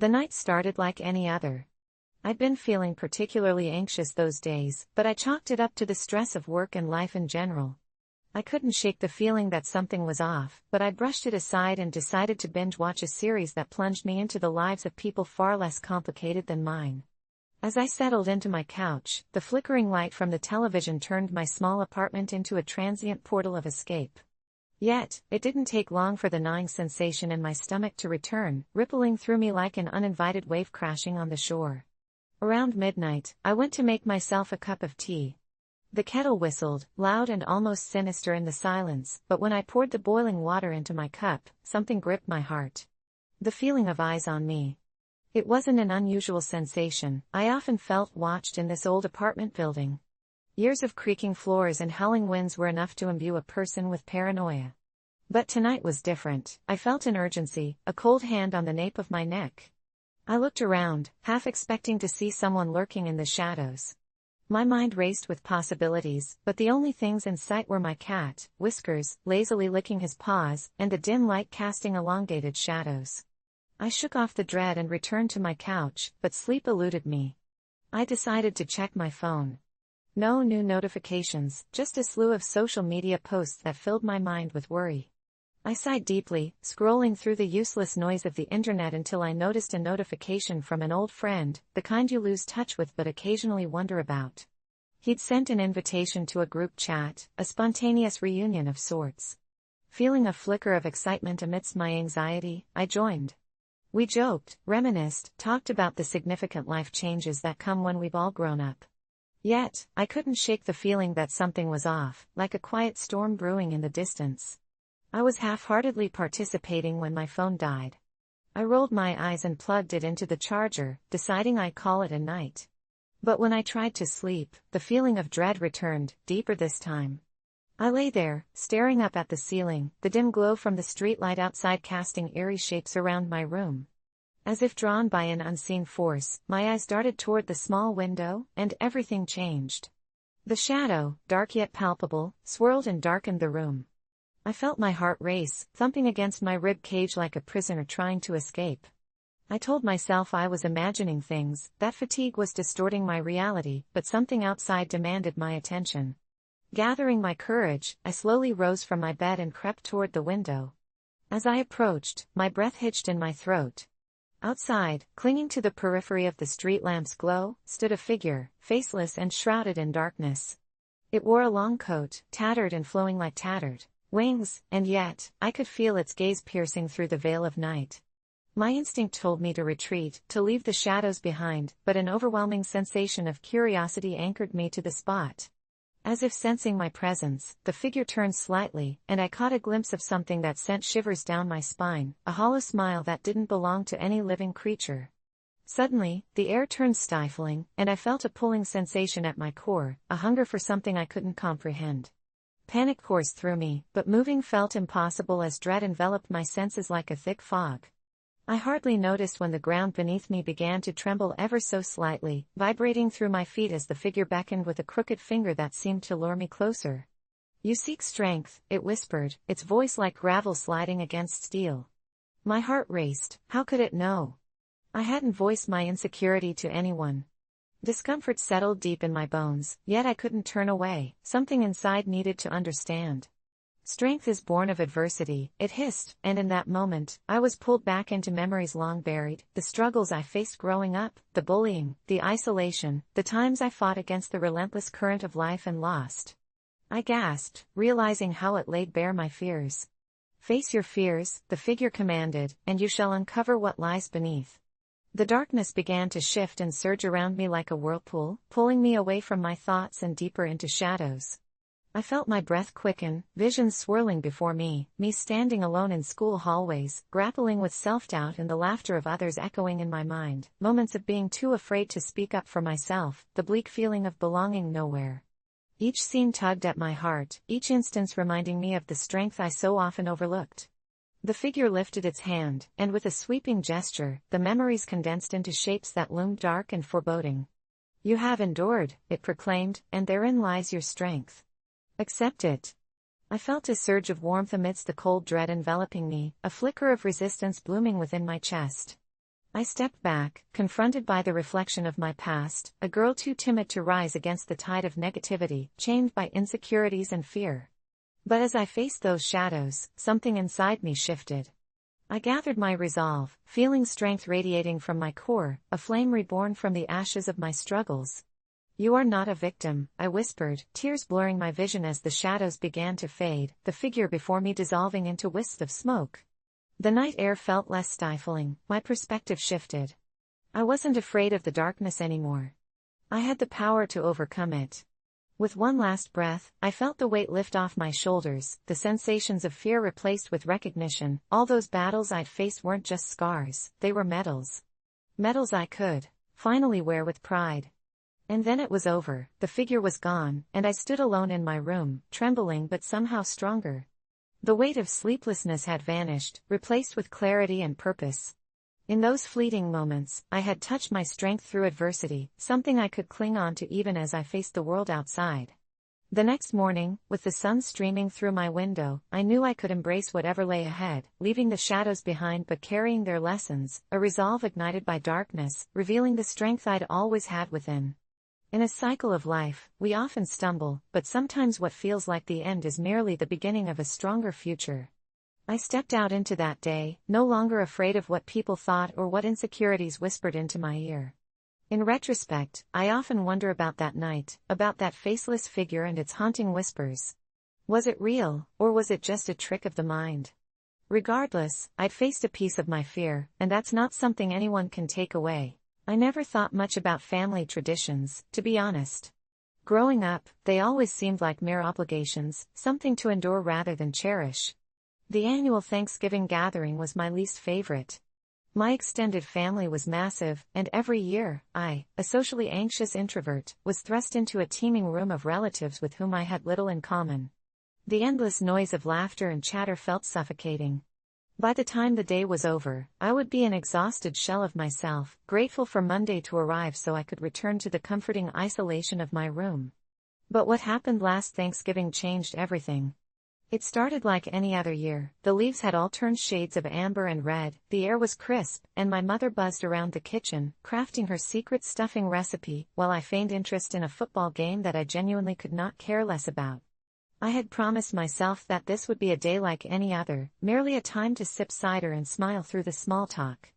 The night started like any other. I'd been feeling particularly anxious those days, but I chalked it up to the stress of work and life in general. I couldn't shake the feeling that something was off, but I brushed it aside and decided to binge-watch a series that plunged me into the lives of people far less complicated than mine. As I settled into my couch, the flickering light from the television turned my small apartment into a transient portal of escape. Yet, it didn't take long for the gnawing sensation in my stomach to return, rippling through me like an uninvited wave crashing on the shore. Around midnight, I went to make myself a cup of tea. The kettle whistled, loud and almost sinister in the silence, but when I poured the boiling water into my cup, something gripped my heart. The feeling of eyes on me. It wasn't an unusual sensation. I often felt watched in this old apartment building. Years of creaking floors and howling winds were enough to imbue a person with paranoia. But tonight was different. I felt an urgency, a cold hand on the nape of my neck. I looked around, half expecting to see someone lurking in the shadows. My mind raced with possibilities, but the only things in sight were my cat, Whiskers, lazily licking his paws, and the dim light casting elongated shadows. I shook off the dread and returned to my couch, but sleep eluded me. I decided to check my phone. No new notifications, just a slew of social media posts that filled my mind with worry. I sighed deeply, scrolling through the useless noise of the internet until I noticed a notification from an old friend, the kind you lose touch with but occasionally wonder about. He'd sent an invitation to a group chat, a spontaneous reunion of sorts. Feeling a flicker of excitement amidst my anxiety, I joined. We joked, reminisced, talked about the significant life changes that come when we've all grown up. Yet, I couldn't shake the feeling that something was off, like a quiet storm brewing in the distance. I was half-heartedly participating when my phone died. I rolled my eyes and plugged it into the charger, deciding I'd call it a night. But when I tried to sleep, the feeling of dread returned, deeper this time. I lay there, staring up at the ceiling, the dim glow from the streetlight outside casting eerie shapes around my room. As if drawn by an unseen force, my eyes darted toward the small window, and everything changed. The shadow, dark yet palpable, swirled and darkened the room. I felt my heart race, thumping against my rib cage like a prisoner trying to escape. I told myself I was imagining things, that fatigue was distorting my reality, but something outside demanded my attention. Gathering my courage, I slowly rose from my bed and crept toward the window. As I approached, my breath hitched in my throat. Outside, clinging to the periphery of the street lamp's glow, stood a figure, faceless and shrouded in darkness. It wore a long coat, tattered and flowing like tattered wings, and yet, I could feel its gaze piercing through the veil of night. My instinct told me to retreat, to leave the shadows behind, but an overwhelming sensation of curiosity anchored me to the spot. As if sensing my presence, the figure turned slightly, and I caught a glimpse of something that sent shivers down my spine, a hollow smile that didn't belong to any living creature. Suddenly, the air turned stifling, and I felt a pulling sensation at my core, a hunger for something I couldn't comprehend. Panic coursed through me, but moving felt impossible as dread enveloped my senses like a thick fog. I hardly noticed when the ground beneath me began to tremble ever so slightly, vibrating through my feet as the figure beckoned with a crooked finger that seemed to lure me closer. "You seek strength," it whispered, its voice like gravel sliding against steel. My heart raced. How could it know? I hadn't voiced my insecurity to anyone. Discomfort settled deep in my bones, yet I couldn't turn away. Something inside needed to understand. "Strength is born of adversity," it hissed, and in that moment, I was pulled back into memories long buried, the struggles I faced growing up, the bullying, the isolation, the times I fought against the relentless current of life and lost. I gasped, realizing how it laid bare my fears. "Face your fears," the figure commanded, "and you shall uncover what lies beneath." The darkness began to shift and surge around me like a whirlpool, pulling me away from my thoughts and deeper into shadows. I felt my breath quicken, visions swirling before me standing alone in school hallways, grappling with self-doubt and the laughter of others echoing in my mind, moments of being too afraid to speak up for myself, the bleak feeling of belonging nowhere. Each scene tugged at my heart, each instance reminding me of the strength I so often overlooked. The figure lifted its hand, and with a sweeping gesture, the memories condensed into shapes that loomed dark and foreboding. "You have endured," it proclaimed, "and therein lies your strength. Accept it." I felt a surge of warmth amidst the cold dread enveloping me, a flicker of resistance blooming within my chest. I stepped back, confronted by the reflection of my past, a girl too timid to rise against the tide of negativity, chained by insecurities and fear. But as I faced those shadows, something inside me shifted. I gathered my resolve, feeling strength radiating from my core, a flame reborn from the ashes of my struggles. "You are not a victim," I whispered, tears blurring my vision as the shadows began to fade, the figure before me dissolving into wisps of smoke. The night air felt less stifling, my perspective shifted. I wasn't afraid of the darkness anymore. I had the power to overcome it. With one last breath, I felt the weight lift off my shoulders, the sensations of fear replaced with recognition. All those battles I'd faced weren't just scars, they were medals. Medals I could finally wear with pride. And then it was over, the figure was gone, and I stood alone in my room, trembling but somehow stronger. The weight of sleeplessness had vanished, replaced with clarity and purpose. In those fleeting moments, I had touched my strength through adversity, something I could cling on to even as I faced the world outside. The next morning, with the sun streaming through my window, I knew I could embrace whatever lay ahead, leaving the shadows behind but carrying their lessons, a resolve ignited by darkness, revealing the strength I'd always had within. In a cycle of life, we often stumble, but sometimes what feels like the end is merely the beginning of a stronger future. I stepped out into that day, no longer afraid of what people thought or what insecurities whispered into my ear. In retrospect, I often wonder about that night, about that faceless figure and its haunting whispers. Was it real, or was it just a trick of the mind? Regardless, I'd faced a piece of my fear, and that's not something anyone can take away. I never thought much about family traditions, to be honest. Growing up, they always seemed like mere obligations, something to endure rather than cherish. The annual Thanksgiving gathering was my least favorite. My extended family was massive, and every year, I, a socially anxious introvert, was thrust into a teeming room of relatives with whom I had little in common. The endless noise of laughter and chatter felt suffocating. By the time the day was over, I would be an exhausted shell of myself, grateful for Monday to arrive so I could return to the comforting isolation of my room. But what happened last Thanksgiving changed everything. It started like any other year. The leaves had all turned shades of amber and red, the air was crisp, and my mother buzzed around the kitchen, crafting her secret stuffing recipe, while I feigned interest in a football game that I genuinely could not care less about. I had promised myself that this would be a day like any other, merely a time to sip cider and smile through the small talk.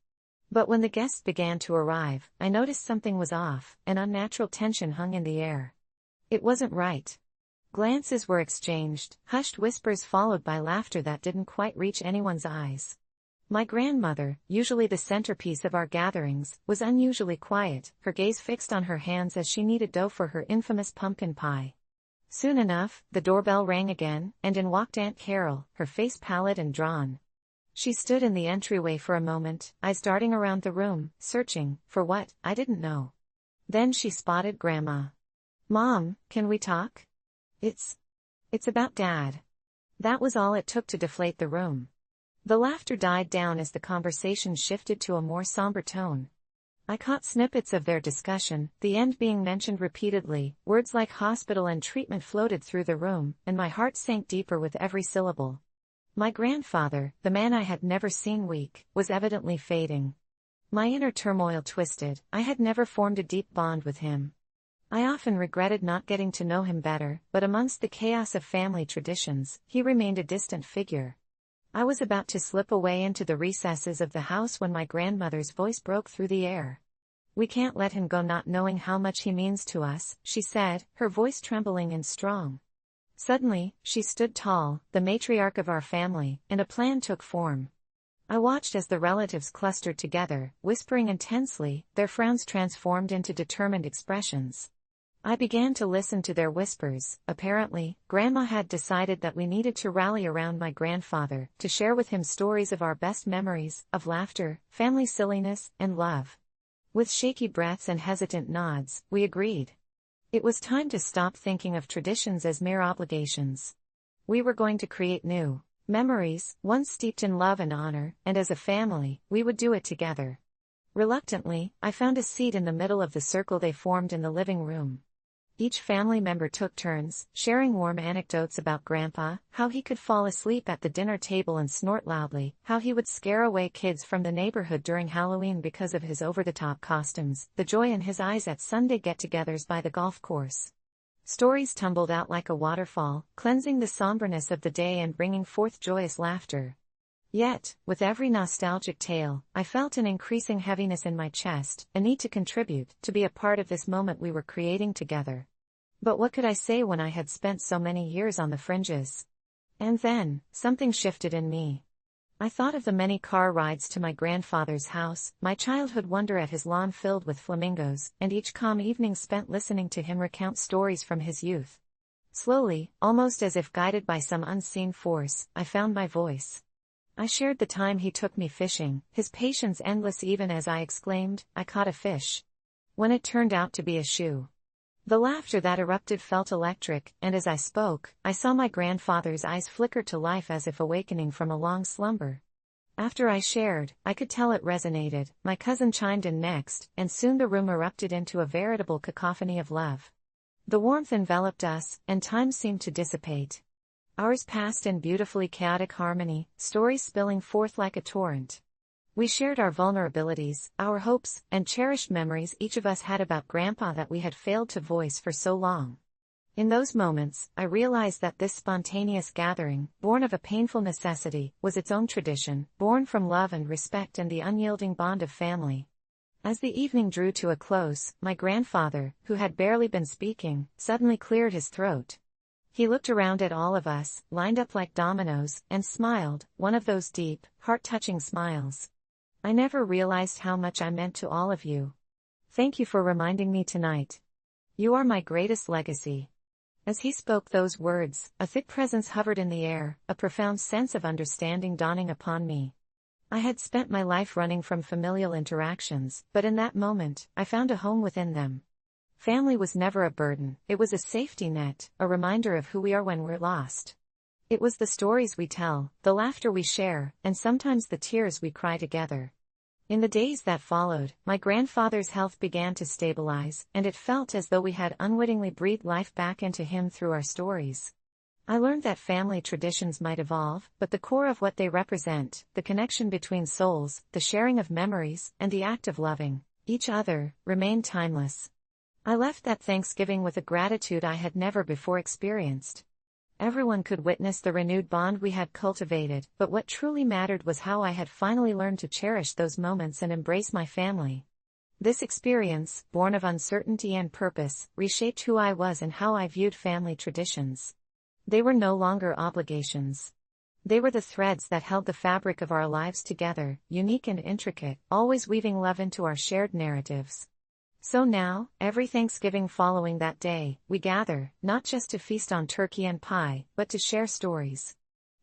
But when the guests began to arrive, I noticed something was off, an unnatural tension hung in the air. It wasn't right. Glances were exchanged, hushed whispers followed by laughter that didn't quite reach anyone's eyes. My grandmother, usually the centerpiece of our gatherings, was unusually quiet, her gaze fixed on her hands as she kneaded dough for her infamous pumpkin pie. Soon enough, the doorbell rang again, and in walked Aunt Carol, her face pallid and drawn. She stood in the entryway for a moment, eyes darting around the room, searching for what, I didn't know. Then she spotted Grandma. "Mom, can we talk? It's about Dad." That was all it took to deflate the room. The laughter died down as the conversation shifted to a more somber tone. I caught snippets of their discussion, the end being mentioned repeatedly, words like hospital and treatment floated through the room, and my heart sank deeper with every syllable. My grandfather, the man I had never seen weak, was evidently fading. My inner turmoil twisted. I had never formed a deep bond with him. I often regretted not getting to know him better, but amongst the chaos of family traditions, he remained a distant figure. I was about to slip away into the recesses of the house when my grandmother's voice broke through the air. "We can't let him go not knowing how much he means to us," she said, her voice trembling and strong. Suddenly, she stood tall, the matriarch of our family, and a plan took form. I watched as the relatives clustered together, whispering intensely, their frowns transformed into determined expressions. I began to listen to their whispers. Apparently, Grandma had decided that we needed to rally around my grandfather, to share with him stories of our best memories, of laughter, family silliness, and love. With shaky breaths and hesitant nods, we agreed. It was time to stop thinking of traditions as mere obligations. We were going to create new memories, ones steeped in love and honor, and as a family, we would do it together. Reluctantly, I found a seat in the middle of the circle they formed in the living room. Each family member took turns, sharing warm anecdotes about Grandpa, how he could fall asleep at the dinner table and snort loudly, how he would scare away kids from the neighborhood during Halloween because of his over-the-top costumes, the joy in his eyes at Sunday get-togethers by the golf course. Stories tumbled out like a waterfall, cleansing the somberness of the day and bringing forth joyous laughter. Yet, with every nostalgic tale, I felt an increasing heaviness in my chest, a need to contribute, to be a part of this moment we were creating together. But what could I say when I had spent so many years on the fringes? And then, something shifted in me. I thought of the many car rides to my grandfather's house, my childhood wonder at his lawn filled with flamingos, and each calm evening spent listening to him recount stories from his youth. Slowly, almost as if guided by some unseen force, I found my voice. I shared the time he took me fishing, his patience endless even as I exclaimed, "I caught a fish," when it turned out to be a shoe. The laughter that erupted felt electric, and as I spoke, I saw my grandfather's eyes flicker to life as if awakening from a long slumber. After I shared, I could tell it resonated. My cousin chimed in next, and soon the room erupted into a veritable cacophony of love. The warmth enveloped us, and time seemed to dissipate. Hours passed in beautifully chaotic harmony, stories spilling forth like a torrent. We shared our vulnerabilities, our hopes, and cherished memories each of us had about Grandpa that we had failed to voice for so long. In those moments, I realized that this spontaneous gathering, born of a painful necessity, was its own tradition, born from love and respect and the unyielding bond of family. As the evening drew to a close, my grandfather, who had barely been speaking, suddenly cleared his throat. He looked around at all of us, lined up like dominoes, and smiled, one of those deep, heart-touching smiles. "I never realized how much I meant to all of you. Thank you for reminding me tonight. You are my greatest legacy." As he spoke those words, a thick presence hovered in the air, a profound sense of understanding dawning upon me. I had spent my life running from familial interactions, but in that moment, I found a home within them. Family was never a burden, it was a safety net, a reminder of who we are when we're lost. It was the stories we tell, the laughter we share, and sometimes the tears we cry together. In the days that followed, my grandfather's health began to stabilize, and it felt as though we had unwittingly breathed life back into him through our stories. I learned that family traditions might evolve, but the core of what they represent, the connection between souls, the sharing of memories, and the act of loving each other, remained timeless. I left that Thanksgiving with a gratitude I had never before experienced. Everyone could witness the renewed bond we had cultivated, but what truly mattered was how I had finally learned to cherish those moments and embrace my family. This experience, born of uncertainty and purpose, reshaped who I was and how I viewed family traditions. They were no longer obligations. They were the threads that held the fabric of our lives together, unique and intricate, always weaving love into our shared narratives. So now, every Thanksgiving following that day, we gather, not just to feast on turkey and pie, but to share stories.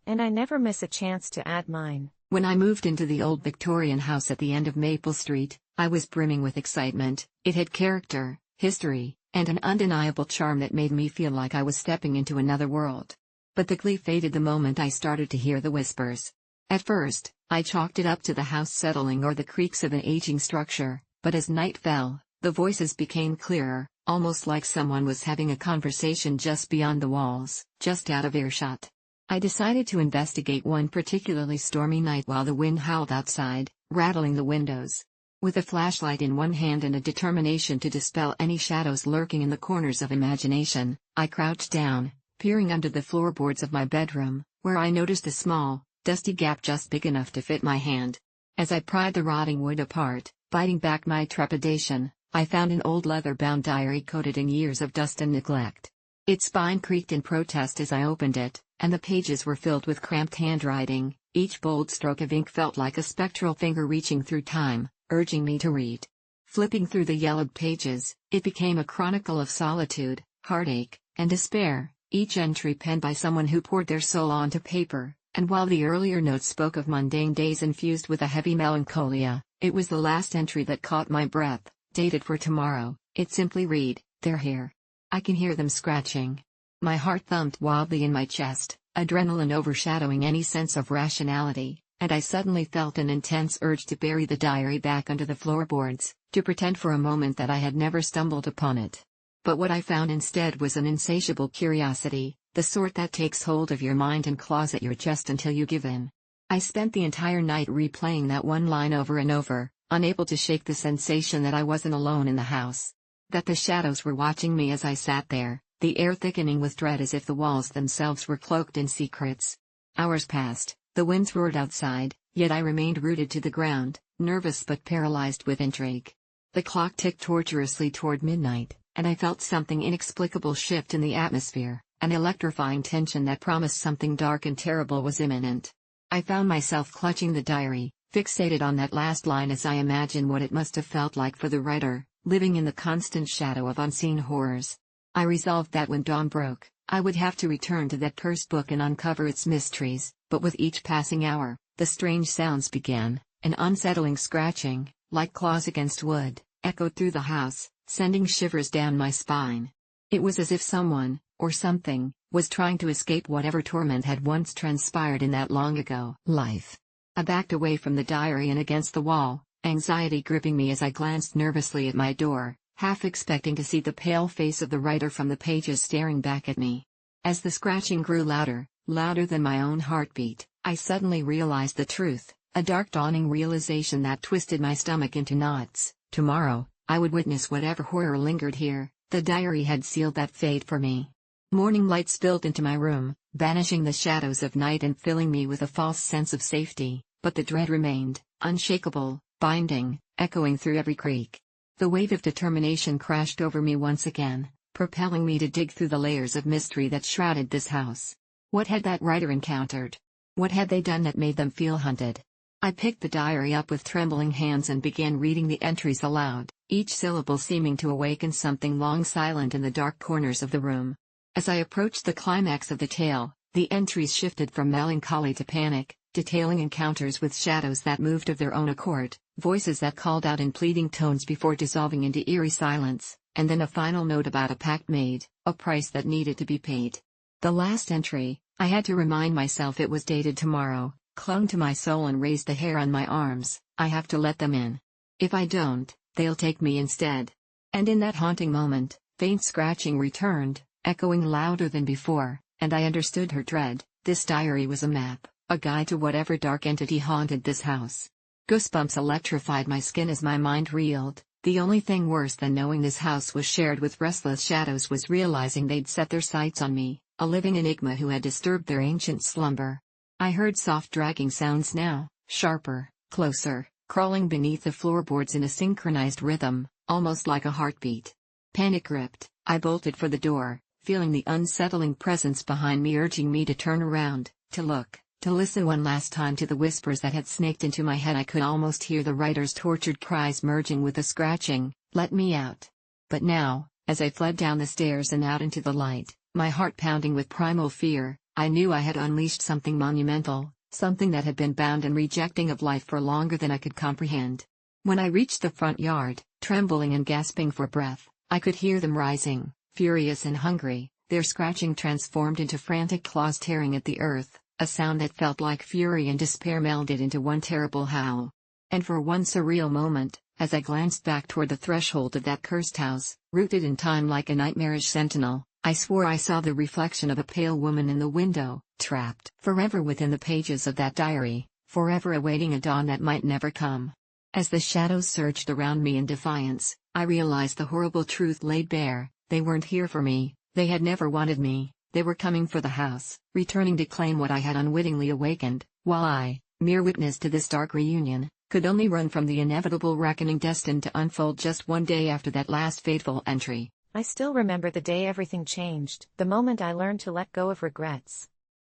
And I never miss a chance to add mine. When I moved into the old Victorian house at the end of Maple Street, I was brimming with excitement. It had character, history, and an undeniable charm that made me feel like I was stepping into another world. But the glee faded the moment I started to hear the whispers. At first, I chalked it up to the house settling or the creaks of an aging structure, but as night fell, the voices became clearer, almost like someone was having a conversation just beyond the walls, just out of earshot. I decided to investigate one particularly stormy night while the wind howled outside, rattling the windows. With a flashlight in one hand and a determination to dispel any shadows lurking in the corners of imagination, I crouched down, peering under the floorboards of my bedroom, where I noticed a small, dusty gap just big enough to fit my hand. As I pried the rotting wood apart, biting back my trepidation, I found an old leather-bound diary coated in years of dust and neglect. Its spine creaked in protest as I opened it, and the pages were filled with cramped handwriting. Each bold stroke of ink felt like a spectral finger reaching through time, urging me to read. Flipping through the yellowed pages, it became a chronicle of solitude, heartache, and despair, each entry penned by someone who poured their soul onto paper, and while the earlier notes spoke of mundane days infused with a heavy melancholia, it was the last entry that caught my breath. Dated for tomorrow, it simply read, "They're here. I can hear them scratching." My heart thumped wildly in my chest, adrenaline overshadowing any sense of rationality, and I suddenly felt an intense urge to bury the diary back under the floorboards, to pretend for a moment that I had never stumbled upon it. But what I found instead was an insatiable curiosity, the sort that takes hold of your mind and claws at your chest until you give in. I spent the entire night replaying that one line over and over, unable to shake the sensation that I wasn't alone in the house. That the shadows were watching me as I sat there, the air thickening with dread as if the walls themselves were cloaked in secrets. Hours passed, the winds roared outside, yet I remained rooted to the ground, nervous but paralyzed with intrigue. The clock ticked tortuously toward midnight, and I felt something inexplicable shift in the atmosphere, an electrifying tension that promised something dark and terrible was imminent. I found myself clutching the diary, fixated on that last line as I imagined what it must have felt like for the writer, living in the constant shadow of unseen horrors. I resolved that when dawn broke, I would have to return to that cursed book and uncover its mysteries, but with each passing hour, the strange sounds began, an unsettling scratching, like claws against wood, echoed through the house, sending shivers down my spine. It was as if someone, or something, was trying to escape whatever torment had once transpired in that long-ago life. I backed away from the diary and against the wall, anxiety gripping me as I glanced nervously at my door, half expecting to see the pale face of the writer from the pages staring back at me. As the scratching grew louder, louder than my own heartbeat, I suddenly realized the truth, a dark dawning realization that twisted my stomach into knots. Tomorrow, I would witness whatever horror lingered here. The diary had sealed that fate for me. Morning light spilled into my room, banishing the shadows of night and filling me with a false sense of safety, but the dread remained, unshakable, binding, echoing through every creak. The wave of determination crashed over me once again, propelling me to dig through the layers of mystery that shrouded this house. What had that writer encountered? What had they done that made them feel hunted? I picked the diary up with trembling hands and began reading the entries aloud, each syllable seeming to awaken something long silent in the dark corners of the room. As I approached the climax of the tale, the entries shifted from melancholy to panic, detailing encounters with shadows that moved of their own accord, voices that called out in pleading tones before dissolving into eerie silence, and then a final note about a pact made, a price that needed to be paid. The last entry, I had to remind myself it was dated tomorrow, clung to my soul and raised the hair on my arms. I have to let them in. If I don't, they'll take me instead. And in that haunting moment, faint scratching returned, echoing louder than before, and I understood her dread. This diary was a map, a guide to whatever dark entity haunted this house. Goosebumps electrified my skin as my mind reeled. The only thing worse than knowing this house was shared with restless shadows was realizing they'd set their sights on me, a living enigma who had disturbed their ancient slumber. I heard soft dragging sounds now, sharper, closer, crawling beneath the floorboards in a synchronized rhythm, almost like a heartbeat. Panic gripped, I bolted for the door, feeling the unsettling presence behind me urging me to turn around, to look, to listen one last time to the whispers that had snaked into my head. I could almost hear the writer's tortured cries merging with the scratching, "Let me out." But now, as I fled down the stairs and out into the light, my heart pounding with primal fear, I knew I had unleashed something monumental, something that had been bound and rejecting of life for longer than I could comprehend. When I reached the front yard, trembling and gasping for breath, I could hear them rising, furious and hungry, their scratching transformed into frantic claws tearing at the earth, a sound that felt like fury and despair melded into one terrible howl. And for one surreal moment, as I glanced back toward the threshold of that cursed house, rooted in time like a nightmarish sentinel, I swore I saw the reflection of a pale woman in the window, trapped forever within the pages of that diary, forever awaiting a dawn that might never come. As the shadows surged around me in defiance, I realized the horrible truth laid bare. They weren't here for me, they had never wanted me, they were coming for the house, returning to claim what I had unwittingly awakened, while I, mere witness to this dark reunion, could only run from the inevitable reckoning destined to unfold just one day after that last fateful entry. I still remember the day everything changed, the moment I learned to let go of regrets.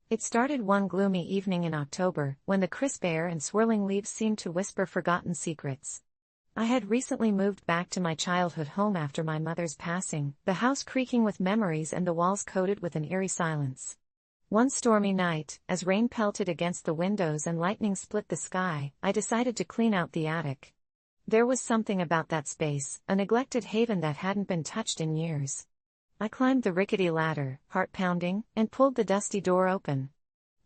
It started one gloomy evening in October, when the crisp air and swirling leaves seemed to whisper forgotten secrets. I had recently moved back to my childhood home after my mother's passing, the house creaking with memories and the walls coated with an eerie silence. One stormy night, as rain pelted against the windows and lightning split the sky, I decided to clean out the attic. There was something about that space, a neglected haven that hadn't been touched in years. I climbed the rickety ladder, heart pounding, and pulled the dusty door open.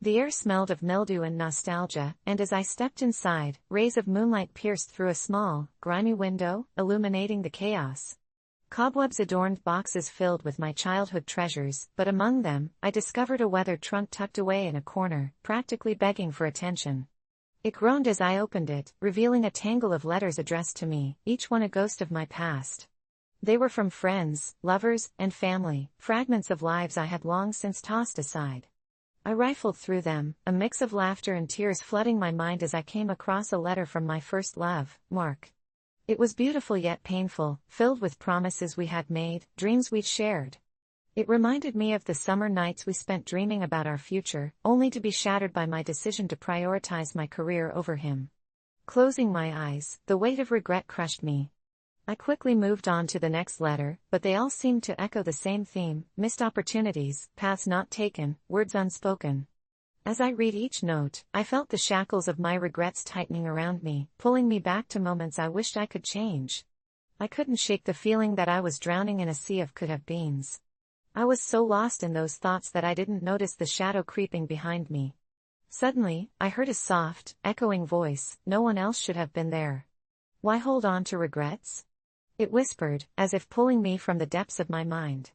The air smelled of mildew and nostalgia, and as I stepped inside, rays of moonlight pierced through a small, grimy window, illuminating the chaos. Cobwebs adorned boxes filled with my childhood treasures, but among them, I discovered a weathered trunk tucked away in a corner, practically begging for attention. It groaned as I opened it, revealing a tangle of letters addressed to me, each one a ghost of my past. They were from friends, lovers, and family, fragments of lives I had long since tossed aside. I rifled through them, a mix of laughter and tears flooding my mind as I came across a letter from my first love, Mark. It was beautiful yet painful, filled with promises we had made, dreams we'd shared. It reminded me of the summer nights we spent dreaming about our future, only to be shattered by my decision to prioritize my career over him. Closing my eyes, the weight of regret crushed me. I quickly moved on to the next letter, but they all seemed to echo the same theme: missed opportunities, paths not taken, words unspoken. As I read each note, I felt the shackles of my regrets tightening around me, pulling me back to moments I wished I could change. I couldn't shake the feeling that I was drowning in a sea of could-have-beens. I was so lost in those thoughts that I didn't notice the shadow creeping behind me. Suddenly, I heard a soft, echoing voice: no one else should have been there. Why hold on to regrets? It whispered, as if pulling me from the depths of my mind.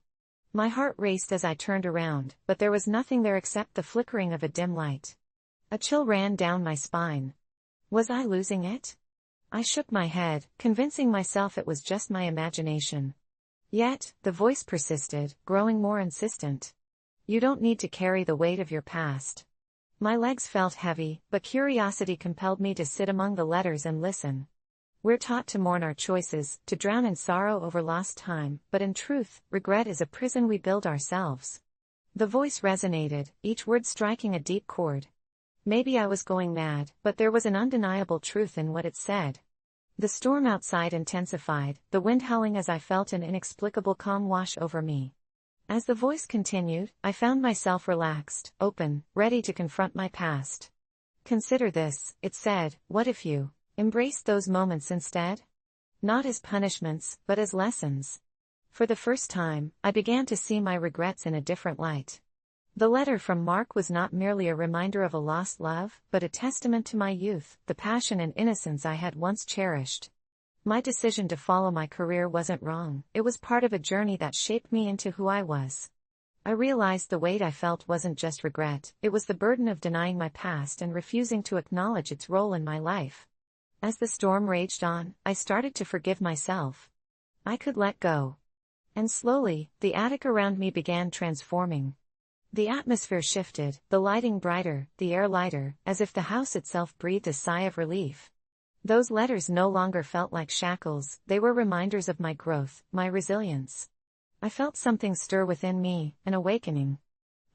My heart raced as I turned around, but there was nothing there except the flickering of a dim light. A chill ran down my spine. Was I losing it? I shook my head, convincing myself it was just my imagination. Yet, the voice persisted, growing more insistent. You don't need to carry the weight of your past. My legs felt heavy, but curiosity compelled me to sit among the letters and listen. We're taught to mourn our choices, to drown in sorrow over lost time, but in truth, regret is a prison we build ourselves. The voice resonated, each word striking a deep chord. Maybe I was going mad, but there was an undeniable truth in what it said. The storm outside intensified, the wind howling as I felt an inexplicable calm wash over me. As the voice continued, I found myself relaxed, open, ready to confront my past. Consider this, it said: what if you embrace those moments instead? Not as punishments, but as lessons. For the first time, I began to see my regrets in a different light. The letter from Mark was not merely a reminder of a lost love, but a testament to my youth, the passion and innocence I had once cherished. My decision to follow my career wasn't wrong, it was part of a journey that shaped me into who I was. I realized the weight I felt wasn't just regret, it was the burden of denying my past and refusing to acknowledge its role in my life. As the storm raged on, I started to forgive myself. I could let go. And slowly, the attic around me began transforming. The atmosphere shifted, the lighting brighter, the air lighter, as if the house itself breathed a sigh of relief. Those letters no longer felt like shackles, they were reminders of my growth, my resilience. I felt something stir within me, an awakening.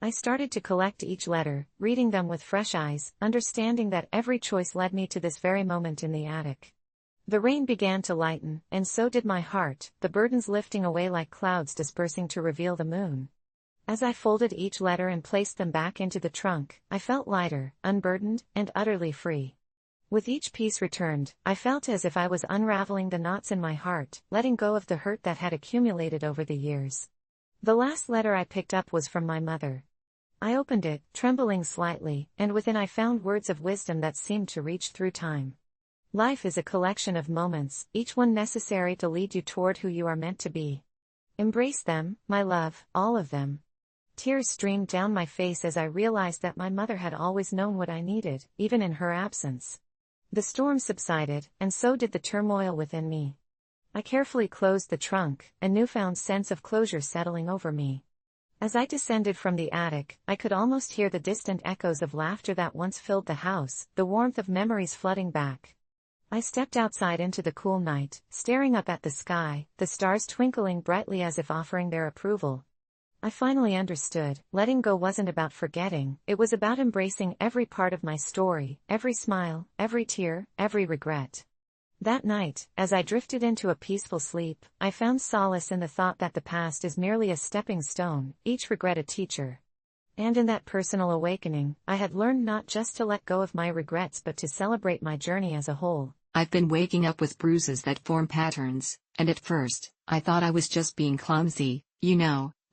I started to collect each letter, reading them with fresh eyes, understanding that every choice led me to this very moment in the attic. The rain began to lighten, and so did my heart, the burdens lifting away like clouds dispersing to reveal the moon. As I folded each letter and placed them back into the trunk, I felt lighter, unburdened, and utterly free. With each piece returned, I felt as if I was unraveling the knots in my heart, letting go of the hurt that had accumulated over the years. The last letter I picked up was from my mother. I opened it, trembling slightly, and within I found words of wisdom that seemed to reach through time. Life is a collection of moments, each one necessary to lead you toward who you are meant to be. Embrace them, my love, all of them. Tears streamed down my face as I realized that my mother had always known what I needed, even in her absence. The storm subsided, and so did the turmoil within me. I carefully closed the trunk, a newfound sense of closure settling over me. As I descended from the attic, I could almost hear the distant echoes of laughter that once filled the house, the warmth of memories flooding back. I stepped outside into the cool night, staring up at the sky, the stars twinkling brightly as if offering their approval. I finally understood, letting go wasn't about forgetting, it was about embracing every part of my story, every smile, every tear, every regret. That night, as I drifted into a peaceful sleep, I found solace in the thought that the past is merely a stepping stone, each regret a teacher. And in that personal awakening, I had learned not just to let go of my regrets but to celebrate my journey as a whole. I've been waking up with bruises that form patterns, and at first, I thought I was just being clumsy,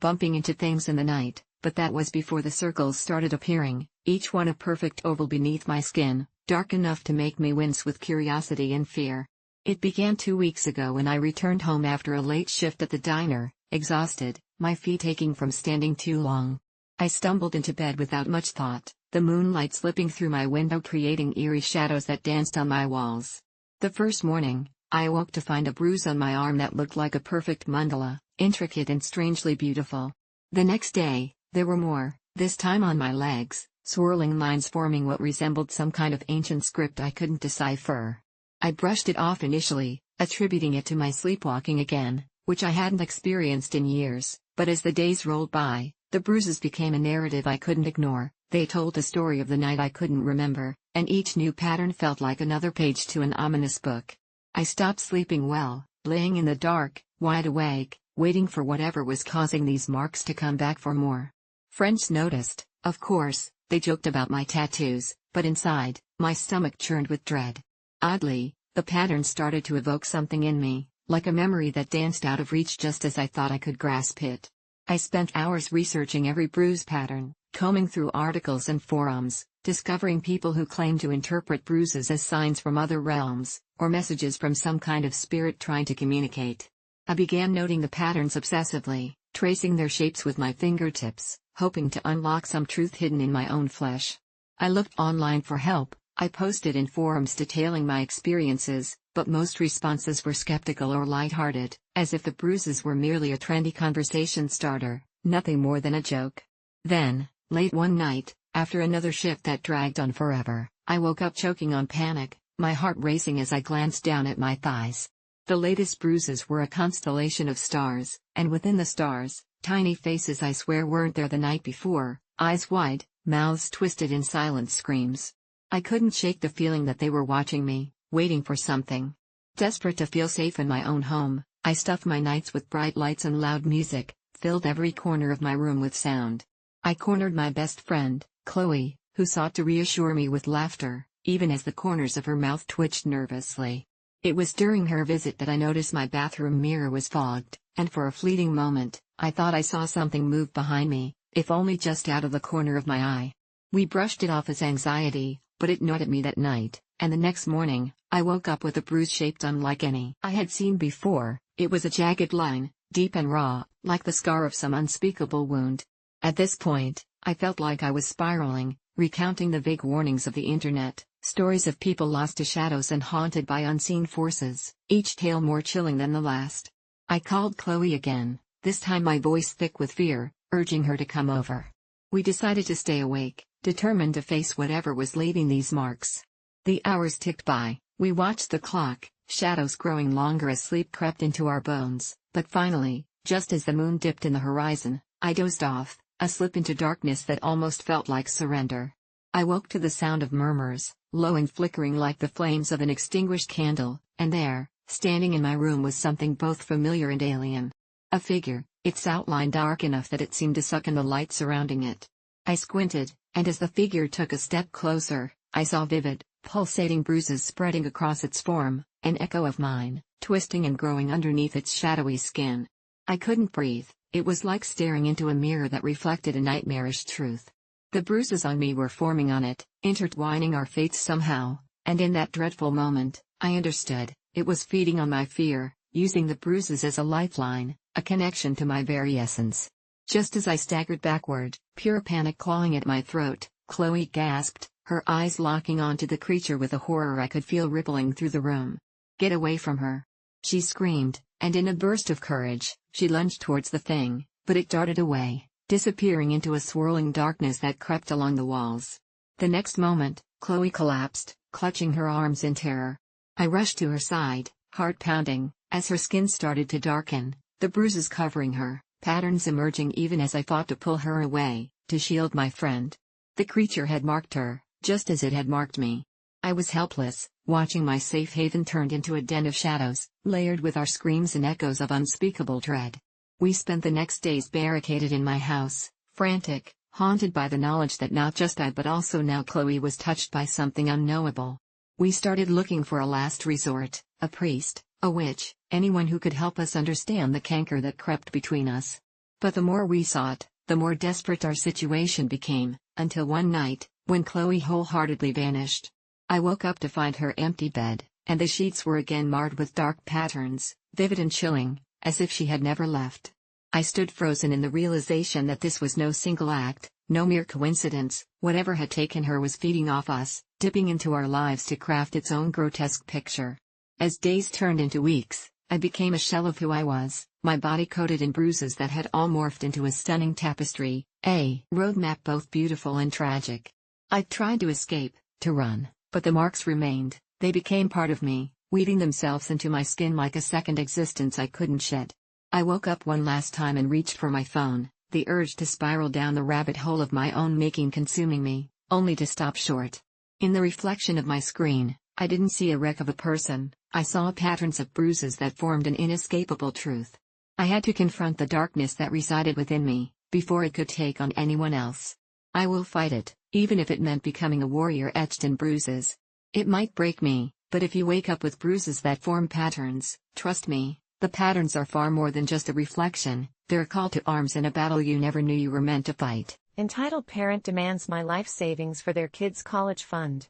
bumping into things in the night, but that was before the circles started appearing, each one a perfect oval beneath my skin, dark enough to make me wince with curiosity and fear. It began 2 weeks ago when I returned home after a late shift at the diner, exhausted, my feet aching from standing too long. I stumbled into bed without much thought, the moonlight slipping through my window creating eerie shadows that danced on my walls. The first morning, I awoke to find a bruise on my arm that looked like a perfect mandala, intricate and strangely beautiful. The next day, there were more, this time on my legs, swirling lines forming what resembled some kind of ancient script I couldn't decipher. I brushed it off initially, attributing it to my sleepwalking again, which I hadn't experienced in years, but as the days rolled by, the bruises became a narrative I couldn't ignore. They told a story of the night I couldn't remember, and each new pattern felt like another page to an ominous book. I stopped sleeping well, laying in the dark, wide awake, waiting for whatever was causing these marks to come back for more. Friends noticed, of course, they joked about my tattoos, but inside, my stomach churned with dread. Oddly, the pattern started to evoke something in me, like a memory that danced out of reach just as I thought I could grasp it. I spent hours researching every bruise pattern, combing through articles and forums, discovering people who claim to interpret bruises as signs from other realms, or messages from some kind of spirit trying to communicate. I began noting the patterns obsessively, tracing their shapes with my fingertips, hoping to unlock some truth hidden in my own flesh. I looked online for help, I posted in forums detailing my experiences, but most responses were skeptical or lighthearted, as if the bruises were merely a trendy conversation starter, nothing more than a joke. Then, late one night, after another shift that dragged on forever, I woke up choking on panic, my heart racing as I glanced down at my thighs. The latest bruises were a constellation of stars, and within the stars, tiny faces I swear weren't there the night before, eyes wide, mouths twisted in silent screams. I couldn't shake the feeling that they were watching me, waiting for something. Desperate to feel safe in my own home, I stuffed my nights with bright lights and loud music, filled every corner of my room with sound. I cornered my best friend, Chloe, who sought to reassure me with laughter, even as the corners of her mouth twitched nervously. It was during her visit that I noticed my bathroom mirror was fogged, and for a fleeting moment, I thought I saw something move behind me, if only just out of the corner of my eye. We brushed it off as anxiety, but it gnawed at me that night, and the next morning, I woke up with a bruise shaped unlike any I had seen before. It was a jagged line, deep and raw, like the scar of some unspeakable wound. At this point, I felt like I was spiraling, recounting the vague warnings of the internet, stories of people lost to shadows and haunted by unseen forces, each tale more chilling than the last. I called Chloe again, this time my voice thick with fear, urging her to come over. We decided to stay awake, determined to face whatever was leaving these marks. The hours ticked by, we watched the clock, shadows growing longer as sleep crept into our bones, but finally, just as the moon dipped in the horizon, I dozed off, a slip into darkness that almost felt like surrender. I woke to the sound of murmurs, low and flickering like the flames of an extinguished candle, and there, standing in my room was something both familiar and alien. A figure, its outline dark enough that it seemed to suck in the light surrounding it. I squinted, and as the figure took a step closer, I saw vivid, pulsating bruises spreading across its form, an echo of mine, twisting and growing underneath its shadowy skin. I couldn't breathe, it was like staring into a mirror that reflected a nightmarish truth. The bruises on me were forming on it, intertwining our fates somehow, and in that dreadful moment, I understood, it was feeding on my fear, using the bruises as a lifeline, a connection to my very essence. Just as I staggered backward, pure panic clawing at my throat, Chloe gasped, her eyes locking onto the creature with a horror I could feel rippling through the room. "Get away from her!" she screamed, and in a burst of courage, she lunged towards the thing, but it darted away, disappearing into a swirling darkness that crept along the walls. The next moment, Chloe collapsed, clutching her arms in terror. I rushed to her side, heart pounding, as her skin started to darken, the bruises covering her, patterns emerging even as I fought to pull her away, to shield my friend. The creature had marked her, just as it had marked me. I was helpless, watching my safe haven turned into a den of shadows, layered with our screams and echoes of unspeakable dread. We spent the next days barricaded in my house, frantic, haunted by the knowledge that not just I but also now Chloe was touched by something unknowable. We started looking for a last resort, a priest, a witch, anyone who could help us understand the canker that crept between us. But the more we sought, the more desperate our situation became, until one night, when Chloe wholeheartedly vanished. I woke up to find her empty bed, and the sheets were again marred with dark patterns, vivid and chilling, as if she had never left. I stood frozen in the realization that this was no single act, no mere coincidence. Whatever had taken her was feeding off us, dipping into our lives to craft its own grotesque picture. As days turned into weeks, I became a shell of who I was, my body coated in bruises that had all morphed into a stunning tapestry, a roadmap both beautiful and tragic. I tried to escape, to run, but the marks remained. They became part of me, weaving themselves into my skin like a second existence I couldn't shed. I woke up one last time and reached for my phone, the urge to spiral down the rabbit hole of my own making consuming me, only to stop short. In the reflection of my screen, I didn't see a wreck of a person, I saw patterns of bruises that formed an inescapable truth. I had to confront the darkness that resided within me, before it could take on anyone else. I will fight it, even if it meant becoming a warrior etched in bruises. It might break me, but if you wake up with bruises that form patterns, trust me, the patterns are far more than just a reflection, they're a call to arms in a battle you never knew you were meant to fight. Entitled parent demands my life savings for their kids' college fund.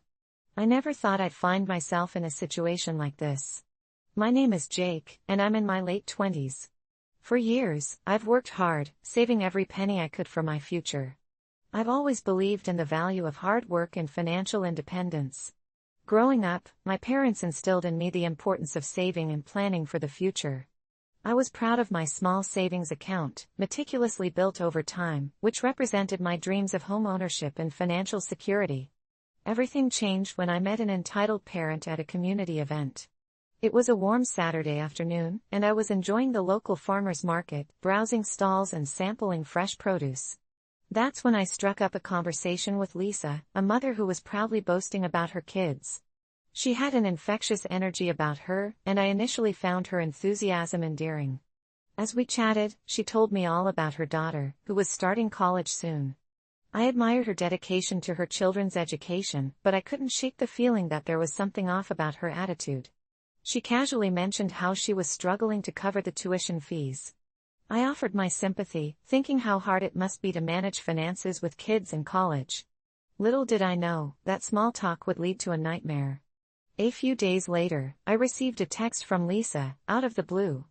I never thought I'd find myself in a situation like this. My name is Jake, and I'm in my late 20s. For years, I've worked hard, saving every penny I could for my future. I've always believed in the value of hard work and financial independence. Growing up, my parents instilled in me the importance of saving and planning for the future. I was proud of my small savings account, meticulously built over time, which represented my dreams of home ownership and financial security. Everything changed when I met an entitled parent at a community event. It was a warm Saturday afternoon, and I was enjoying the local farmers market, browsing stalls and sampling fresh produce. That's when I struck up a conversation with Lisa, a mother who was proudly boasting about her kids. She had an infectious energy about her, and I initially found her enthusiasm endearing. As we chatted, she told me all about her daughter, who was starting college soon. I admired her dedication to her children's education, but I couldn't shake the feeling that there was something off about her attitude. She casually mentioned how she was struggling to cover the tuition fees. I offered my sympathy, thinking how hard it must be to manage finances with kids in college. Little did I know, that small talk would lead to a nightmare. A few days later, I received a text from Lisa, out of the blue.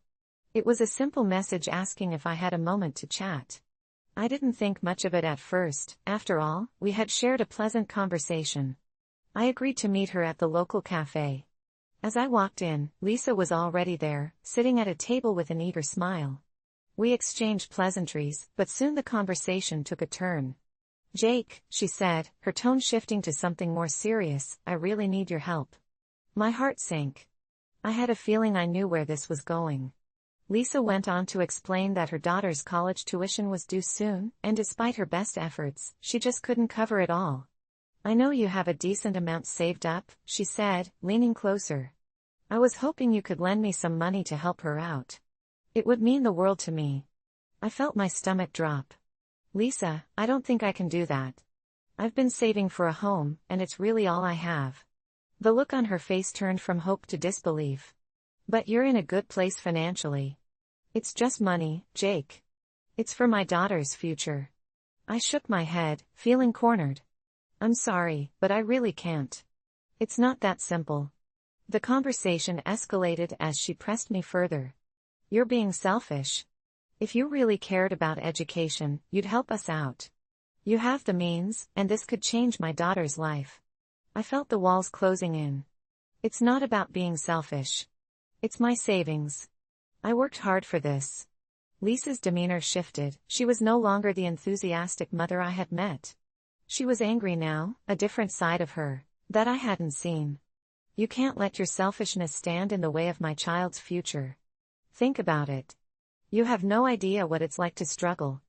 It was a simple message asking if I had a moment to chat. I didn't think much of it at first, after all, we had shared a pleasant conversation. I agreed to meet her at the local cafe. As I walked in, Lisa was already there, sitting at a table with an eager smile. We exchanged pleasantries, but soon the conversation took a turn. "Jake," she said, her tone shifting to something more serious, "I really need your help." My heart sank. I had a feeling I knew where this was going. Lisa went on to explain that her daughter's college tuition was due soon, and despite her best efforts, she just couldn't cover it all. "I know you have a decent amount saved up," she said, leaning closer. "I was hoping you could lend me some money to help her out. It would mean the world to me." I felt my stomach drop. "Lisa, I don't think I can do that. I've been saving for a home, and it's really all I have." The look on her face turned from hope to disbelief. "But you're in a good place financially." "It's just money, Jake. It's for my daughter's future." I shook my head, feeling cornered. "I'm sorry, but I really can't. It's not that simple." The conversation escalated as she pressed me further. "You're being selfish. If you really cared about education, you'd help us out. You have the means, and this could change my daughter's life." I felt the walls closing in. "It's not about being selfish. It's my savings. I worked hard for this." Lisa's demeanor shifted. She was no longer the enthusiastic mother I had met. She was angry now, a different side of her, that I hadn't seen. "You can't let your selfishness stand in the way of my child's future. Think about it. You have no idea what it's like to struggle."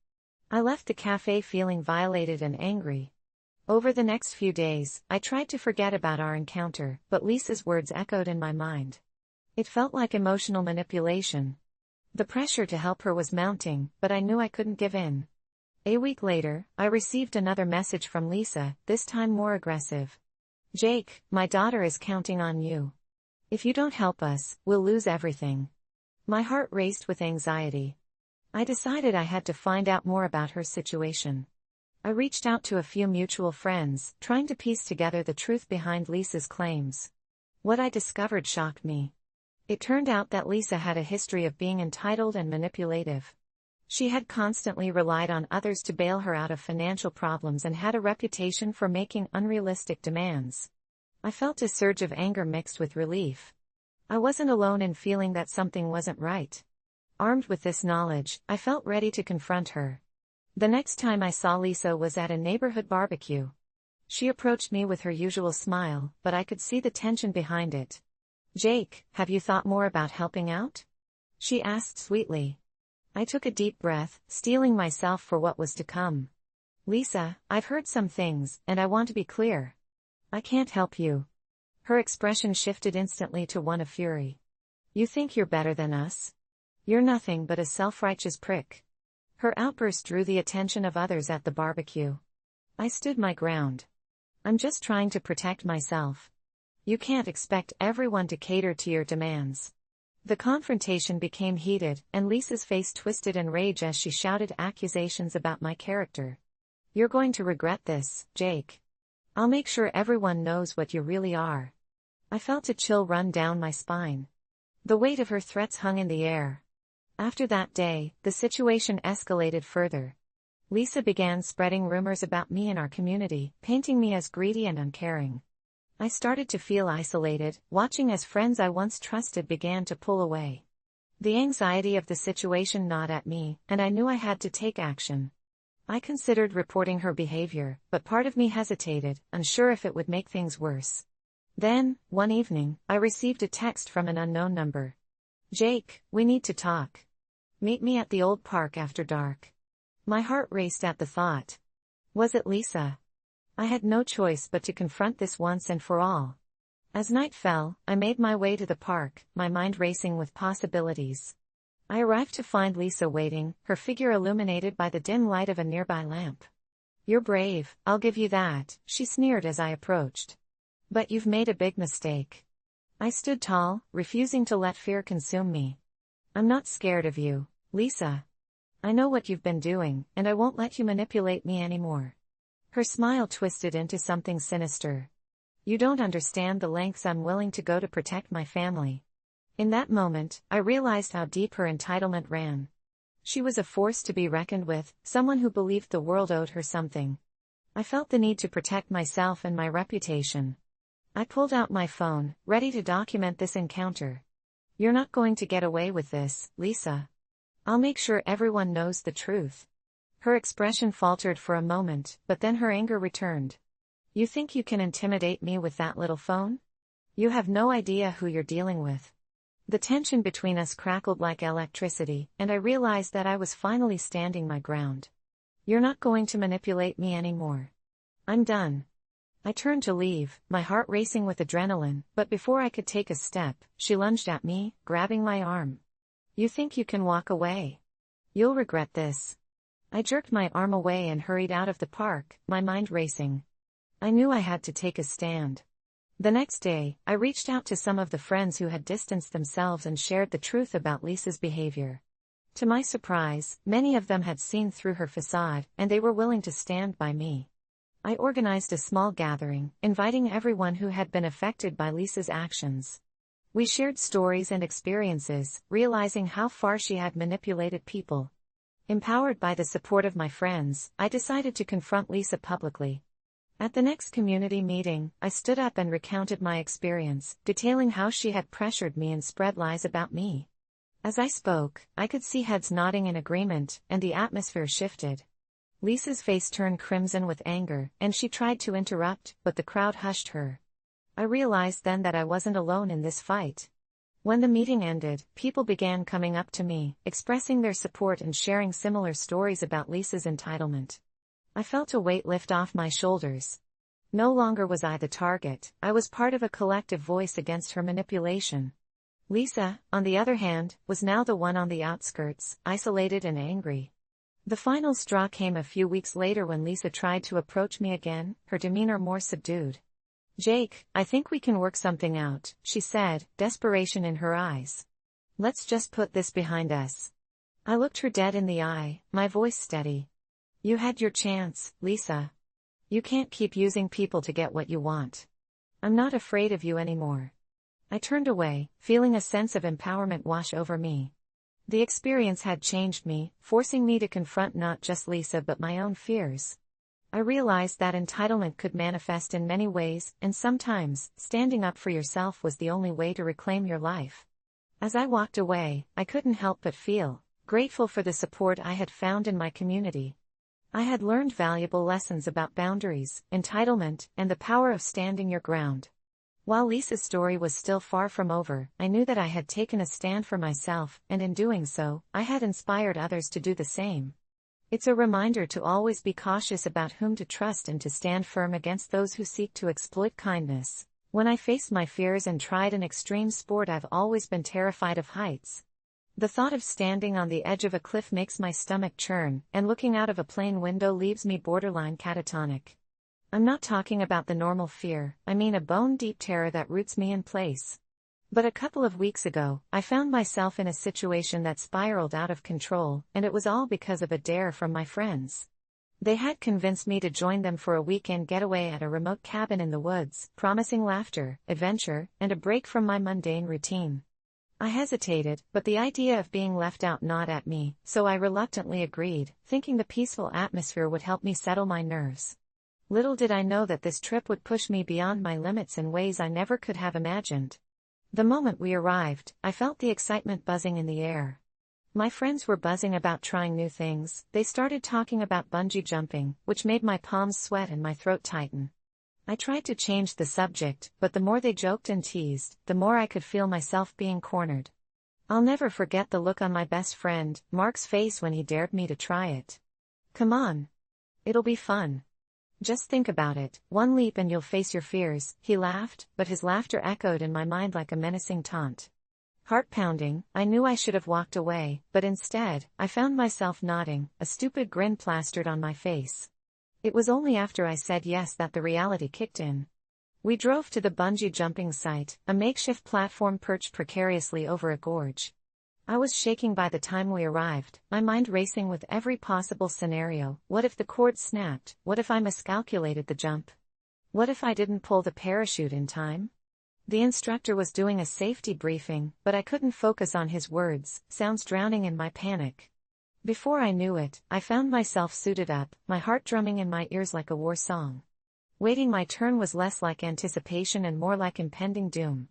I left the cafe feeling violated and angry. Over the next few days, I tried to forget about our encounter, but Lisa's words echoed in my mind. It felt like emotional manipulation. The pressure to help her was mounting, but I knew I couldn't give in. A week later, I received another message from Lisa, this time more aggressive. "Jake, my daughter is counting on you. If you don't help us, we'll lose everything." My heart raced with anxiety. I decided I had to find out more about her situation. I reached out to a few mutual friends, trying to piece together the truth behind Lisa's claims. What I discovered shocked me. It turned out that Lisa had a history of being entitled and manipulative. She had constantly relied on others to bail her out of financial problems and had a reputation for making unrealistic demands. I felt a surge of anger mixed with relief. I wasn't alone in feeling that something wasn't right. Armed with this knowledge, I felt ready to confront her. The next time I saw Lisa was at a neighborhood barbecue. She approached me with her usual smile, but I could see the tension behind it. "Jake, have you thought more about helping out?" she asked sweetly. I took a deep breath, steeling myself for what was to come. "Lisa, I've heard some things, and I want to be clear. I can't help you." Her expression shifted instantly to one of fury. "You think you're better than us? You're nothing but a self-righteous prick." Her outburst drew the attention of others at the barbecue. I stood my ground. "I'm just trying to protect myself. You can't expect everyone to cater to your demands." The confrontation became heated, and Lisa's face twisted in rage as she shouted accusations about my character. "You're going to regret this, Jake. I'll make sure everyone knows what you really are." I felt a chill run down my spine. The weight of her threats hung in the air. After that day, the situation escalated further. Lisa began spreading rumors about me in our community, painting me as greedy and uncaring. I started to feel isolated, watching as friends I once trusted began to pull away. The anxiety of the situation gnawed at me, and I knew I had to take action. I considered reporting her behavior, but part of me hesitated, unsure if it would make things worse. Then, one evening, I received a text from an unknown number. "Jake, we need to talk. Meet me at the old park after dark." My heart raced at the thought. Was it Lisa? I had no choice but to confront this once and for all. As night fell, I made my way to the park, my mind racing with possibilities. I arrived to find Lisa waiting, her figure illuminated by the dim light of a nearby lamp. "You're brave, I'll give you that," she sneered as I approached. "But you've made a big mistake." I stood tall, refusing to let fear consume me. "I'm not scared of you, Lisa. I know what you've been doing, and I won't let you manipulate me anymore." Her smile twisted into something sinister. "You don't understand the lengths I'm willing to go to protect my family." In that moment, I realized how deep her entitlement ran. She was a force to be reckoned with, someone who believed the world owed her something. I felt the need to protect myself and my reputation. I pulled out my phone, ready to document this encounter. "You're not going to get away with this, Lisa. I'll make sure everyone knows the truth." Her expression faltered for a moment, but then her anger returned. "You think you can intimidate me with that little phone? You have no idea who you're dealing with." The tension between us crackled like electricity, and I realized that I was finally standing my ground. "You're not going to manipulate me anymore. I'm done." I turned to leave, my heart racing with adrenaline, but before I could take a step, she lunged at me, grabbing my arm. "You think you can walk away? You'll regret this." I jerked my arm away and hurried out of the park, my mind racing. I knew I had to take a stand. The next day, I reached out to some of the friends who had distanced themselves and shared the truth about Lisa's behavior. To my surprise, many of them had seen through her facade, and they were willing to stand by me. I organized a small gathering, inviting everyone who had been affected by Lisa's actions. We shared stories and experiences, realizing how far she had manipulated people. Empowered by the support of my friends, I decided to confront Lisa publicly. At the next community meeting, I stood up and recounted my experience, detailing how she had pressured me and spread lies about me. As I spoke, I could see heads nodding in agreement, and the atmosphere shifted. Lisa's face turned crimson with anger, and she tried to interrupt, but the crowd hushed her. I realized then that I wasn't alone in this fight. When the meeting ended, people began coming up to me, expressing their support and sharing similar stories about Lisa's entitlement. I felt a weight lift off my shoulders. No longer was I the target, I was part of a collective voice against her manipulation. Lisa, on the other hand, was now the one on the outskirts, isolated and angry. The final straw came a few weeks later when Lisa tried to approach me again, her demeanor more subdued. "Jake, I think we can work something out," she said, desperation in her eyes. "Let's just put this behind us." I looked her dead in the eye, my voice steady. "You had your chance, Lisa. You can't keep using people to get what you want. I'm not afraid of you anymore. I turned away, feeling a sense of empowerment wash over me. The experience had changed me, forcing me to confront not just Lisa but my own fears. I realized that entitlement could manifest in many ways, and sometimes, standing up for yourself was the only way to reclaim your life. As I walked away, I couldn't help but feel grateful for the support I had found in my community. I had learned valuable lessons about boundaries, entitlement, and the power of standing your ground. While Lisa's story was still far from over, I knew that I had taken a stand for myself, and in doing so, I had inspired others to do the same. It's a reminder to always be cautious about whom to trust and to stand firm against those who seek to exploit kindness. When I faced my fears and tried an extreme sport, I've always been terrified of heights. The thought of standing on the edge of a cliff makes my stomach churn, and looking out of a plane window leaves me borderline catatonic. I'm not talking about the normal fear, I mean a bone-deep terror that roots me in place. But a couple of weeks ago, I found myself in a situation that spiraled out of control, and it was all because of a dare from my friends. They had convinced me to join them for a weekend getaway at a remote cabin in the woods, promising laughter, adventure, and a break from my mundane routine. I hesitated, but the idea of being left out gnawed at me, so I reluctantly agreed, thinking the peaceful atmosphere would help me settle my nerves. Little did I know that this trip would push me beyond my limits in ways I never could have imagined. The moment we arrived, I felt the excitement buzzing in the air. My friends were buzzing about trying new things. They started talking about bungee jumping, which made my palms sweat and my throat tighten. I tried to change the subject, but the more they joked and teased, the more I could feel myself being cornered. I'll never forget the look on my best friend, Mark's face when he dared me to try it. "Come on. It'll be fun. Just think about it, one leap and you'll face your fears," he laughed, but his laughter echoed in my mind like a menacing taunt. Heart-pounding, I knew I should have walked away, but instead, I found myself nodding, a stupid grin plastered on my face. It was only after I said yes that the reality kicked in. We drove to the bungee jumping site, a makeshift platform perched precariously over a gorge. I was shaking by the time we arrived, my mind racing with every possible scenario. What if the cord snapped? What if I miscalculated the jump? What if I didn't pull the parachute in time? The instructor was doing a safety briefing, but I couldn't focus on his words, sounds drowning in my panic. Before I knew it, I found myself suited up, my heart drumming in my ears like a war song. Waiting my turn was less like anticipation and more like impending doom.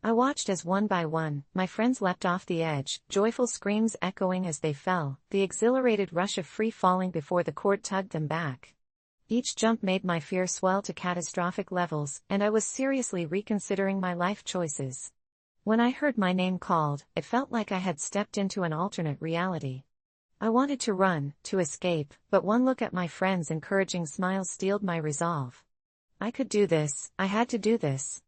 I watched as one by one, my friends leapt off the edge, joyful screams echoing as they fell, the exhilarated rush of free falling before the cord tugged them back. Each jump made my fear swell to catastrophic levels, and I was seriously reconsidering my life choices. When I heard my name called, it felt like I had stepped into an alternate reality. I wanted to run, to escape, but one look at my friends' encouraging smiles steeled my resolve. I could do this, I had to do this.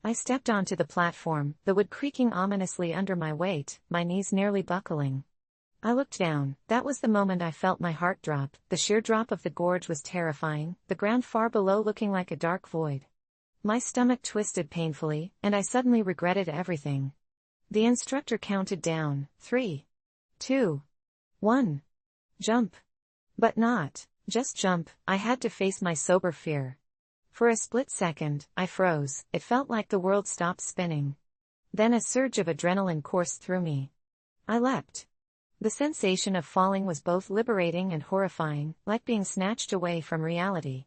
I stepped onto the platform, the wood creaking ominously under my weight, my knees nearly buckling. I looked down. That was the moment I felt my heart drop. The sheer drop of the gorge was terrifying, the ground far below looking like a dark void. My stomach twisted painfully, and I suddenly regretted everything. The instructor counted down, 3, 2, 1. Jump. But not just jump, I had to face my sober fear. For a split second, I froze. It felt like the world stopped spinning. Then a surge of adrenaline coursed through me. I leapt. The sensation of falling was both liberating and horrifying, like being snatched away from reality.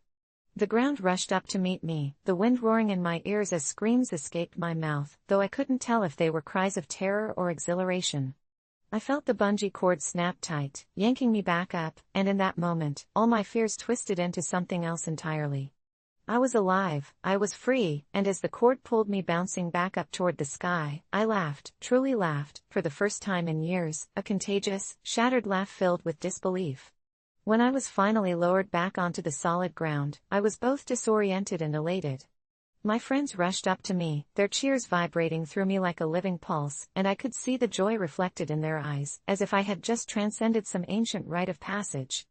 The ground rushed up to meet me, the wind roaring in my ears as screams escaped my mouth, though I couldn't tell if they were cries of terror or exhilaration. I felt the bungee cord snap tight, yanking me back up, and in that moment, all my fears twisted into something else entirely. I was alive, I was free, and as the cord pulled me bouncing back up toward the sky, I laughed, truly laughed, for the first time in years, a contagious, shattered laugh filled with disbelief. When I was finally lowered back onto the solid ground, I was both disoriented and elated. My friends rushed up to me, their cheers vibrating through me like a living pulse, and I could see the joy reflected in their eyes, as if I had just transcended some ancient rite of passage.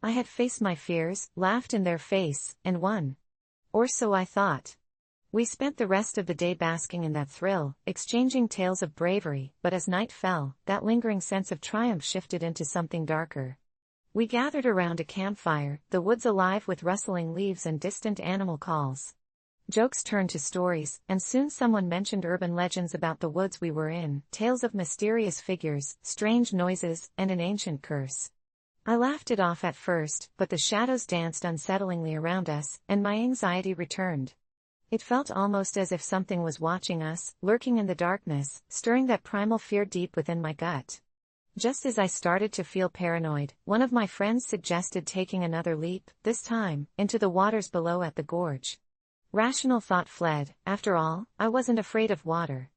I had faced my fears, laughed in their face, and won. Or so I thought. We spent the rest of the day basking in that thrill, exchanging tales of bravery, but as night fell, that lingering sense of triumph shifted into something darker. We gathered around a campfire, the woods alive with rustling leaves and distant animal calls. Jokes turned to stories, and soon someone mentioned urban legends about the woods we were in, tales of mysterious figures, strange noises, and an ancient curse. I laughed it off at first, but the shadows danced unsettlingly around us, and my anxiety returned. It felt almost as if something was watching us, lurking in the darkness, stirring that primal fear deep within my gut. Just as I started to feel paranoid, one of my friends suggested taking another leap, this time, into the waters below at the gorge. Rational thought fled. After all, I wasn't afraid of water.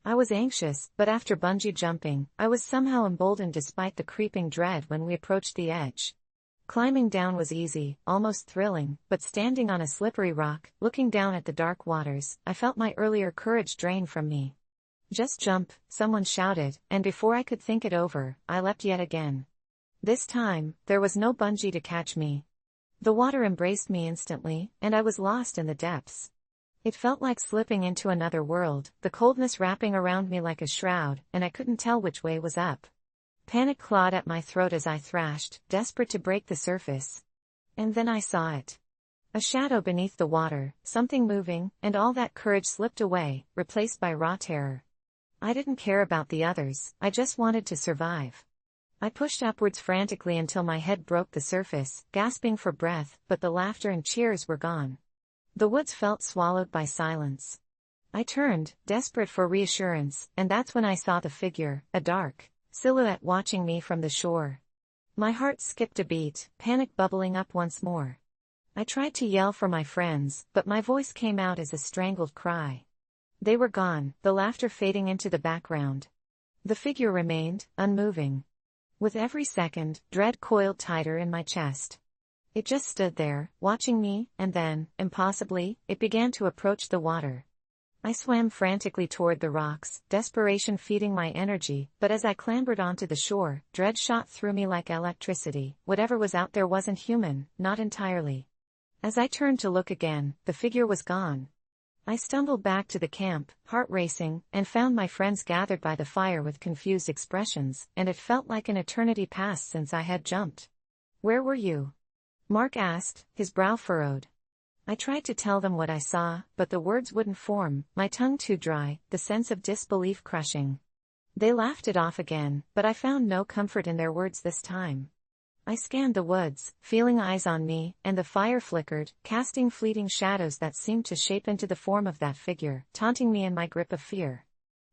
I was anxious, but after bungee jumping, I was somehow emboldened despite the creeping dread when we approached the edge. Climbing down was easy, almost thrilling, but standing on a slippery rock, looking down at the dark waters, I felt my earlier courage drain from me. "Just jump," someone shouted, and before I could think it over, I leapt yet again. This time, there was no bungee to catch me. The water embraced me instantly, and I was lost in the depths. It felt like slipping into another world, the coldness wrapping around me like a shroud, and I couldn't tell which way was up. Panic clawed at my throat as I thrashed, desperate to break the surface. And then I saw it. A shadow beneath the water, something moving, and all that courage slipped away, replaced by raw terror. I didn't care about the others, I just wanted to survive. I pushed upwards frantically until my head broke the surface, gasping for breath, but the laughter and cheers were gone. The woods felt swallowed by silence. I turned, desperate for reassurance, and that's when I saw the figure, a dark silhouette watching me from the shore. My heart skipped a beat, panic bubbling up once more. I tried to yell for my friends, but my voice came out as a strangled cry. They were gone, the laughter fading into the background. The figure remained, unmoving. With every second, dread coiled tighter in my chest. It just stood there, watching me, and then, impossibly, it began to approach the water. I swam frantically toward the rocks, desperation feeding my energy, but as I clambered onto the shore, dread shot through me like electricity. Whatever was out there wasn't human, not entirely. As I turned to look again, the figure was gone. I stumbled back to the camp, heart racing, and found my friends gathered by the fire with confused expressions, and it felt like an eternity passed since I had jumped. "Where were you?" Mark asked, his brow furrowed. I tried to tell them what I saw, but the words wouldn't form, my tongue too dry, the sense of disbelief crushing. They laughed it off again, but I found no comfort in their words this time. I scanned the woods, feeling eyes on me, and the fire flickered, casting fleeting shadows that seemed to shape into the form of that figure, taunting me in my grip of fear.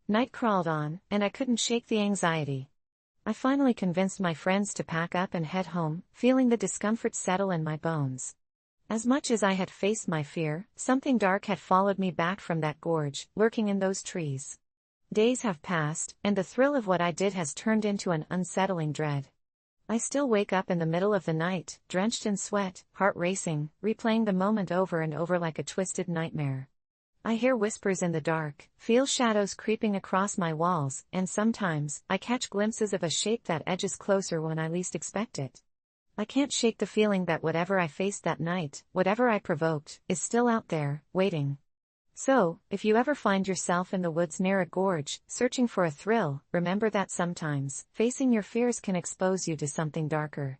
Night crawled on, and I couldn't shake the anxiety. I finally convinced my friends to pack up and head home, feeling the discomfort settle in my bones. As much as I had faced my fear, something dark had followed me back from that gorge, lurking in those trees. Days have passed, and the thrill of what I did has turned into an unsettling dread. I still wake up in the middle of the night, drenched in sweat, heart racing, replaying the moment over and over like a twisted nightmare. I hear whispers in the dark, feel shadows creeping across my walls, and sometimes, I catch glimpses of a shape that edges closer when I least expect it. I can't shake the feeling that whatever I faced that night, whatever I provoked, is still out there, waiting. So, if you ever find yourself in the woods near a gorge, searching for a thrill, remember that sometimes, facing your fears can expose you to something darker.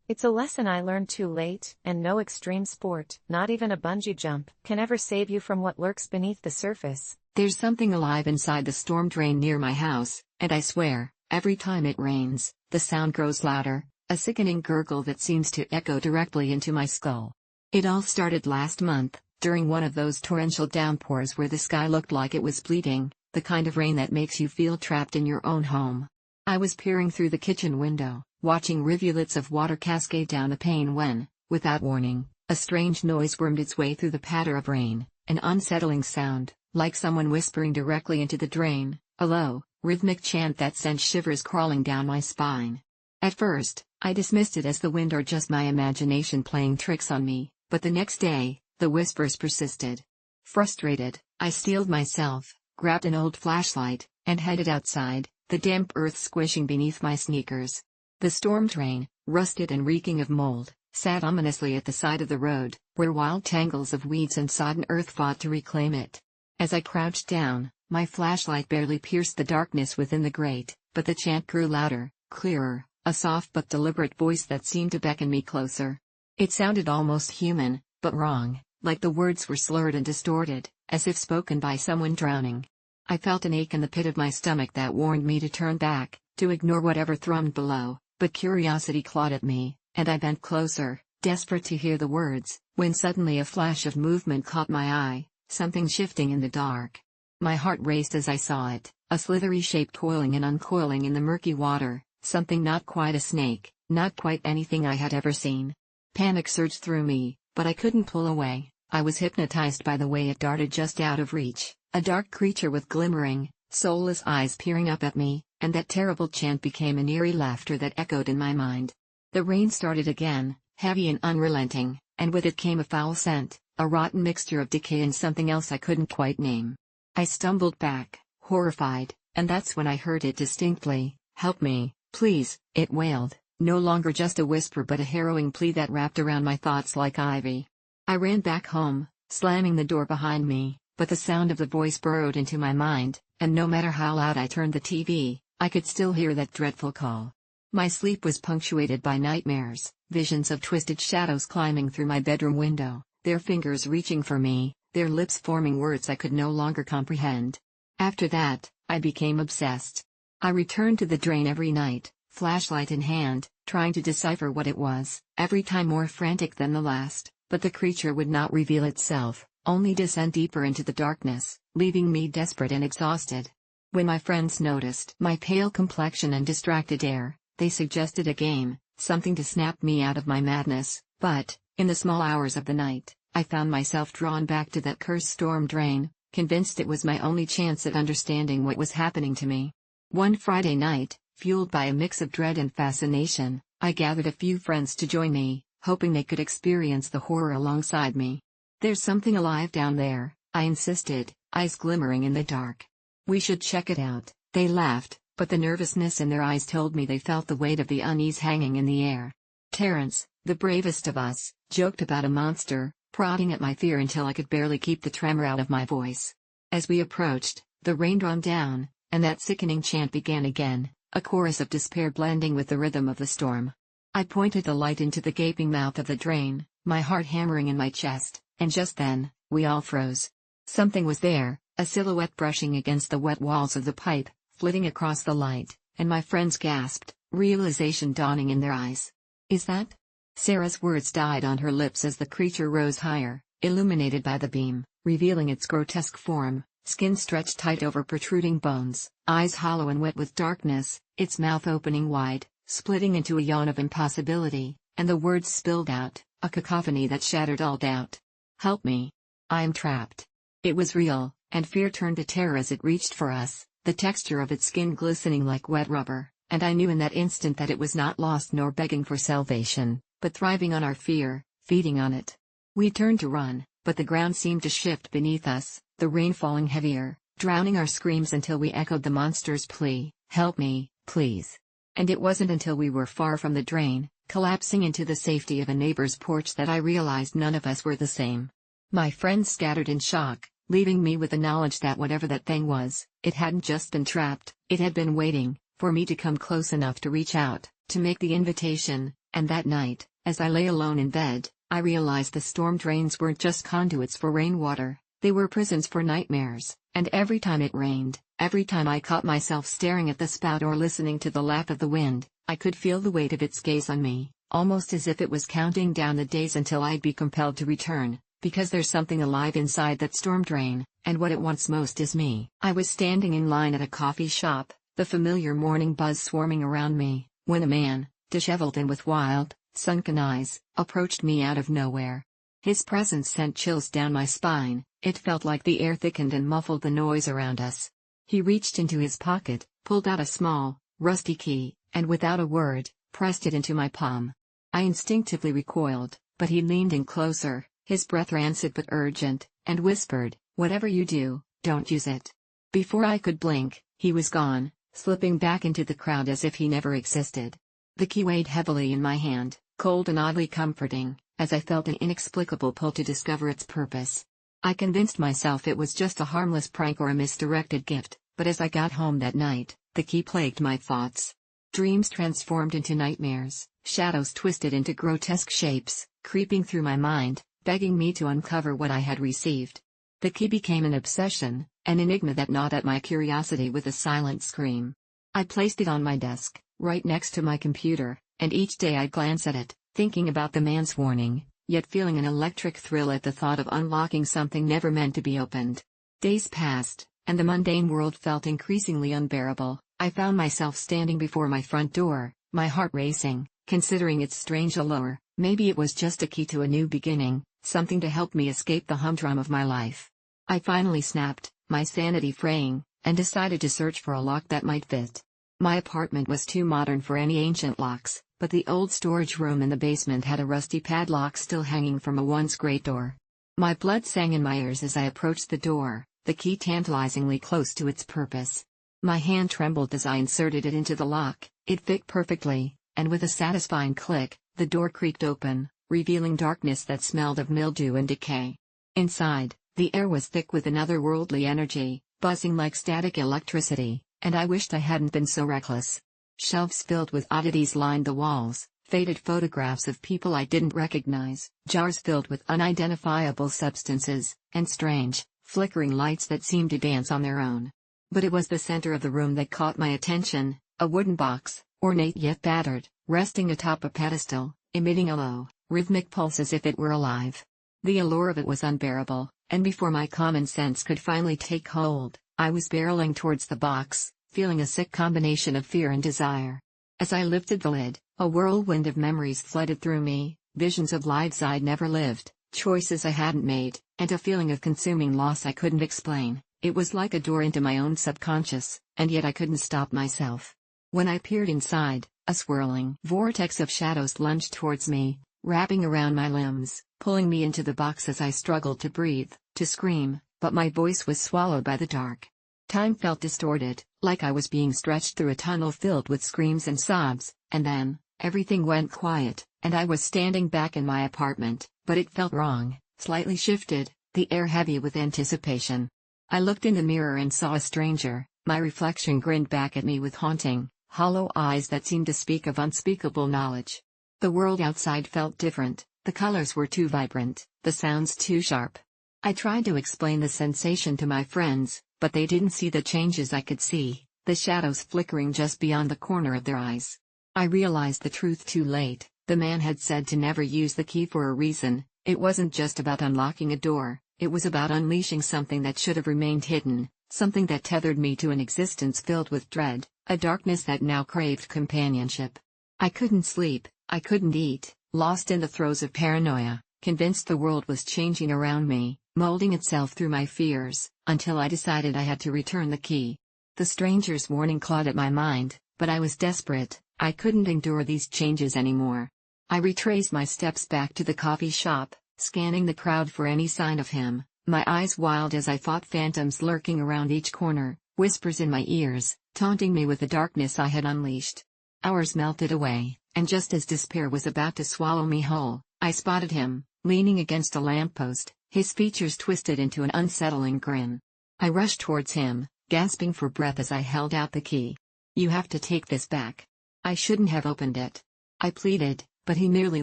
It's a lesson I learned too late, and no extreme sport, not even a bungee jump, can ever save you from what lurks beneath the surface. There's something alive inside the storm drain near my house, and I swear, every time it rains, the sound grows louder, a sickening gurgle that seems to echo directly into my skull. It all started last month, during one of those torrential downpours where the sky looked like it was bleeding, the kind of rain that makes you feel trapped in your own home. I was peering through the kitchen window, watching rivulets of water cascade down a pane when, without warning, a strange noise wormed its way through the patter of rain, an unsettling sound, like someone whispering directly into the drain, a low, rhythmic chant that sent shivers crawling down my spine. At first, I dismissed it as the wind or just my imagination playing tricks on me, but the next day, the whispers persisted. Frustrated, I steeled myself, grabbed an old flashlight, and headed outside, the damp earth squishing beneath my sneakers. The storm drain, rusted and reeking of mold, sat ominously at the side of the road, where wild tangles of weeds and sodden earth fought to reclaim it. As I crouched down, my flashlight barely pierced the darkness within the grate, but the chant grew louder, clearer, a soft but deliberate voice that seemed to beckon me closer. It sounded almost human, but wrong. like the words were slurred and distorted, as if spoken by someone drowning. I felt an ache in the pit of my stomach that warned me to turn back, to ignore whatever thrummed below, but curiosity clawed at me, and I bent closer, desperate to hear the words, when suddenly a flash of movement caught my eye, something shifting in the dark. My heart raced as I saw it, a slithery shape coiling and uncoiling in the murky water, something not quite a snake, not quite anything I had ever seen. Panic surged through me, but I couldn't pull away. I was hypnotized by the way it darted just out of reach, a dark creature with glimmering, soulless eyes peering up at me, and that terrible chant became an eerie laughter that echoed in my mind. The rain started again, heavy and unrelenting, and with it came a foul scent, a rotten mixture of decay and something else I couldn't quite name. I stumbled back, horrified, and that's when I heard it distinctly. "Help me, please," it wailed, no longer just a whisper but a harrowing plea that wrapped around my thoughts like ivy. I ran back home, slamming the door behind me, but the sound of the voice burrowed into my mind, and no matter how loud I turned the TV, I could still hear that dreadful call. My sleep was punctuated by nightmares, visions of twisted shadows climbing through my bedroom window, their fingers reaching for me, their lips forming words I could no longer comprehend. After that, I became obsessed. I returned to the drain every night, flashlight in hand, trying to decipher what it was, every time more frantic than the last, but the creature would not reveal itself, only descend deeper into the darkness, leaving me desperate and exhausted. When my friends noticed my pale complexion and distracted air, they suggested a game, something to snap me out of my madness, but, in the small hours of the night, I found myself drawn back to that cursed storm drain, convinced it was my only chance at understanding what was happening to me. One Friday night, fueled by a mix of dread and fascination, I gathered a few friends to join me, hoping they could experience the horror alongside me. "There's something alive down there," I insisted, eyes glimmering in the dark. "We should check it out," they laughed, but the nervousness in their eyes told me they felt the weight of the unease hanging in the air. Terrence, the bravest of us, joked about a monster, prodding at my fear until I could barely keep the tremor out of my voice. As we approached, the rain drawn down, and that sickening chant began again, a chorus of despair blending with the rhythm of the storm. I pointed the light into the gaping mouth of the drain, my heart hammering in my chest, and just then, we all froze. Something was there, a silhouette brushing against the wet walls of the pipe, flitting across the light, and my friends gasped, realization dawning in their eyes. "Is that?" Sarah's words died on her lips as the creature rose higher, illuminated by the beam, revealing its grotesque form, skin stretched tight over protruding bones, eyes hollow and wet with darkness, its mouth opening wide, splitting into a yawn of impossibility, and the words spilled out, a cacophony that shattered all doubt. "Help me. I am trapped." It was real, and fear turned to terror as it reached for us, the texture of its skin glistening like wet rubber, and I knew in that instant that it was not lost nor begging for salvation, but thriving on our fear, feeding on it. We turned to run, but the ground seemed to shift beneath us, the rain falling heavier, drowning our screams until we echoed the monster's plea, "Help me, please." And it wasn't until we were far from the drain, collapsing into the safety of a neighbor's porch that I realized none of us were the same. My friends scattered in shock, leaving me with the knowledge that whatever that thing was, it hadn't just been trapped, it had been waiting for me to come close enough to reach out, to make the invitation. And that night, as I lay alone in bed, I realized the storm drains weren't just conduits for rainwater, they were prisons for nightmares, and every time it rained, every time I caught myself staring at the spout or listening to the lap of the wind, I could feel the weight of its gaze on me, almost as if it was counting down the days until I'd be compelled to return, because there's something alive inside that storm drain, and what it wants most is me. I was standing in line at a coffee shop, the familiar morning buzz swarming around me, when a man, disheveled and with wild, sunken eyes, approached me out of nowhere. His presence sent chills down my spine, it felt like the air thickened and muffled the noise around us. He reached into his pocket, pulled out a small, rusty key, and without a word, pressed it into my palm. I instinctively recoiled, but he leaned in closer, his breath rancid but urgent, and whispered, "Whatever you do, don't use it." Before I could blink, he was gone, slipping back into the crowd as if he never existed. The key weighed heavily in my hand, cold and oddly comforting, as I felt an inexplicable pull to discover its purpose. I convinced myself it was just a harmless prank or a misdirected gift, but as I got home that night, the key plagued my thoughts. Dreams transformed into nightmares, shadows twisted into grotesque shapes, creeping through my mind, begging me to uncover what I had received. The key became an obsession, an enigma that gnawed at my curiosity with a silent scream. I placed it on my desk, right next to my computer, and each day I'd glance at it, thinking about the man's warning, yet feeling an electric thrill at the thought of unlocking something never meant to be opened. Days passed, and the mundane world felt increasingly unbearable. I found myself standing before my front door, my heart racing, considering its strange allure. Maybe it was just a key to a new beginning, something to help me escape the humdrum of my life. I finally snapped, my sanity fraying, and decided to search for a lock that might fit. My apartment was too modern for any ancient locks, but the old storage room in the basement had a rusty padlock still hanging from a once great door. My blood sang in my ears as I approached the door, the key tantalizingly close to its purpose. My hand trembled as I inserted it into the lock. It fit perfectly, and with a satisfying click, the door creaked open, revealing darkness that smelled of mildew and decay. Inside, the air was thick with an otherworldly energy, buzzing like static electricity, and I wished I hadn't been so reckless. Shelves filled with oddities lined the walls, faded photographs of people I didn't recognize, jars filled with unidentifiable substances, and strange, flickering lights that seemed to dance on their own. But it was the center of the room that caught my attention, a wooden box, ornate yet battered, resting atop a pedestal, emitting a low, rhythmic pulse as if it were alive. The allure of it was unbearable, and before my common sense could finally take hold, I was barreling towards the box, feeling a sick combination of fear and desire. As I lifted the lid, a whirlwind of memories flooded through me, visions of lives I'd never lived, choices I hadn't made, and a feeling of consuming loss I couldn't explain. It was like a door into my own subconscious, and yet I couldn't stop myself. When I peered inside, a swirling vortex of shadows lunged towards me, wrapping around my limbs, pulling me into the box as I struggled to breathe, to scream, but my voice was swallowed by the dark. Time felt distorted, like I was being stretched through a tunnel filled with screams and sobs, and then, everything went quiet, and I was standing back in my apartment, but it felt wrong, slightly shifted, the air heavy with anticipation. I looked in the mirror and saw a stranger. My reflection grinned back at me with haunting, hollow eyes that seemed to speak of unspeakable knowledge. The world outside felt different, the colors were too vibrant, the sounds too sharp. I tried to explain the sensation to my friends, but they didn't see the changes I could see, the shadows flickering just beyond the corner of their eyes. I realized the truth too late. The man had said to never use the key for a reason. It wasn't just about unlocking a door, it was about unleashing something that should have remained hidden, something that tethered me to an existence filled with dread, a darkness that now craved companionship. I couldn't sleep, I couldn't eat, lost in the throes of paranoia, convinced the world was changing around me, molding itself through my fears, until I decided I had to return the key. The stranger's warning clawed at my mind, but I was desperate. I couldn't endure these changes anymore. I retraced my steps back to the coffee shop, scanning the crowd for any sign of him, my eyes wild as I fought phantoms lurking around each corner, whispers in my ears, taunting me with the darkness I had unleashed. Hours melted away, and just as despair was about to swallow me whole, I spotted him, leaning against a lamppost, his features twisted into an unsettling grin. I rushed towards him, gasping for breath as I held out the key. "You have to take this back. I shouldn't have opened it," I pleaded, but he merely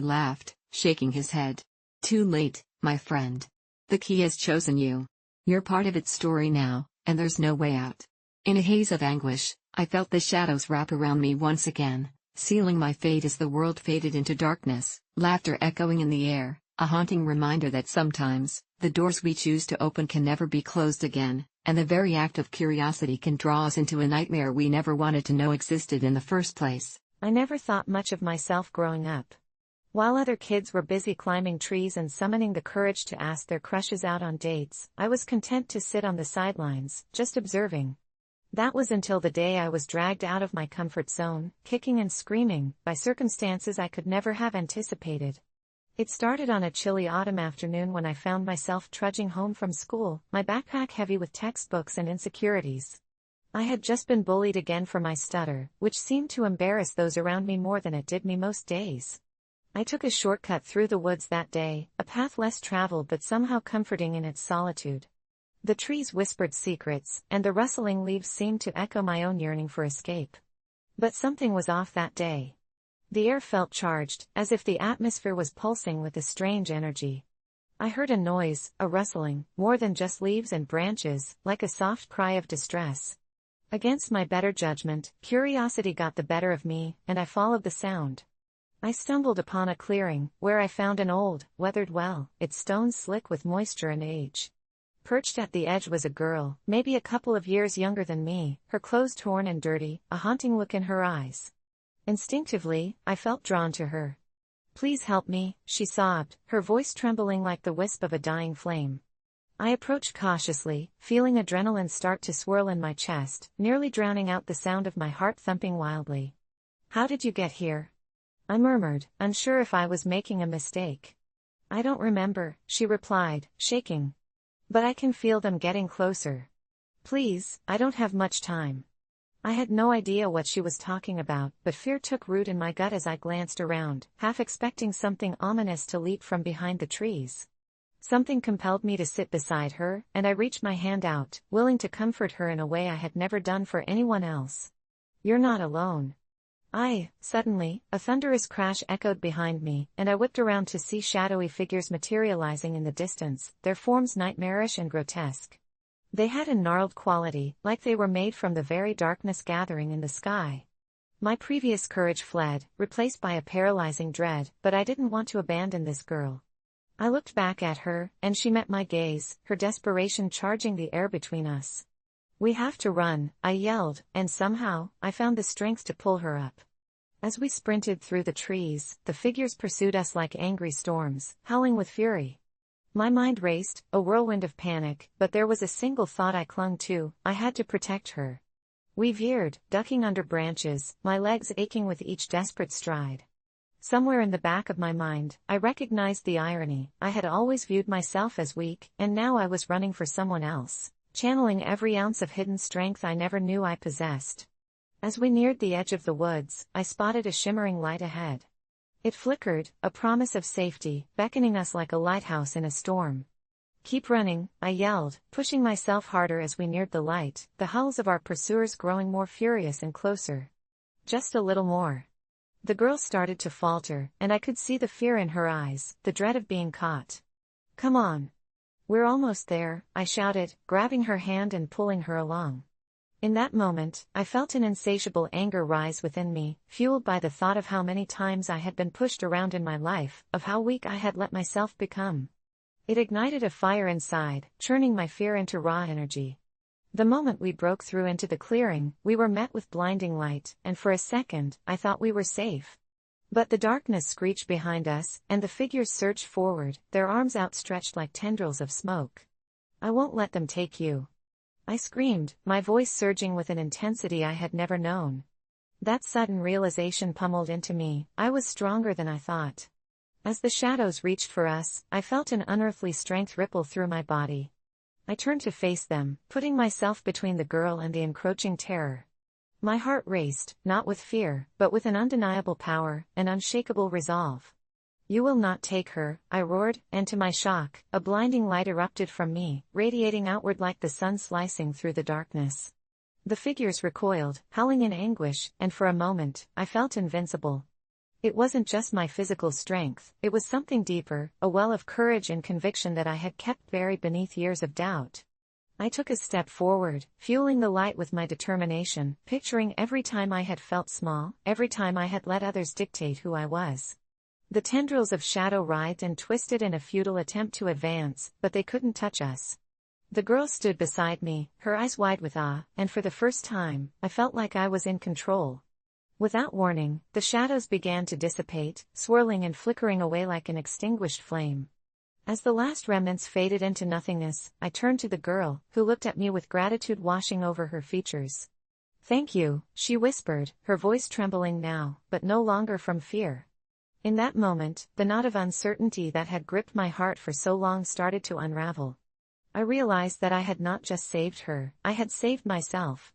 laughed, shaking his head. "Too late, my friend. The key has chosen you. You're part of its story now, and there's no way out." In a haze of anguish, I felt the shadows wrap around me once again, sealing my fate as the world faded into darkness, laughter echoing in the air, a haunting reminder that sometimes, the doors we choose to open can never be closed again, and the very act of curiosity can draw us into a nightmare we never wanted to know existed in the first place. I never thought much of myself growing up. While other kids were busy climbing trees and summoning the courage to ask their crushes out on dates, I was content to sit on the sidelines, just observing. That was until the day I was dragged out of my comfort zone, kicking and screaming, by circumstances I could never have anticipated. It started on a chilly autumn afternoon when I found myself trudging home from school, my backpack heavy with textbooks and insecurities. I had just been bullied again for my stutter, which seemed to embarrass those around me more than it did me most days. I took a shortcut through the woods that day, a path less traveled but somehow comforting in its solitude. The trees whispered secrets, and the rustling leaves seemed to echo my own yearning for escape. But something was off that day. The air felt charged, as if the atmosphere was pulsing with a strange energy. I heard a noise, a rustling, more than just leaves and branches, like a soft cry of distress. Against my better judgment, curiosity got the better of me, and I followed the sound. I stumbled upon a clearing, where I found an old, weathered well, its stones slick with moisture and age. Perched at the edge was a girl, maybe a couple of years younger than me, her clothes torn and dirty, a haunting look in her eyes. Instinctively, I felt drawn to her. "Please help me," she sobbed, her voice trembling like the wisp of a dying flame. I approached cautiously, feeling adrenaline start to swirl in my chest, nearly drowning out the sound of my heart thumping wildly. "How did you get here?" I murmured, unsure if I was making a mistake. "I don't remember," she replied, shaking. "But I can feel them getting closer. Please, I don't have much time." I had no idea what she was talking about, but fear took root in my gut as I glanced around, half expecting something ominous to leap from behind the trees. Something compelled me to sit beside her, and I reached my hand out, willing to comfort her in a way I had never done for anyone else. "You're not alone." Suddenly, a thunderous crash echoed behind me, and I whipped around to see shadowy figures materializing in the distance, their forms nightmarish and grotesque. They had a gnarled quality, like they were made from the very darkness gathering in the sky. My previous courage fled, replaced by a paralyzing dread, but I didn't want to abandon this girl. I looked back at her, and she met my gaze, her desperation charging the air between us. "We have to run," I yelled, and somehow, I found the strength to pull her up. As we sprinted through the trees, the figures pursued us like angry storms, howling with fury. My mind raced, a whirlwind of panic, but there was a single thought I clung to: I had to protect her. We veered, ducking under branches, my legs aching with each desperate stride. Somewhere in the back of my mind, I recognized the irony. I had always viewed myself as weak, and now I was running for someone else, channeling every ounce of hidden strength I never knew I possessed. As we neared the edge of the woods, I spotted a shimmering light ahead. It flickered, a promise of safety, beckoning us like a lighthouse in a storm. "Keep running," I yelled, pushing myself harder as we neared the light, the howls of our pursuers growing more furious and closer. "Just a little more." The girl started to falter, and I could see the fear in her eyes, the dread of being caught. "Come on. We're almost there," I shouted, grabbing her hand and pulling her along. In that moment, I felt an insatiable anger rise within me, fueled by the thought of how many times I had been pushed around in my life, of how weak I had let myself become. It ignited a fire inside, churning my fear into raw energy. The moment we broke through into the clearing, we were met with blinding light, and for a second, I thought we were safe. But the darkness screeched behind us, and the figures surged forward, their arms outstretched like tendrils of smoke. "I won't let them take you," I screamed, my voice surging with an intensity I had never known. That sudden realization pummeled into me: I was stronger than I thought. As the shadows reached for us, I felt an unearthly strength ripple through my body. I turned to face them, putting myself between the girl and the encroaching terror. My heart raced, not with fear, but with an undeniable power, an unshakable resolve. "You will not take her," I roared, and to my shock, a blinding light erupted from me, radiating outward like the sun slicing through the darkness. The figures recoiled, howling in anguish, and for a moment, I felt invincible. It wasn't just my physical strength, it was something deeper, a well of courage and conviction that I had kept buried beneath years of doubt. I took a step forward, fueling the light with my determination, picturing every time I had felt small, every time I had let others dictate who I was. The tendrils of shadow writhed and twisted in a futile attempt to advance, but they couldn't touch us. The girl stood beside me, her eyes wide with awe, and for the first time, I felt like I was in control. Without warning, the shadows began to dissipate, swirling and flickering away like an extinguished flame. As the last remnants faded into nothingness, I turned to the girl, who looked at me with gratitude washing over her features. "Thank you," she whispered, her voice trembling now, but no longer from fear. In that moment, the knot of uncertainty that had gripped my heart for so long started to unravel. I realized that I had not just saved her, I had saved myself.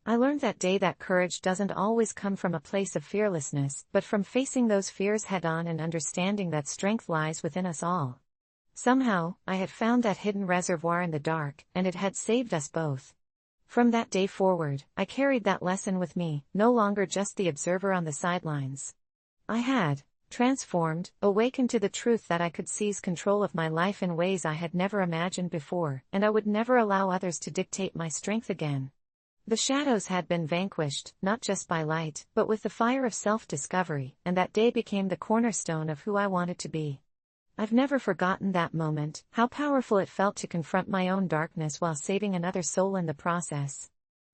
I learned that day that courage doesn't always come from a place of fearlessness, but from facing those fears head-on and understanding that strength lies within us all. Somehow, I had found that hidden reservoir in the dark, and it had saved us both. From that day forward, I carried that lesson with me, no longer just the observer on the sidelines. I had Transformed, awakened to the truth that I could seize control of my life in ways I had never imagined before, and I would never allow others to dictate my strength again. The shadows had been vanquished, not just by light, but with the fire of self-discovery, and that day became the cornerstone of who I wanted to be. I've never forgotten that moment, how powerful it felt to confront my own darkness while saving another soul in the process.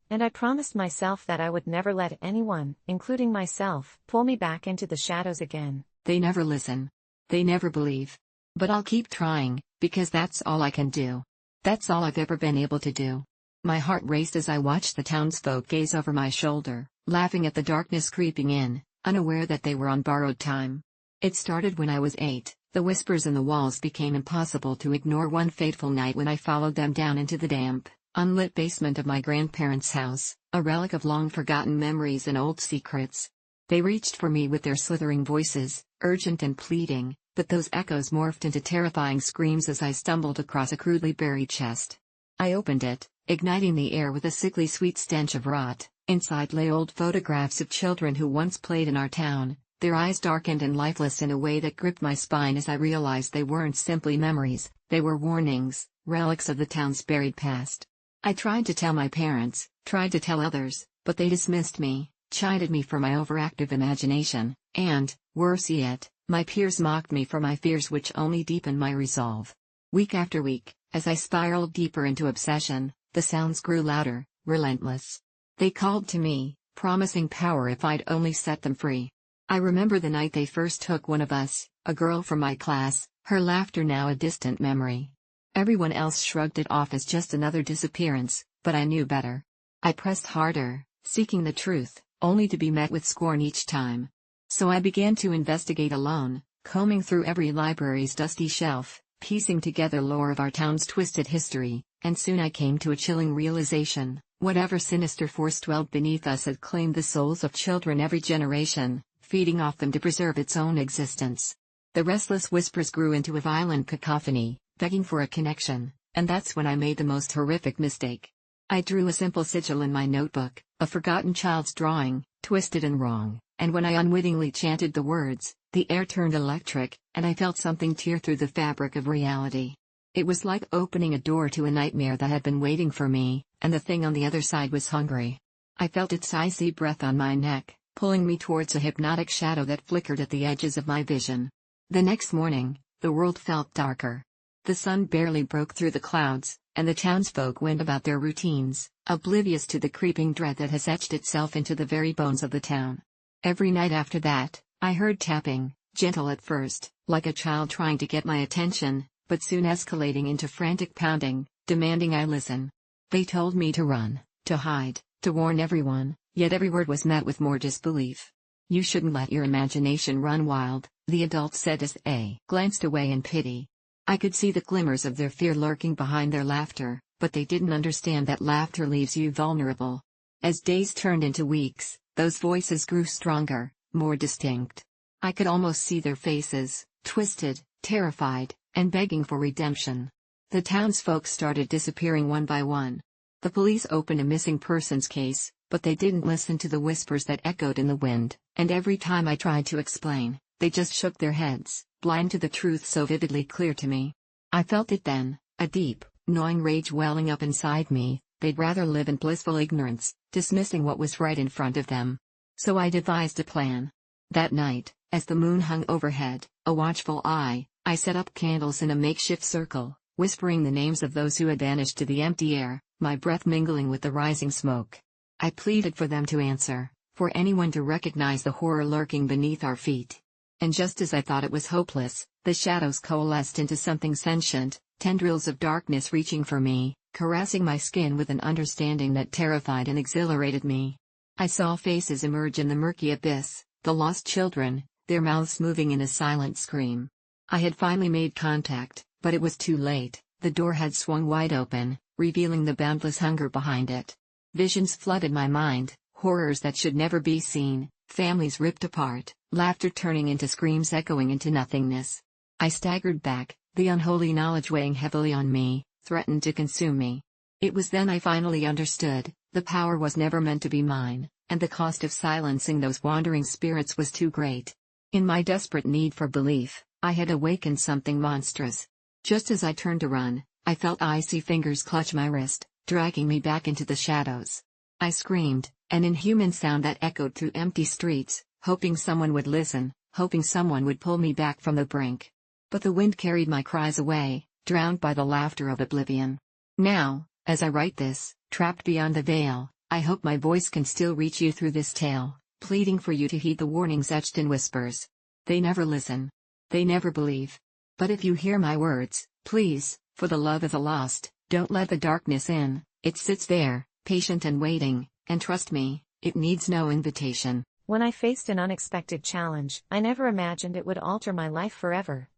And I promised myself that I would never let anyone, including myself, pull me back into the shadows again. They never listen. They never believe. But I'll keep trying, because that's all I can do. That's all I've ever been able to do. My heart raced as I watched the townsfolk gaze over my shoulder, laughing at the darkness creeping in, unaware that they were on borrowed time. It started when I was 8. The whispers in the walls became impossible to ignore one fateful night when I followed them down into the damp, unlit basement of my grandparents' house, a relic of long-forgotten memories and old secrets. They reached for me with their slithering voices, urgent and pleading, but those echoes morphed into terrifying screams as I stumbled across a crudely buried chest. I opened it, igniting the air with a sickly sweet stench of rot. Inside lay old photographs of children who once played in our town, their eyes darkened and lifeless in a way that gripped my spine as I realized they weren't simply memories, they were warnings, relics of the town's buried past. I tried to tell my parents, tried to tell others, but they dismissed me, chided me for my overactive imagination, and, worse yet, my peers mocked me for my fears, which only deepened my resolve. Week after week, as I spiraled deeper into obsession, the sounds grew louder, relentless. They called to me, promising power if I'd only set them free. I remember the night they first took one of us, a girl from my class, her laughter now a distant memory. Everyone else shrugged it off as just another disappearance, but I knew better. I pressed harder, seeking the truth, only to be met with scorn each time. So I began to investigate alone, combing through every library's dusty shelf, piecing together lore of our town's twisted history, and soon I came to a chilling realization: whatever sinister force dwelled beneath us had claimed the souls of children every generation, feeding off them to preserve its own existence. The restless whispers grew into a violent cacophony, begging for a connection, and that's when I made the most horrific mistake. I drew a simple sigil in my notebook, a forgotten child's drawing, twisted and wrong, and when I unwittingly chanted the words, the air turned electric, and I felt something tear through the fabric of reality. It was like opening a door to a nightmare that had been waiting for me, and the thing on the other side was hungry. I felt its icy breath on my neck, pulling me towards a hypnotic shadow that flickered at the edges of my vision. The next morning, the world felt darker. The sun barely broke through the clouds, and the townsfolk went about their routines, oblivious to the creeping dread that has etched itself into the very bones of the town. Every night after that, I heard tapping, gentle at first, like a child trying to get my attention, but soon escalating into frantic pounding, demanding I listen. They told me to run, to hide, to warn everyone, yet every word was met with more disbelief. "You shouldn't let your imagination run wild," the adults said as they glanced away in pity. I could see the glimmers of their fear lurking behind their laughter, but they didn't understand that laughter leaves you vulnerable. As days turned into weeks, those voices grew stronger, more distinct. I could almost see their faces, twisted, terrified, and begging for redemption. The townsfolk started disappearing one by one. The police opened a missing persons case, but they didn't listen to the whispers that echoed in the wind, and every time I tried to explain, they just shook their heads, blind to the truth so vividly clear to me. I felt it then, a deep, gnawing rage welling up inside me. They'd rather live in blissful ignorance, dismissing what was right in front of them. So I devised a plan. That night, as the moon hung overhead, a watchful eye, I set up candles in a makeshift circle, whispering the names of those who had vanished to the empty air, my breath mingling with the rising smoke. I pleaded for them to answer, for anyone to recognize the horror lurking beneath our feet. And just as I thought it was hopeless, the shadows coalesced into something sentient, tendrils of darkness reaching for me, caressing my skin with an understanding that terrified and exhilarated me. I saw faces emerge in the murky abyss, the lost children, their mouths moving in a silent scream. I had finally made contact, but it was too late. The door had swung wide open, revealing the boundless hunger behind it. Visions flooded my mind, horrors that should never be seen, families ripped apart, laughter turning into screams echoing into nothingness. I staggered back, the unholy knowledge weighing heavily on me, threatened to consume me. It was then I finally understood, the power was never meant to be mine, and the cost of silencing those wandering spirits was too great. In my desperate need for belief, I had awakened something monstrous. Just as I turned to run, I felt icy fingers clutch my wrist, dragging me back into the shadows. I screamed, an inhuman sound that echoed through empty streets, hoping someone would listen, hoping someone would pull me back from the brink. But the wind carried my cries away, drowned by the laughter of oblivion. Now, as I write this, trapped beyond the veil, I hope my voice can still reach you through this tale, pleading for you to heed the warnings etched in whispers. They never listen. They never believe. But if you hear my words, please, for the love of the lost, don't let the darkness in. It sits there, patient and waiting, and trust me, it needs no invitation. When I faced an unexpected challenge, I never imagined it would alter my life forever.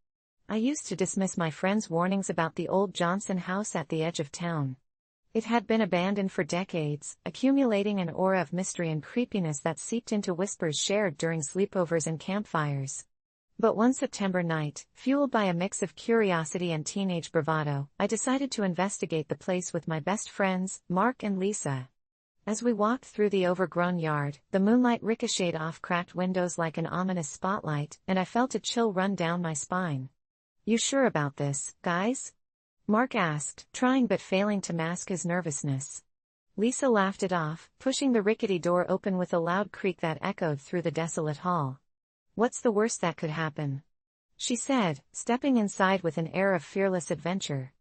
I used to dismiss my friends' warnings about the old Johnson house at the edge of town. It had been abandoned for decades, accumulating an aura of mystery and creepiness that seeped into whispers shared during sleepovers and campfires. But one September night, fueled by a mix of curiosity and teenage bravado, I decided to investigate the place with my best friends, Mark and Lisa. As we walked through the overgrown yard, the moonlight ricocheted off cracked windows like an ominous spotlight, and I felt a chill run down my spine. "You sure about this, guys?" Mark asked, trying but failing to mask his nervousness. Lisa laughed it off, pushing the rickety door open with a loud creak that echoed through the desolate hall. "What's the worst that could happen?" she said, stepping inside with an air of fearless adventure.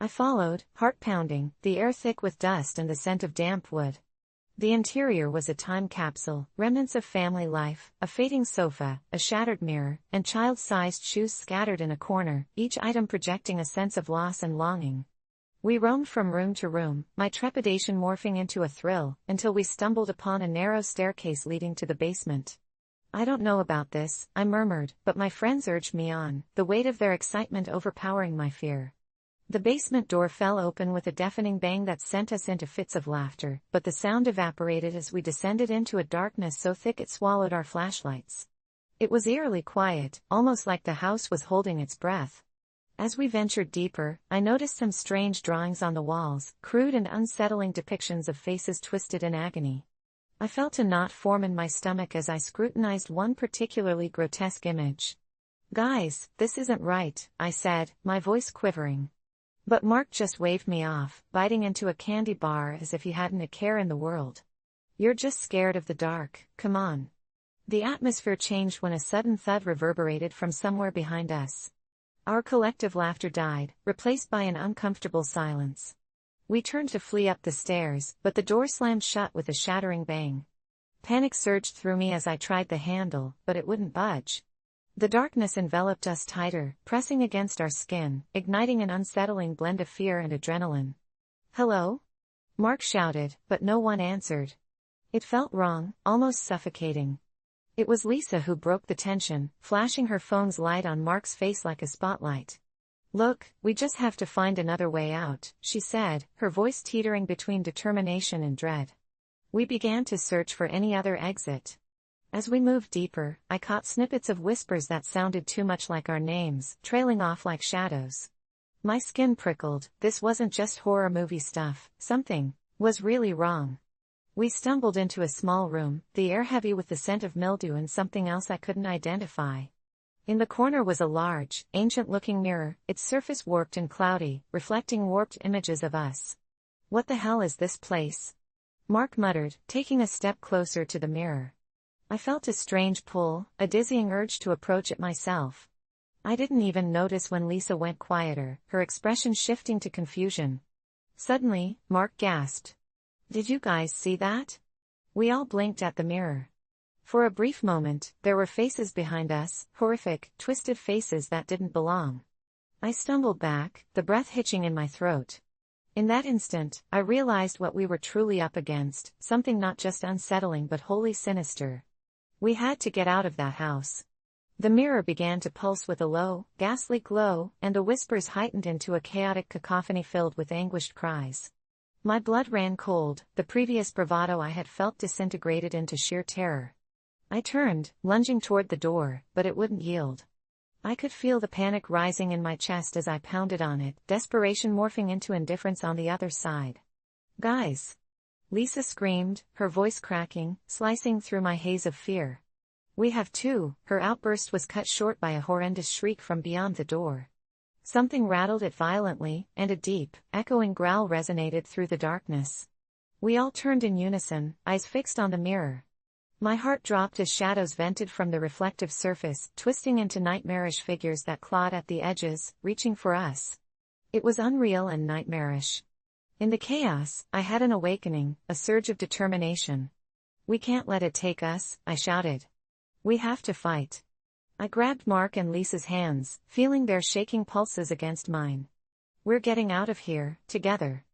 I followed, heart pounding, the air thick with dust and the scent of damp wood. The interior was a time capsule, remnants of family life, a fading sofa, a shattered mirror, and child-sized shoes scattered in a corner, each item projecting a sense of loss and longing. We roamed from room to room, my trepidation morphing into a thrill, until we stumbled upon a narrow staircase leading to the basement. "I don't know about this," I murmured, but my friends urged me on, the weight of their excitement overpowering my fear. The basement door fell open with a deafening bang that sent us into fits of laughter, but the sound evaporated as we descended into a darkness so thick it swallowed our flashlights. It was eerily quiet, almost like the house was holding its breath. As we ventured deeper, I noticed some strange drawings on the walls, crude and unsettling depictions of faces twisted in agony. I felt a knot form in my stomach as I scrutinized one particularly grotesque image. "Guys, this isn't right," I said, my voice quivering. But Mark just waved me off, biting into a candy bar as if he hadn't a care in the world. "You're just scared of the dark, come on." The atmosphere changed when a sudden thud reverberated from somewhere behind us. Our collective laughter died, replaced by an uncomfortable silence. We turned to flee up the stairs, but the door slammed shut with a shattering bang. Panic surged through me as I tried the handle, but it wouldn't budge. The darkness enveloped us tighter, pressing against our skin, igniting an unsettling blend of fear and adrenaline. "Hello?" Mark shouted, but no one answered. It felt wrong, almost suffocating. It was Lisa who broke the tension, flashing her phone's light on Mark's face like a spotlight. "Look, we just have to find another way out," she said, her voice teetering between determination and dread. We began to search for any other exit. As we moved deeper, I caught snippets of whispers that sounded too much like our names, trailing off like shadows. My skin prickled. This wasn't just horror movie stuff, something was really wrong. We stumbled into a small room, the air heavy with the scent of mildew and something else I couldn't identify. In the corner was a large, ancient-looking mirror, its surface warped and cloudy, reflecting warped images of us. "What the hell is this place?" Mark muttered, taking a step closer to the mirror. I felt a strange pull, a dizzying urge to approach it myself. I didn't even notice when Lisa went quieter, her expression shifting to confusion. Suddenly, Mark gasped. "Did you guys see that?" We all blinked at the mirror. For a brief moment, there were faces behind us, horrific, twisted faces that didn't belong. I stumbled back, the breath hitching in my throat. In that instant, I realized what we were truly up against, something not just unsettling but wholly sinister. We had to get out of that house. The mirror began to pulse with a low, ghastly glow, and the whispers heightened into a chaotic cacophony filled with anguished cries. My blood ran cold, the previous bravado I had felt disintegrated into sheer terror. I turned, lunging toward the door, but it wouldn't yield. I could feel the panic rising in my chest as I pounded on it, desperation morphing into indifference on the other side. "Guys!" Lisa screamed, her voice cracking, slicing through my haze of fear. We have too. Her outburst was cut short by a horrendous shriek from beyond the door. Something rattled it violently, and a deep, echoing growl resonated through the darkness. We all turned in unison, eyes fixed on the mirror. My heart dropped as shadows vented from the reflective surface, twisting into nightmarish figures that clawed at the edges, reaching for us. It was unreal and nightmarish. In the chaos, I had an awakening, a surge of determination. "We can't let it take us," I shouted. "We have to fight." I grabbed Mark and Lisa's hands, feeling their shaking pulses against mine. "We're getting out of here, together."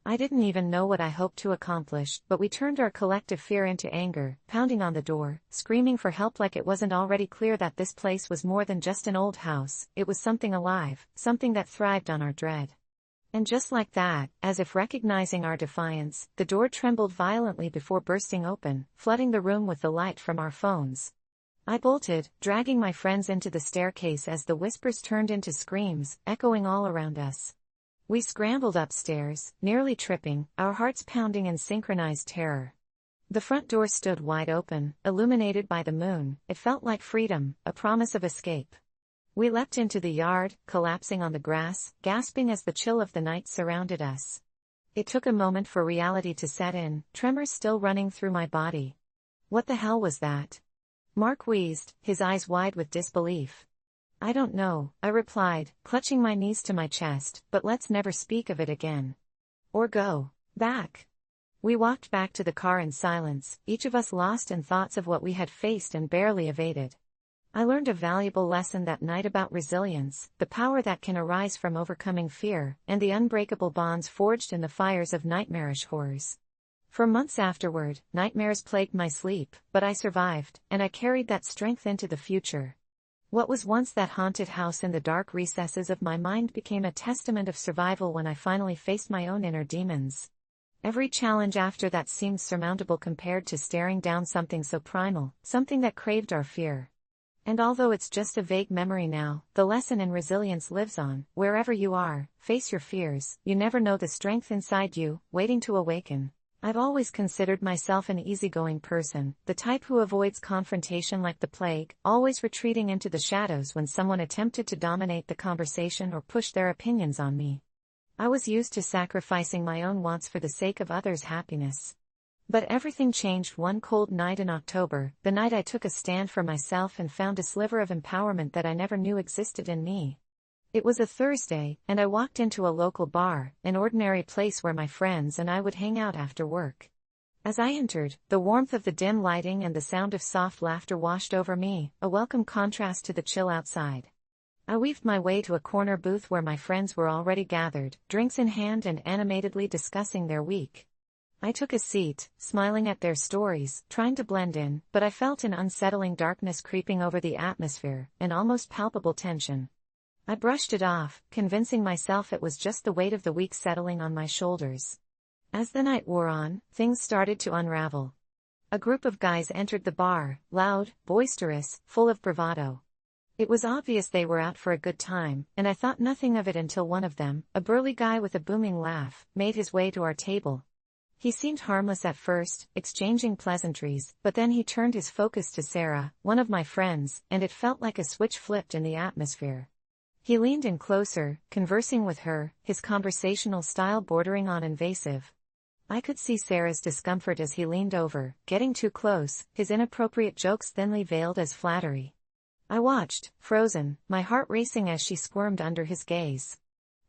I didn't even know what I hoped to accomplish, but we turned our collective fear into anger, pounding on the door, screaming for help like it wasn't already clear that this place was more than just an old house. It was something alive, something that thrived on our dread. And just like that, as if recognizing our defiance, the door trembled violently before bursting open, flooding the room with the light from our phones. I bolted, dragging my friends into the staircase as the whispers turned into screams, echoing all around us. We scrambled upstairs, nearly tripping, our hearts pounding in synchronized terror. The front door stood wide open, illuminated by the moon. It felt like freedom, a promise of escape. We leapt into the yard, collapsing on the grass, gasping as the chill of the night surrounded us. It took a moment for reality to set in, tremors still running through my body. "What the hell was that?" Mark wheezed, his eyes wide with disbelief. "I don't know," I replied, clutching my knees to my chest, "but let's never speak of it again. Or go back." We walked back to the car in silence, each of us lost in thoughts of what we had faced and barely evaded. I learned a valuable lesson that night about resilience, the power that can arise from overcoming fear, and the unbreakable bonds forged in the fires of nightmarish horrors. For months afterward, nightmares plagued my sleep, but I survived, and I carried that strength into the future. What was once that haunted house in the dark recesses of my mind became a testament of survival when I finally faced my own inner demons. Every challenge after that seemed surmountable compared to staring down something so primal, something that craved our fear. And although it's just a vague memory now, the lesson in resilience lives on. Wherever you are, face your fears. You never know the strength inside you, waiting to awaken. I've always considered myself an easygoing person, the type who avoids confrontation like the plague, always retreating into the shadows when someone attempted to dominate the conversation or push their opinions on me. I was used to sacrificing my own wants for the sake of others' happiness. But everything changed one cold night in October, the night I took a stand for myself and found a sliver of empowerment that I never knew existed in me. It was a Thursday, and I walked into a local bar, an ordinary place where my friends and I would hang out after work. As I entered, the warmth of the dim lighting and the sound of soft laughter washed over me, a welcome contrast to the chill outside. I weaved my way to a corner booth where my friends were already gathered, drinks in hand and animatedly discussing their week. I took a seat, smiling at their stories, trying to blend in, but I felt an unsettling darkness creeping over the atmosphere, an almost palpable tension. I brushed it off, convincing myself it was just the weight of the week settling on my shoulders. As the night wore on, things started to unravel. A group of guys entered the bar, loud, boisterous, full of bravado. It was obvious they were out for a good time, and I thought nothing of it until one of them, a burly guy with a booming laugh, made his way to our table. He seemed harmless at first, exchanging pleasantries, but then he turned his focus to Sarah, one of my friends, and it felt like a switch flipped in the atmosphere. He leaned in closer, conversing with her, his conversational style bordering on invasive. I could see Sarah's discomfort as he leaned over, getting too close, his inappropriate jokes thinly veiled as flattery. I watched, frozen, my heart racing as she squirmed under his gaze.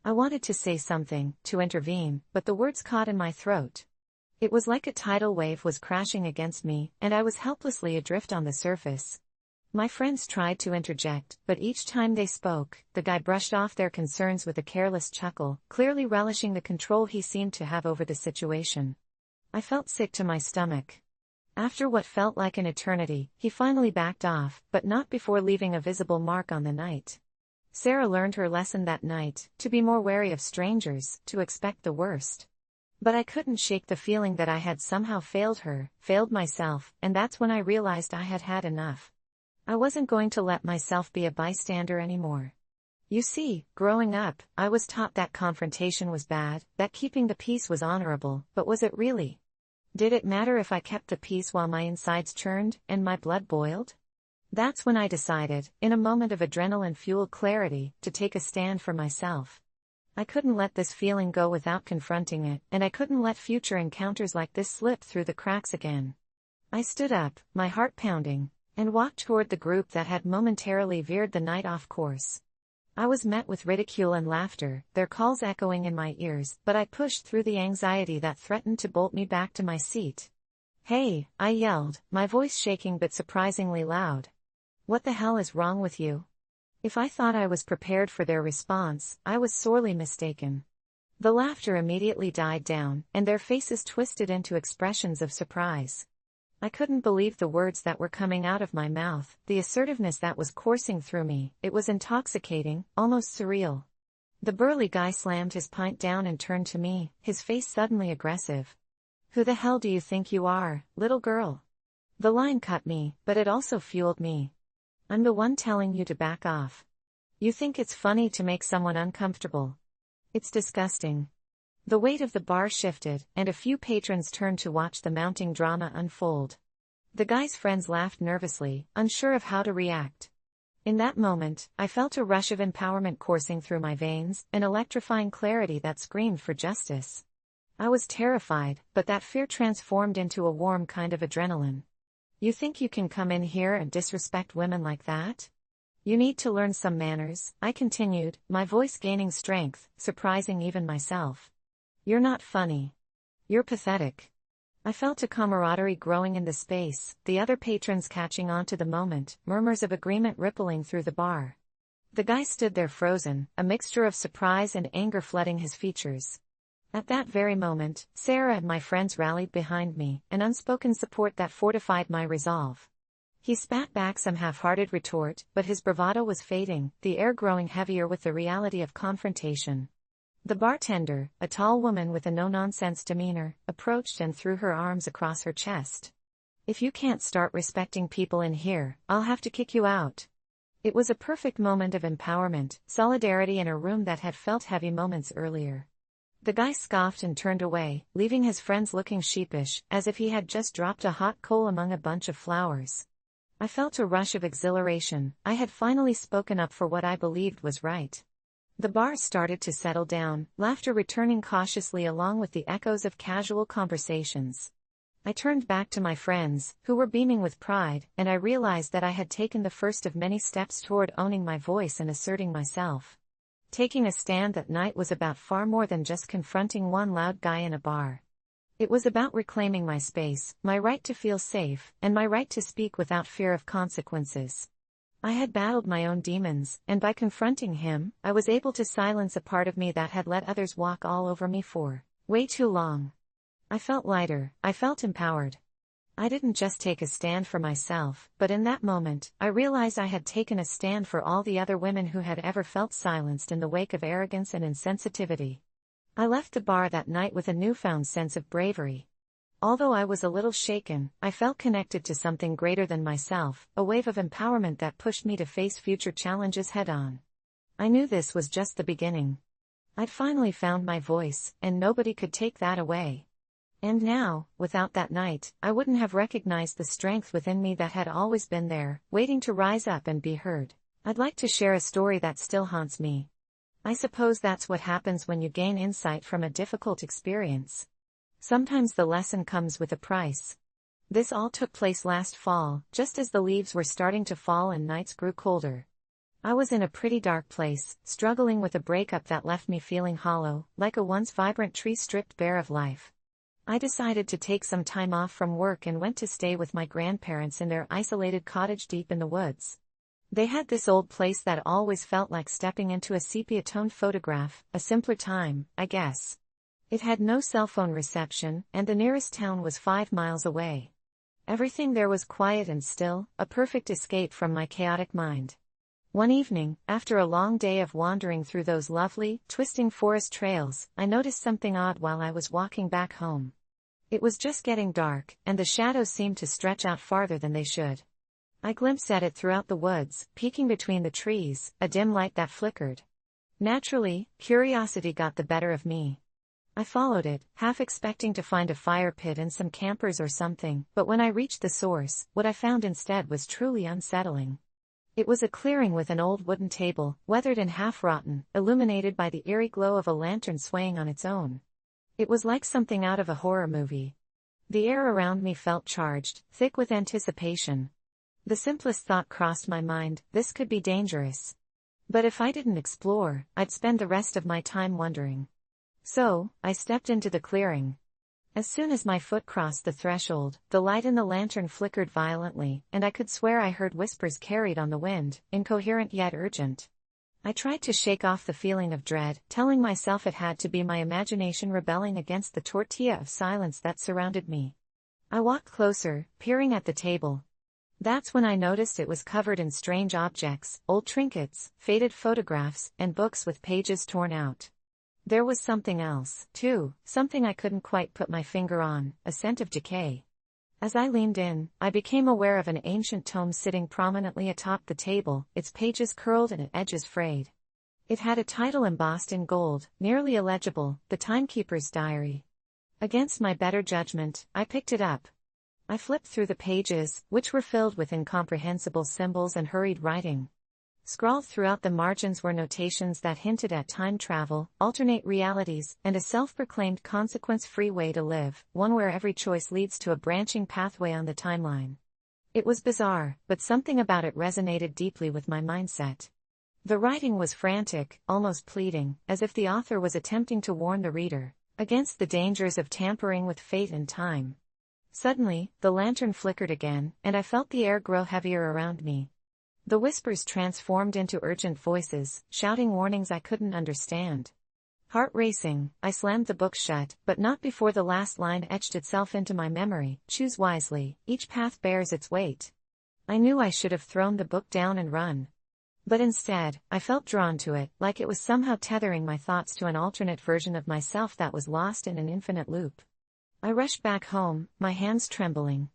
I wanted to say something, to intervene, but the words caught in my throat. It was like a tidal wave was crashing against me, and I was helplessly adrift on the surface. My friends tried to interject, but each time they spoke, the guy brushed off their concerns with a careless chuckle, clearly relishing the control he seemed to have over the situation. I felt sick to my stomach. After what felt like an eternity, he finally backed off, but not before leaving a visible mark on the night. Sarah learned her lesson that night, to be more wary of strangers, to expect the worst. But I couldn't shake the feeling that I had somehow failed her, failed myself, and that's when I realized I had had enough. I wasn't going to let myself be a bystander anymore. You see, growing up, I was taught that confrontation was bad, that keeping the peace was honorable, but was it really? Did it matter if I kept the peace while my insides churned, and my blood boiled? That's when I decided, in a moment of adrenaline-fueled clarity, to take a stand for myself. I couldn't let this feeling go without confronting it, and I couldn't let future encounters like this slip through the cracks again. I stood up, my heart pounding, and walked toward the group that had momentarily veered the night off course. I was met with ridicule and laughter, their calls echoing in my ears, but I pushed through the anxiety that threatened to bolt me back to my seat. "Hey," I yelled, my voice shaking but surprisingly loud. "What the hell is wrong with you?" If I thought I was prepared for their response, I was sorely mistaken. The laughter immediately died down, and their faces twisted into expressions of surprise. I couldn't believe the words that were coming out of my mouth, the assertiveness that was coursing through me. It was intoxicating, almost surreal. The burly guy slammed his pint down and turned to me, his face suddenly aggressive. "Who the hell do you think you are, little girl?" The line cut me, but it also fueled me. "I'm the one telling you to back off. You think it's funny to make someone uncomfortable? It's disgusting." The weight of the bar shifted, and a few patrons turned to watch the mounting drama unfold. The guy's friends laughed nervously, unsure of how to react. In that moment, I felt a rush of empowerment coursing through my veins, an electrifying clarity that screamed for justice. I was terrified, but that fear transformed into a warm kind of adrenaline. "You think you can come in here and disrespect women like that? You need to learn some manners," I continued, my voice gaining strength, surprising even myself. "You're not funny. You're pathetic." I felt a camaraderie growing in the space, the other patrons catching on to the moment, murmurs of agreement rippling through the bar. The guy stood there frozen, a mixture of surprise and anger flooding his features. At that very moment, Sarah and my friends rallied behind me, an unspoken support that fortified my resolve. He spat back some half-hearted retort, but his bravado was fading, the air growing heavier with the reality of confrontation. The bartender, a tall woman with a no-nonsense demeanor, approached and threw her arms across her chest. "If you can't start respecting people in here, I'll have to kick you out." It was a perfect moment of empowerment, solidarity in a room that had felt heavy moments earlier. The guy scoffed and turned away, leaving his friends looking sheepish, as if he had just dropped a hot coal among a bunch of flowers. I felt a rush of exhilaration. I had finally spoken up for what I believed was right. The bar started to settle down, laughter returning cautiously along with the echoes of casual conversations. I turned back to my friends, who were beaming with pride, and I realized that I had taken the first of many steps toward owning my voice and asserting myself. Taking a stand that night was about far more than just confronting one loud guy in a bar. It was about reclaiming my space, my right to feel safe, and my right to speak without fear of consequences. I had battled my own demons, and by confronting him, I was able to silence a part of me that had let others walk all over me for way too long. I felt lighter, I felt empowered. I didn't just take a stand for myself, but in that moment, I realized I had taken a stand for all the other women who had ever felt silenced in the wake of arrogance and insensitivity. I left the bar that night with a newfound sense of bravery. Although I was a little shaken, I felt connected to something greater than myself, a wave of empowerment that pushed me to face future challenges head-on. I knew this was just the beginning. I'd finally found my voice, and nobody could take that away. And now, without that night, I wouldn't have recognized the strength within me that had always been there, waiting to rise up and be heard. I'd like to share a story that still haunts me. I suppose that's what happens when you gain insight from a difficult experience. Sometimes the lesson comes with a price. This all took place last fall, just as the leaves were starting to fall and nights grew colder. I was in a pretty dark place, struggling with a breakup that left me feeling hollow, like a once vibrant tree stripped bare of life. I decided to take some time off from work and went to stay with my grandparents in their isolated cottage deep in the woods. They had this old place that always felt like stepping into a sepia-toned photograph, a simpler time, I guess. It had no cell phone reception, and the nearest town was 5 miles away. Everything there was quiet and still, a perfect escape from my chaotic mind. One evening, after a long day of wandering through those lovely, twisting forest trails, I noticed something odd while I was walking back home. It was just getting dark, and the shadows seemed to stretch out farther than they should. I glimpsed at it throughout the woods, peeking between the trees, a dim light that flickered. Naturally, curiosity got the better of me. I followed it, half expecting to find a fire pit and some campers or something, but when I reached the source, what I found instead was truly unsettling. It was a clearing with an old wooden table, weathered and half-rotten, illuminated by the eerie glow of a lantern swaying on its own. It was like something out of a horror movie. The air around me felt charged, thick with anticipation. The simplest thought crossed my mind: this could be dangerous. But if I didn't explore, I'd spend the rest of my time wondering. So, I stepped into the clearing. As soon as my foot crossed the threshold, the light in the lantern flickered violently, and I could swear I heard whispers carried on the wind, incoherent yet urgent. I tried to shake off the feeling of dread, telling myself it had to be my imagination rebelling against the tortilla of silence that surrounded me. I walked closer, peering at the table. That's when I noticed it was covered in strange objects, old trinkets, faded photographs, and books with pages torn out. There was something else, too, something I couldn't quite put my finger on, a scent of decay. As I leaned in, I became aware of an ancient tome sitting prominently atop the table, its pages curled and edges frayed. It had a title embossed in gold, nearly illegible: The Timekeeper's Diary. Against my better judgment, I picked it up. I flipped through the pages, which were filled with incomprehensible symbols and hurried writing. Scrawled throughout the margins were notations that hinted at time travel, alternate realities, and a self-proclaimed consequence-free way to live, one where every choice leads to a branching pathway on the timeline. It was bizarre, but something about it resonated deeply with my mindset. The writing was frantic, almost pleading, as if the author was attempting to warn the reader against the dangers of tampering with fate and time. Suddenly, the lantern flickered again, and I felt the air grow heavier around me. The whispers transformed into urgent voices, shouting warnings I couldn't understand. Heart racing, I slammed the book shut, but not before the last line etched itself into my memory: choose wisely, each path bears its weight. I knew I should have thrown the book down and run. But instead, I felt drawn to it, like it was somehow tethering my thoughts to an alternate version of myself that was lost in an infinite loop. I rushed back home, my hands trembling.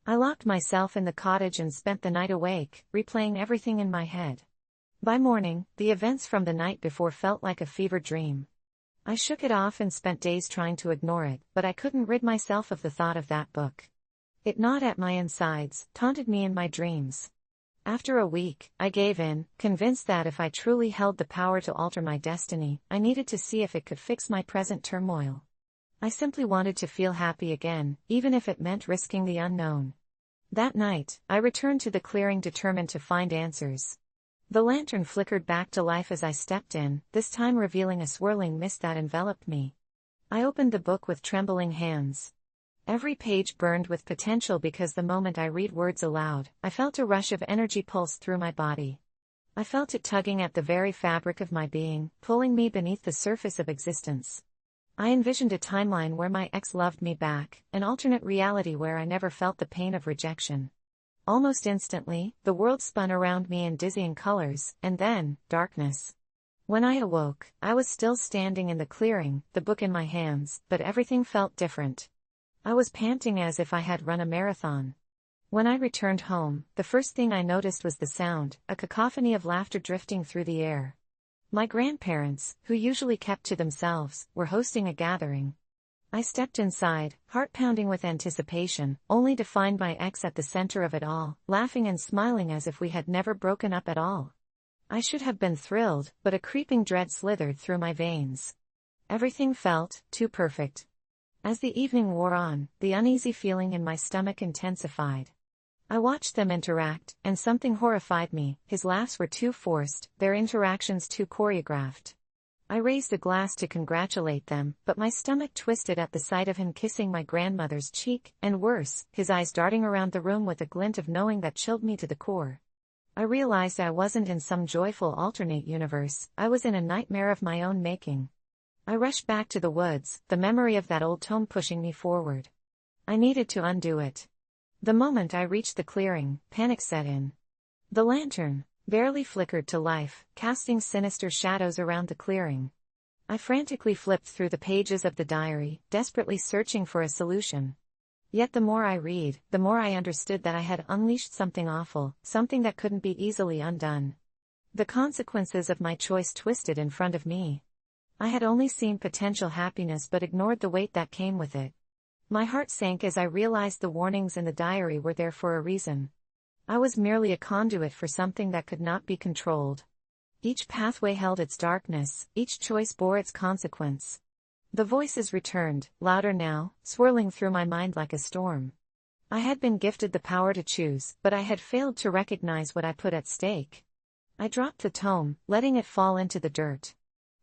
I locked myself in the cottage and spent the night awake, replaying everything in my head. By morning, the events from the night before felt like a fever dream. I shook it off and spent days trying to ignore it, but I couldn't rid myself of the thought of that book. It gnawed at my insides, taunted me in my dreams. After a week, I gave in, convinced that if I truly held the power to alter my destiny, I needed to see if it could fix my present turmoil. I simply wanted to feel happy again, even if it meant risking the unknown. That night, I returned to the clearing determined to find answers. The lantern flickered back to life as I stepped in, this time revealing a swirling mist that enveloped me. I opened the book with trembling hands. Every page burned with potential because the moment I read words aloud, I felt a rush of energy pulse through my body. I felt it tugging at the very fabric of my being, pulling me beneath the surface of existence. I envisioned a timeline where my ex loved me back, an alternate reality where I never felt the pain of rejection. Almost instantly, the world spun around me in dizzying colors, and then, darkness. When I awoke, I was still standing in the clearing, the book in my hands, but everything felt different. I was panting as if I had run a marathon. When I returned home, the first thing I noticed was the sound, a cacophony of laughter drifting through the air. My grandparents, who usually kept to themselves, were hosting a gathering. I stepped inside, heart pounding with anticipation, only to find my ex at the center of it all, laughing and smiling as if we had never broken up at all. I should have been thrilled, but a creeping dread slithered through my veins. Everything felt too perfect. As the evening wore on, the uneasy feeling in my stomach intensified. I watched them interact, and something horrified me: his laughs were too forced, their interactions too choreographed. I raised a glass to congratulate them, but my stomach twisted at the sight of him kissing my grandmother's cheek, and worse, his eyes darting around the room with a glint of knowing that chilled me to the core. I realized I wasn't in some joyful alternate universe, I was in a nightmare of my own making. I rushed back to the woods, the memory of that old tome pushing me forward. I needed to undo it. The moment I reached the clearing, panic set in. The lantern barely flickered to life, casting sinister shadows around the clearing. I frantically flipped through the pages of the diary, desperately searching for a solution. Yet the more I read, the more I understood that I had unleashed something awful, something that couldn't be easily undone. The consequences of my choice twisted in front of me. I had only seen potential happiness but ignored the weight that came with it. My heart sank as I realized the warnings in the diary were there for a reason. I was merely a conduit for something that could not be controlled. Each pathway held its darkness, each choice bore its consequence. The voices returned, louder now, swirling through my mind like a storm. I had been gifted the power to choose, but I had failed to recognize what I put at stake. I dropped the tome, letting it fall into the dirt.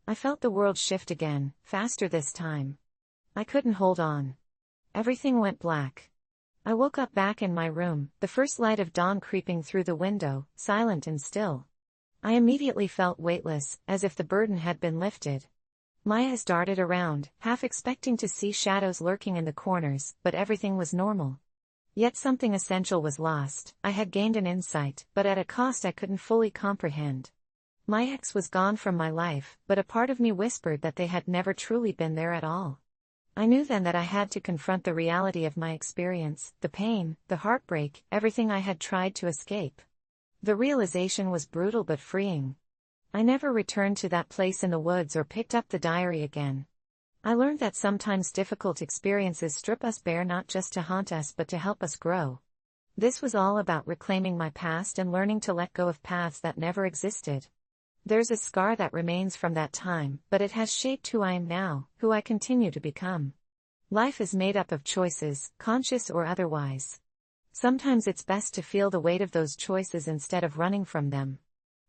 I felt the world shift again, faster this time. I couldn't hold on. Everything went black. I woke up back in my room, the first light of dawn creeping through the window, silent and still. I immediately felt weightless, as if the burden had been lifted. My eyes darted around, half expecting to see shadows lurking in the corners, but everything was normal. Yet something essential was lost. I had gained an insight, but at a cost I couldn't fully comprehend. My ex was gone from my life, but a part of me whispered that they had never truly been there at all. I knew then that I had to confront the reality of my experience, the pain, the heartbreak, everything I had tried to escape. The realization was brutal but freeing. I never returned to that place in the woods or picked up the diary again. I learned that sometimes difficult experiences strip us bare not just to haunt us but to help us grow. This was all about reclaiming my past and learning to let go of paths that never existed. There's a scar that remains from that time, but it has shaped who I am now, who I continue to become. Life is made up of choices, conscious or otherwise. Sometimes it's best to feel the weight of those choices instead of running from them.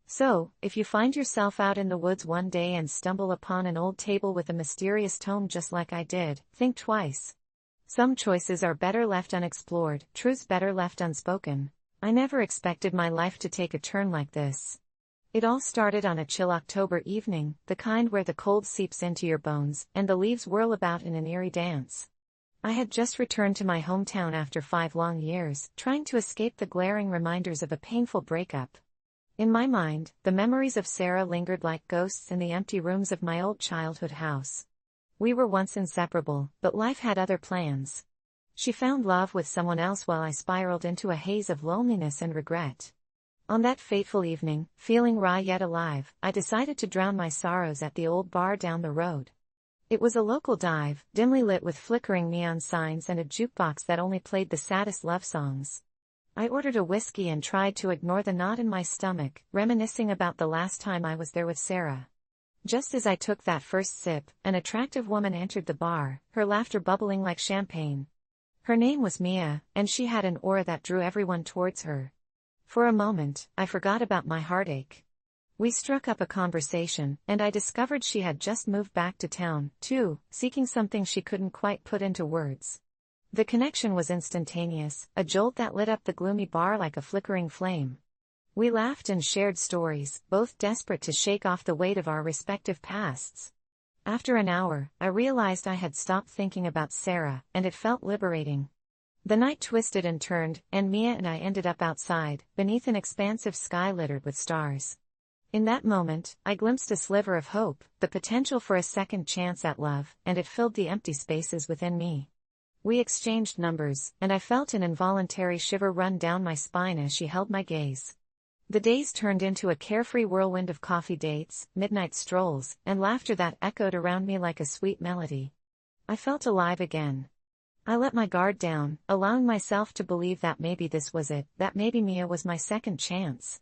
So, if you find yourself out in the woods one day and stumble upon an old table with a mysterious tome just like I did, think twice. Some choices are better left unexplored, truths better left unspoken. I never expected my life to take a turn like this. It all started on a chill October evening, the kind where the cold seeps into your bones, and the leaves whirl about in an eerie dance. I had just returned to my hometown after 5 long years, trying to escape the glaring reminders of a painful breakup. In my mind, the memories of Sarah lingered like ghosts in the empty rooms of my old childhood house. We were once inseparable, but life had other plans. She found love with someone else while I spiraled into a haze of loneliness and regret. On that fateful evening, feeling raw yet alive, I decided to drown my sorrows at the old bar down the road. It was a local dive, dimly lit with flickering neon signs and a jukebox that only played the saddest love songs. I ordered a whiskey and tried to ignore the knot in my stomach, reminiscing about the last time I was there with Sarah. Just as I took that first sip, an attractive woman entered the bar, her laughter bubbling like champagne. Her name was Mia, and she had an aura that drew everyone towards her. For a moment, I forgot about my heartache. We struck up a conversation, and I discovered she had just moved back to town, too, seeking something she couldn't quite put into words. The connection was instantaneous, a jolt that lit up the gloomy bar like a flickering flame. We laughed and shared stories, both desperate to shake off the weight of our respective pasts. After an hour, I realized I had stopped thinking about Sarah, and it felt liberating. The night twisted and turned, and Mia and I ended up outside, beneath an expansive sky littered with stars. In that moment, I glimpsed a sliver of hope, the potential for a second chance at love, and it filled the empty spaces within me. We exchanged numbers, and I felt an involuntary shiver run down my spine as she held my gaze. The days turned into a carefree whirlwind of coffee dates, midnight strolls, and laughter that echoed around me like a sweet melody. I felt alive again. I let my guard down, allowing myself to believe that maybe this was it, that maybe Mia was my second chance.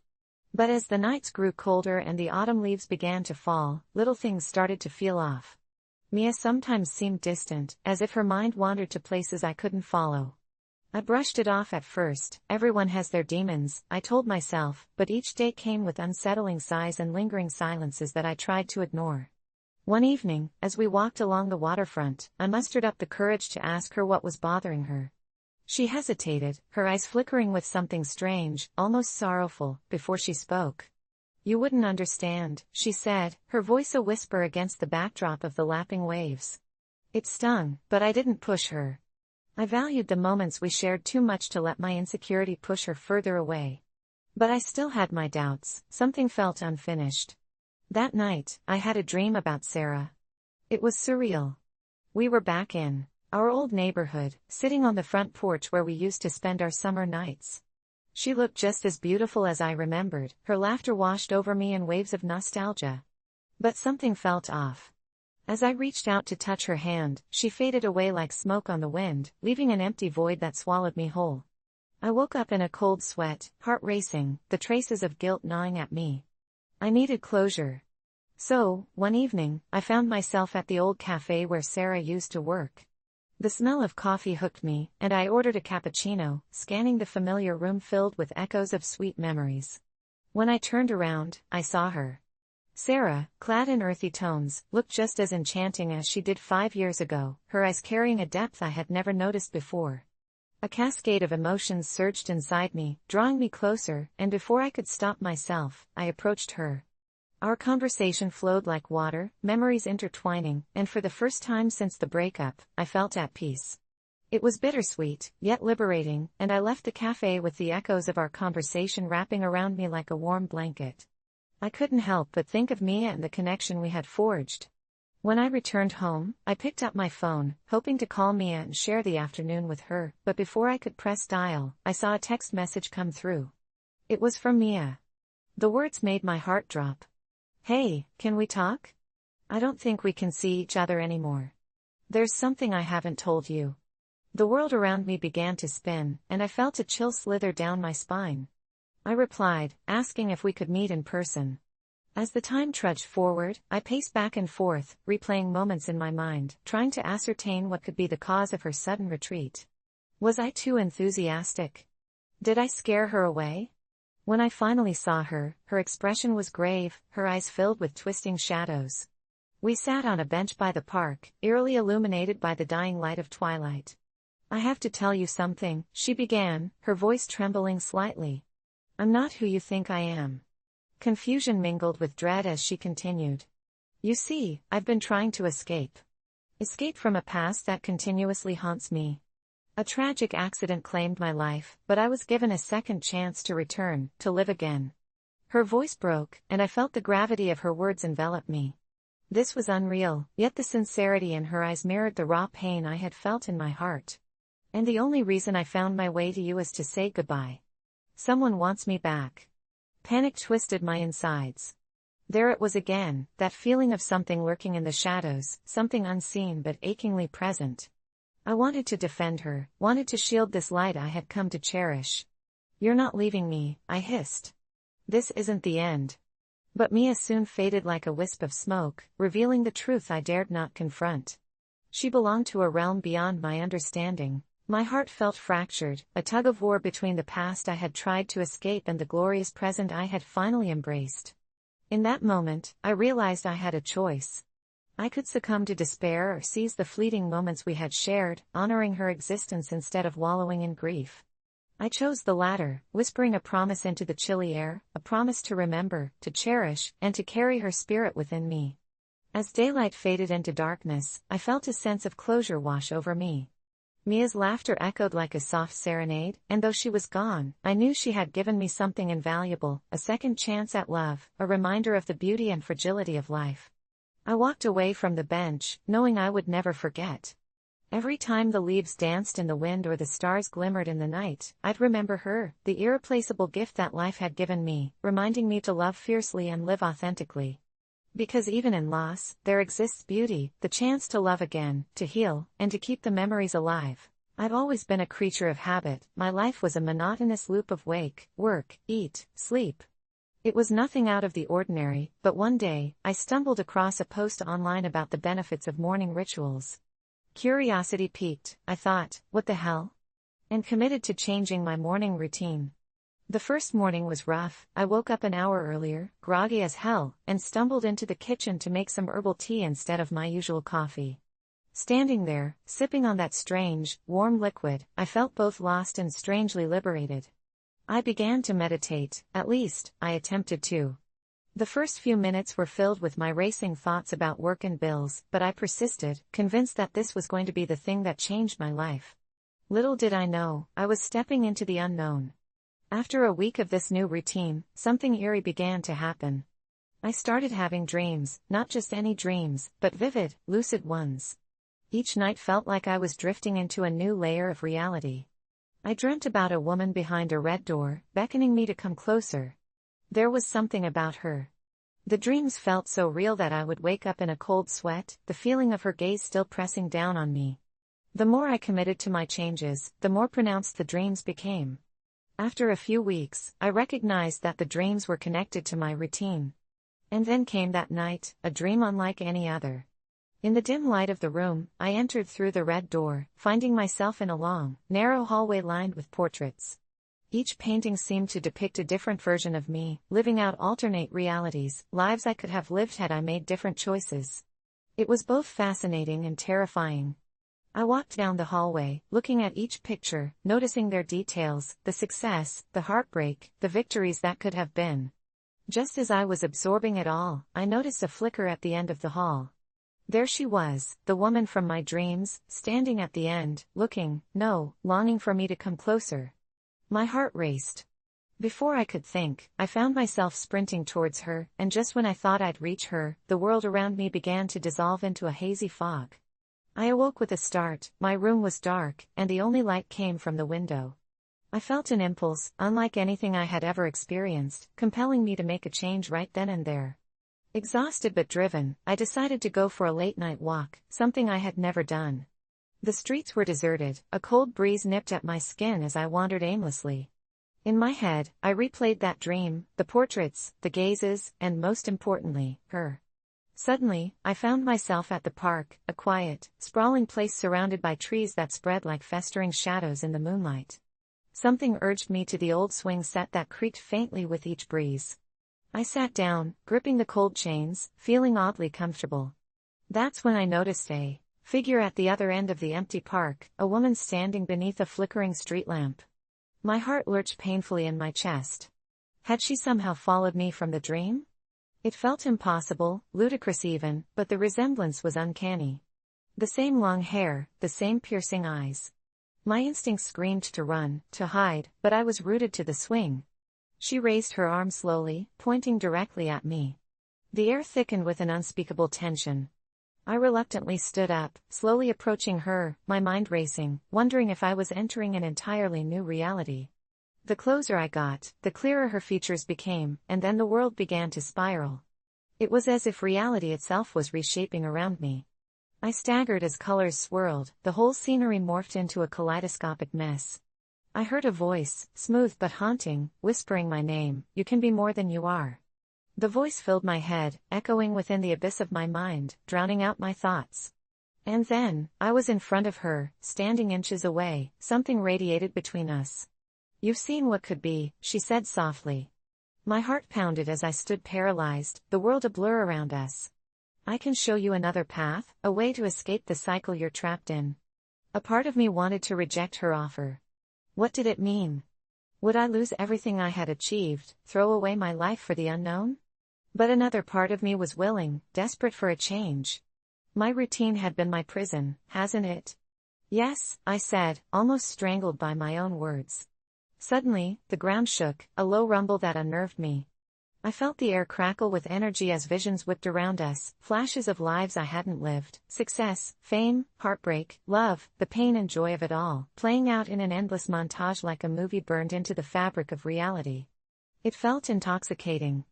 But as the nights grew colder and the autumn leaves began to fall, little things started to feel off. Mia sometimes seemed distant, as if her mind wandered to places I couldn't follow. I brushed it off at first. Everyone has their demons, I told myself, but each day came with unsettling sighs and lingering silences that I tried to ignore. One evening, as we walked along the waterfront, I mustered up the courage to ask her what was bothering her. She hesitated, her eyes flickering with something strange, almost sorrowful, before she spoke. "You wouldn't understand," she said, her voice a whisper against the backdrop of the lapping waves. It stung, but I didn't push her. I valued the moments we shared too much to let my insecurity push her further away. But I still had my doubts, something felt unfinished. That night, I had a dream about Sarah. It was surreal. We were back in our old neighborhood, sitting on the front porch where we used to spend our summer nights. She looked just as beautiful as I remembered, her laughter washed over me in waves of nostalgia. But something felt off. As I reached out to touch her hand, she faded away like smoke on the wind, leaving an empty void that swallowed me whole. I woke up in a cold sweat, heart racing, the traces of guilt gnawing at me. I needed closure. So, one evening, I found myself at the old cafe where Sarah used to work. The smell of coffee hooked me, and I ordered a cappuccino, scanning the familiar room filled with echoes of sweet memories. When I turned around, I saw her. Sarah, clad in earthy tones, looked just as enchanting as she did 5 years ago, her eyes carrying a depth I had never noticed before. A cascade of emotions surged inside me, drawing me closer, and before I could stop myself, I approached her. Our conversation flowed like water, memories intertwining, and for the first time since the breakup, I felt at peace. It was bittersweet, yet liberating, and I left the cafe with the echoes of our conversation wrapping around me like a warm blanket. I couldn't help but think of Mia and the connection we had forged. When I returned home, I picked up my phone, hoping to call Mia and share the afternoon with her, but before I could press dial, I saw a text message come through. It was from Mia. The words made my heart drop. "Hey, can we talk? I don't think we can see each other anymore. There's something I haven't told you." The world around me began to spin, and I felt a chill slither down my spine. I replied, asking if we could meet in person. As the time trudged forward, I paced back and forth, replaying moments in my mind, trying to ascertain what could be the cause of her sudden retreat. Was I too enthusiastic? Did I scare her away? When I finally saw her, her expression was grave, her eyes filled with twisting shadows. We sat on a bench by the park, eerily illuminated by the dying light of twilight. "I have to tell you something," she began, her voice trembling slightly. "I'm not who you think I am." Confusion mingled with dread as she continued. "You see, I've been trying to escape. Escape from a past that continuously haunts me. A tragic accident claimed my life, but I was given a second chance to return, to live again." Her voice broke, and I felt the gravity of her words envelop me. This was unreal, yet the sincerity in her eyes mirrored the raw pain I had felt in my heart. "And the only reason I found my way to you is to say goodbye. Someone wants me back." Panic twisted my insides. There it was again, that feeling of something lurking in the shadows, something unseen but achingly present. I wanted to defend her, wanted to shield this light I had come to cherish. "You're not leaving me," I hissed. "This isn't the end." But Mia soon faded like a wisp of smoke, revealing the truth I dared not confront. She belonged to a realm beyond my understanding. My heart felt fractured, a tug-of-war between the past I had tried to escape and the glorious present I had finally embraced. In that moment, I realized I had a choice. I could succumb to despair or seize the fleeting moments we had shared, honoring her existence instead of wallowing in grief. I chose the latter, whispering a promise into the chilly air, a promise to remember, to cherish, and to carry her spirit within me. As daylight faded into darkness, I felt a sense of closure wash over me. Mia's laughter echoed like a soft serenade, and though she was gone, I knew she had given me something invaluable, a second chance at love, a reminder of the beauty and fragility of life. I walked away from the bench, knowing I would never forget. Every time the leaves danced in the wind or the stars glimmered in the night, I'd remember her, the irreplaceable gift that life had given me, reminding me to love fiercely and live authentically. Because even in loss, there exists beauty, the chance to love again, to heal, and to keep the memories alive. I've always been a creature of habit, my life was a monotonous loop of wake, work, eat, sleep. It was nothing out of the ordinary, but one day, I stumbled across a post online about the benefits of morning rituals. Curiosity piqued, I thought, what the hell? And committed to changing my morning routine. The first morning was rough. I woke up an hour earlier, groggy as hell, and stumbled into the kitchen to make some herbal tea instead of my usual coffee. Standing there, sipping on that strange, warm liquid, I felt both lost and strangely liberated. I began to meditate, at least, I attempted to. The first few minutes were filled with my racing thoughts about work and bills, but I persisted, convinced that this was going to be the thing that changed my life. Little did I know, I was stepping into the unknown. After a week of this new routine, something eerie began to happen. I started having dreams, not just any dreams, but vivid, lucid ones. Each night felt like I was drifting into a new layer of reality. I dreamt about a woman behind a red door, beckoning me to come closer. There was something about her. The dreams felt so real that I would wake up in a cold sweat, the feeling of her gaze still pressing down on me. The more I committed to my changes, the more pronounced the dreams became. After a few weeks, I recognized that the dreams were connected to my routine. And then came that night, a dream unlike any other. In the dim light of the room, I entered through the red door, finding myself in a long, narrow hallway lined with portraits. Each painting seemed to depict a different version of me, living out alternate realities, lives I could have lived had I made different choices. It was both fascinating and terrifying. I walked down the hallway, looking at each picture, noticing their details, the success, the heartbreak, the victories that could have been. Just as I was absorbing it all, I noticed a flicker at the end of the hall. There she was, the woman from my dreams, standing at the end, longing for me to come closer. My heart raced. Before I could think, I found myself sprinting towards her, and just when I thought I'd reach her, the world around me began to dissolve into a hazy fog. I awoke with a start, my room was dark, and the only light came from the window. I felt an impulse, unlike anything I had ever experienced, compelling me to make a change right then and there. Exhausted but driven, I decided to go for a late-night walk, something I had never done. The streets were deserted, a cold breeze nipped at my skin as I wandered aimlessly. In my head, I replayed that dream, the portraits, the gazes, and most importantly, her. Suddenly, I found myself at the park, a quiet, sprawling place surrounded by trees that spread like festering shadows in the moonlight. Something urged me to the old swing set that creaked faintly with each breeze. I sat down, gripping the cold chains, feeling oddly comfortable. That's when I noticed a figure at the other end of the empty park, a woman standing beneath a flickering street lamp. My heart lurched painfully in my chest. Had she somehow followed me from the dream? It felt impossible, ludicrous even, but the resemblance was uncanny. The same long hair, the same piercing eyes. My instincts screamed to run, to hide, but I was rooted to the swing. She raised her arm slowly, pointing directly at me. The air thickened with an unspeakable tension. I reluctantly stood up, slowly approaching her, my mind racing, wondering if I was entering an entirely new reality. The closer I got, the clearer her features became, and then the world began to spiral. It was as if reality itself was reshaping around me. I staggered as colors swirled, the whole scenery morphed into a kaleidoscopic mess. I heard a voice, smooth but haunting, whispering my name, "You can be more than you are." The voice filled my head, echoing within the abyss of my mind, drowning out my thoughts. And then, I was in front of her, standing inches away, something radiated between us. "You've seen what could be," she said softly. My heart pounded as I stood paralyzed, the world a blur around us. "I can show you another path, a way to escape the cycle you're trapped in." A part of me wanted to reject her offer. What did it mean? Would I lose everything I had achieved, throw away my life for the unknown? But another part of me was willing, desperate for a change. My routine had been my prison, hasn't it? "Yes," I said, almost strangled by my own words. Suddenly, the ground shook, a low rumble that unnerved me. I felt the air crackle with energy as visions whipped around us, flashes of lives I hadn't lived, success, fame, heartbreak, love, the pain and joy of it all, playing out in an endless montage like a movie burned into the fabric of reality. It felt intoxicating.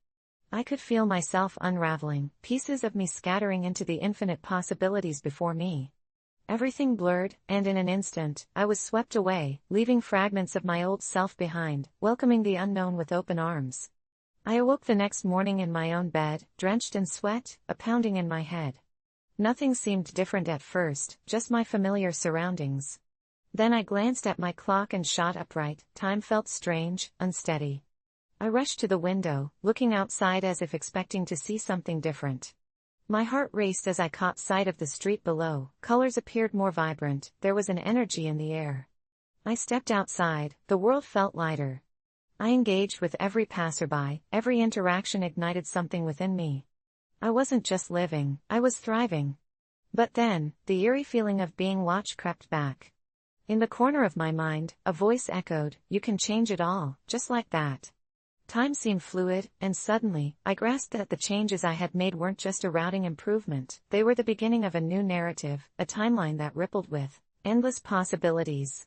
I could feel myself unraveling, pieces of me scattering into the infinite possibilities before me. Everything blurred, and in an instant, I was swept away, leaving fragments of my old self behind, welcoming the unknown with open arms. I awoke the next morning in my own bed, drenched in sweat, a pounding in my head. Nothing seemed different at first, just my familiar surroundings. Then I glanced at my clock and shot upright, time felt strange, unsteady. I rushed to the window, looking outside as if expecting to see something different. My heart raced as I caught sight of the street below, colors appeared more vibrant, there was an energy in the air. I stepped outside, the world felt lighter. I engaged with every passerby, every interaction ignited something within me. I wasn't just living, I was thriving. But then, the eerie feeling of being watched crept back. In the corner of my mind, a voice echoed, "You can change it all, just like that." Time seemed fluid, and suddenly, I grasped that the changes I had made weren't just a routing improvement, they were the beginning of a new narrative, a timeline that rippled with endless possibilities.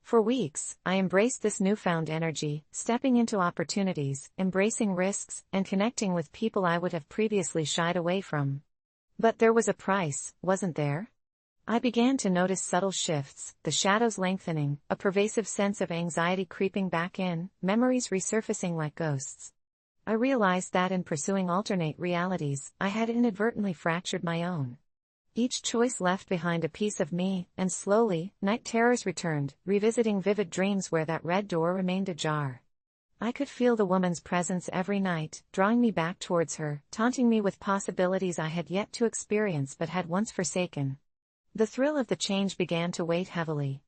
For weeks, I embraced this newfound energy, stepping into opportunities, embracing risks, and connecting with people I would have previously shied away from. But there was a price, wasn't there? I began to notice subtle shifts, the shadows lengthening, a pervasive sense of anxiety creeping back in, memories resurfacing like ghosts. I realized that in pursuing alternate realities, I had inadvertently fractured my own. Each choice left behind a piece of me, and slowly, night terrors returned, revisiting vivid dreams where that red door remained ajar. I could feel the woman's presence every night, drawing me back towards her, taunting me with possibilities I had yet to experience but had once forsaken. The thrill of the change began to weigh heavily.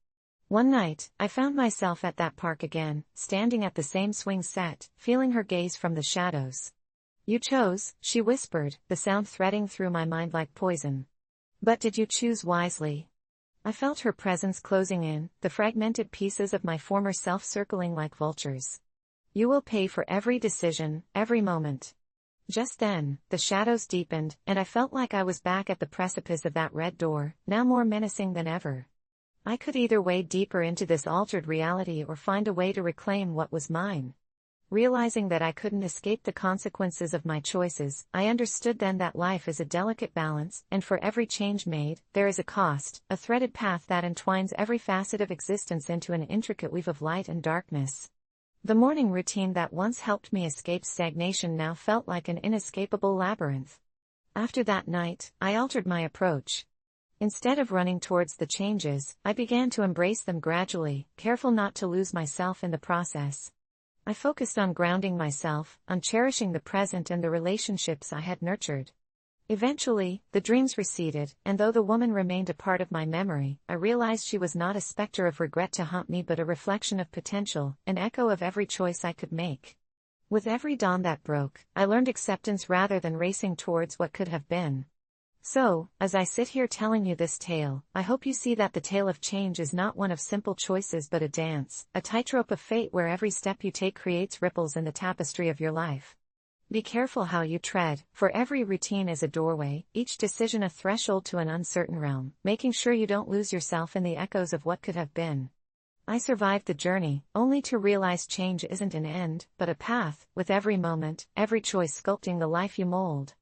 One night, I found myself at that park again, standing at the same swing set, feeling her gaze from the shadows. "You chose," she whispered, the sound threading through my mind like poison. "But did you choose wisely?" I felt her presence closing in, the fragmented pieces of my former self circling like vultures. "You will pay for every decision, every moment." Just then, the shadows deepened, and I felt like I was back at the precipice of that red door, now more menacing than ever. I could either wade deeper into this altered reality or find a way to reclaim what was mine. Realizing that I couldn't escape the consequences of my choices, I understood then that life is a delicate balance, and for every change made, there is a cost, a threaded path that entwines every facet of existence into an intricate weave of light and darkness. The morning routine that once helped me escape stagnation now felt like an inescapable labyrinth. After that night, I altered my approach. Instead of running towards the changes, I began to embrace them gradually, careful not to lose myself in the process. I focused on grounding myself, on cherishing the present and the relationships I had nurtured. Eventually, the dreams receded, and though the woman remained a part of my memory, I realized she was not a specter of regret to haunt me but a reflection of potential, an echo of every choice I could make. With every dawn that broke, I learned acceptance rather than racing towards what could have been. So, as I sit here telling you this tale, I hope you see that the tale of change is not one of simple choices but a dance, a tightrope of fate where every step you take creates ripples in the tapestry of your life. Be careful how you tread, for every routine is a doorway, each decision a threshold to an uncertain realm, making sure you don't lose yourself in the echoes of what could have been. I survived the journey, only to realize change isn't an end, but a path, with every moment, every choice sculpting the life you mold.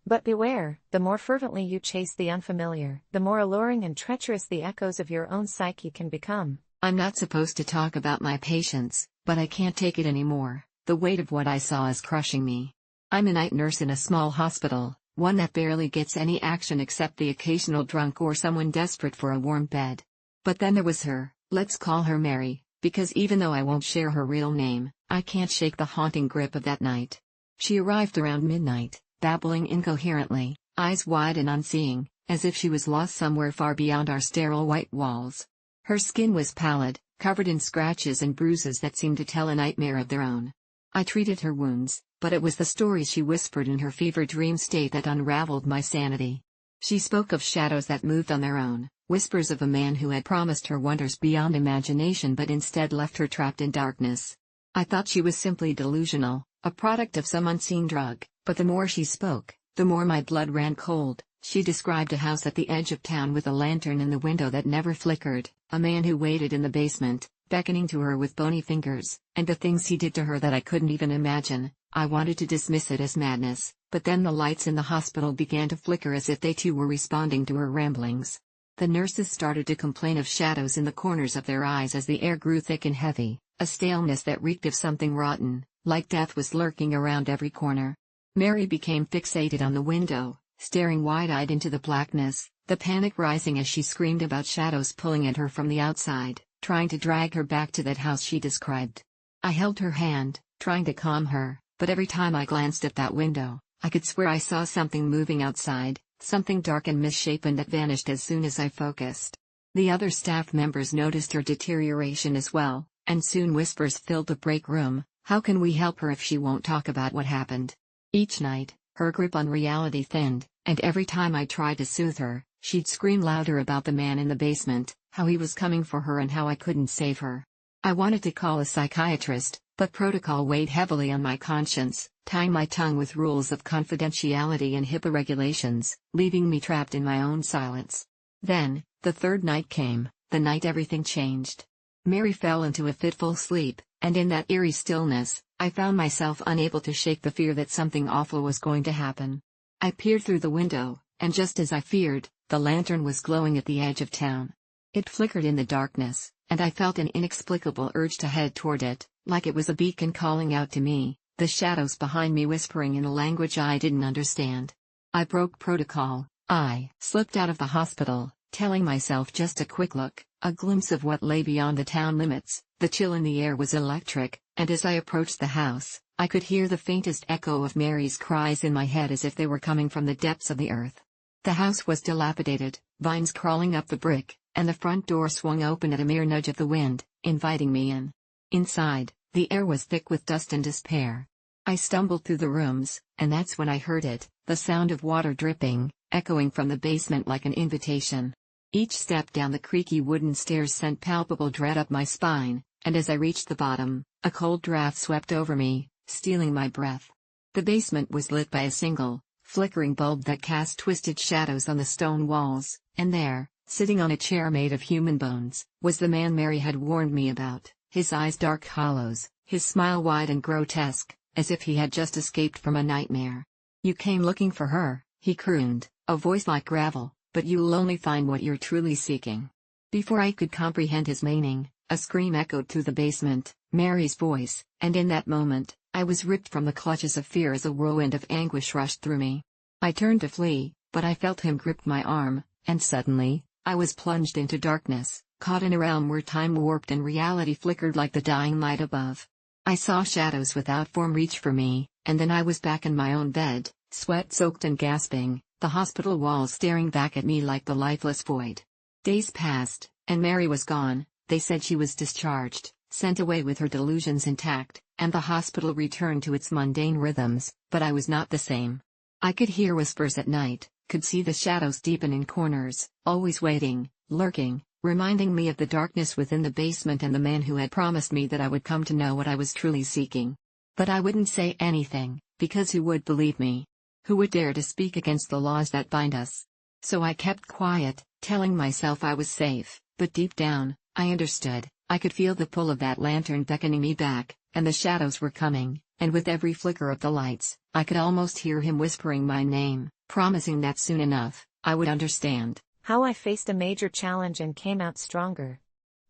But beware, the more fervently you chase the unfamiliar, the more alluring and treacherous the echoes of your own psyche can become. I'm not supposed to talk about my patients, but I can't take it anymore. The weight of what I saw is crushing me. I'm a night nurse in a small hospital, one that barely gets any action except the occasional drunk or someone desperate for a warm bed. But then there was her, let's call her Mary, because even though I won't share her real name, I can't shake the haunting grip of that night. She arrived around midnight, babbling incoherently, eyes wide and unseeing, as if she was lost somewhere far beyond our sterile white walls. Her skin was pallid, covered in scratches and bruises that seemed to tell a nightmare of their own. I treated her wounds, but it was the stories she whispered in her fever dream state that unraveled my sanity. She spoke of shadows that moved on their own, whispers of a man who had promised her wonders beyond imagination but instead left her trapped in darkness. I thought she was simply delusional, a product of some unseen drug, but the more she spoke, the more my blood ran cold. She described a house at the edge of town with a lantern in the window that never flickered, a man who waited in the basement, beckoning to her with bony fingers, and the things he did to her that I couldn't even imagine. I wanted to dismiss it as madness, but then the lights in the hospital began to flicker as if they too were responding to her ramblings. The nurses started to complain of shadows in the corners of their eyes as the air grew thick and heavy, a staleness that reeked of something rotten, like death was lurking around every corner. Mary became fixated on the window, staring wide-eyed into the blackness, the panic rising as she screamed about shadows pulling at her from the outside, trying to drag her back to that house she described. I held her hand, trying to calm her, but every time I glanced at that window, I could swear I saw something moving outside, something dark and misshapen that vanished as soon as I focused. The other staff members noticed her deterioration as well, and soon whispers filled the break room. How can we help her if she won't talk about what happened? Each night, her grip on reality thinned, and every time I tried to soothe her, she'd scream louder about the man in the basement, how he was coming for her and how I couldn't save her. I wanted to call a psychiatrist, but protocol weighed heavily on my conscience, tying my tongue with rules of confidentiality and HIPAA regulations, leaving me trapped in my own silence. Then, the third night came, the night everything changed. Mary fell into a fitful sleep, and in that eerie stillness, I found myself unable to shake the fear that something awful was going to happen. I peered through the window, and just as I feared, the lantern was glowing at the edge of town. It flickered in the darkness, and I felt an inexplicable urge to head toward it, like it was a beacon calling out to me, the shadows behind me whispering in a language I didn't understand. I broke protocol. I slipped out of the hospital, telling myself just a quick look, a glimpse of what lay beyond the town limits. The chill in the air was electric, and as I approached the house, I could hear the faintest echo of Mary's cries in my head as if they were coming from the depths of the earth. The house was dilapidated, vines crawling up the brick, and the front door swung open at a mere nudge of the wind, inviting me in. Inside, the air was thick with dust and despair. I stumbled through the rooms, and that's when I heard it, the sound of water dripping, echoing from the basement like an invitation. Each step down the creaky wooden stairs sent palpable dread up my spine, and as I reached the bottom, a cold draft swept over me, stealing my breath. The basement was lit by a single, flickering bulb that cast twisted shadows on the stone walls, and there, sitting on a chair made of human bones, was the man Mary had warned me about, his eyes dark hollows, his smile wide and grotesque, as if he had just escaped from a nightmare. "You came looking for her," he crooned, a voice like gravel, "but you'll only find what you're truly seeking." Before I could comprehend his meaning, a scream echoed through the basement, Mary's voice, and in that moment, I was ripped from the clutches of fear as a whirlwind of anguish rushed through me. I turned to flee, but I felt him grip my arm, and suddenly, I was plunged into darkness, caught in a realm where time warped and reality flickered like the dying light above. I saw shadows without form reach for me, and then I was back in my own bed, sweat-soaked and gasping, the hospital walls staring back at me like the lifeless void. Days passed, and Mary was gone. They said she was discharged, sent away with her delusions intact, and the hospital returned to its mundane rhythms, but I was not the same. I could hear whispers at night, could see the shadows deepen in corners, always waiting, lurking, reminding me of the darkness within the basement and the man who had promised me that I would come to know what I was truly seeking. But I wouldn't say anything, because who would believe me? Who would dare to speak against the laws that bind us? So I kept quiet, telling myself I was safe, but deep down, I understood. I could feel the pull of that lantern beckoning me back, and the shadows were coming, and with every flicker of the lights, I could almost hear him whispering my name, promising that soon enough, I would understand. How I faced a major challenge and came out stronger.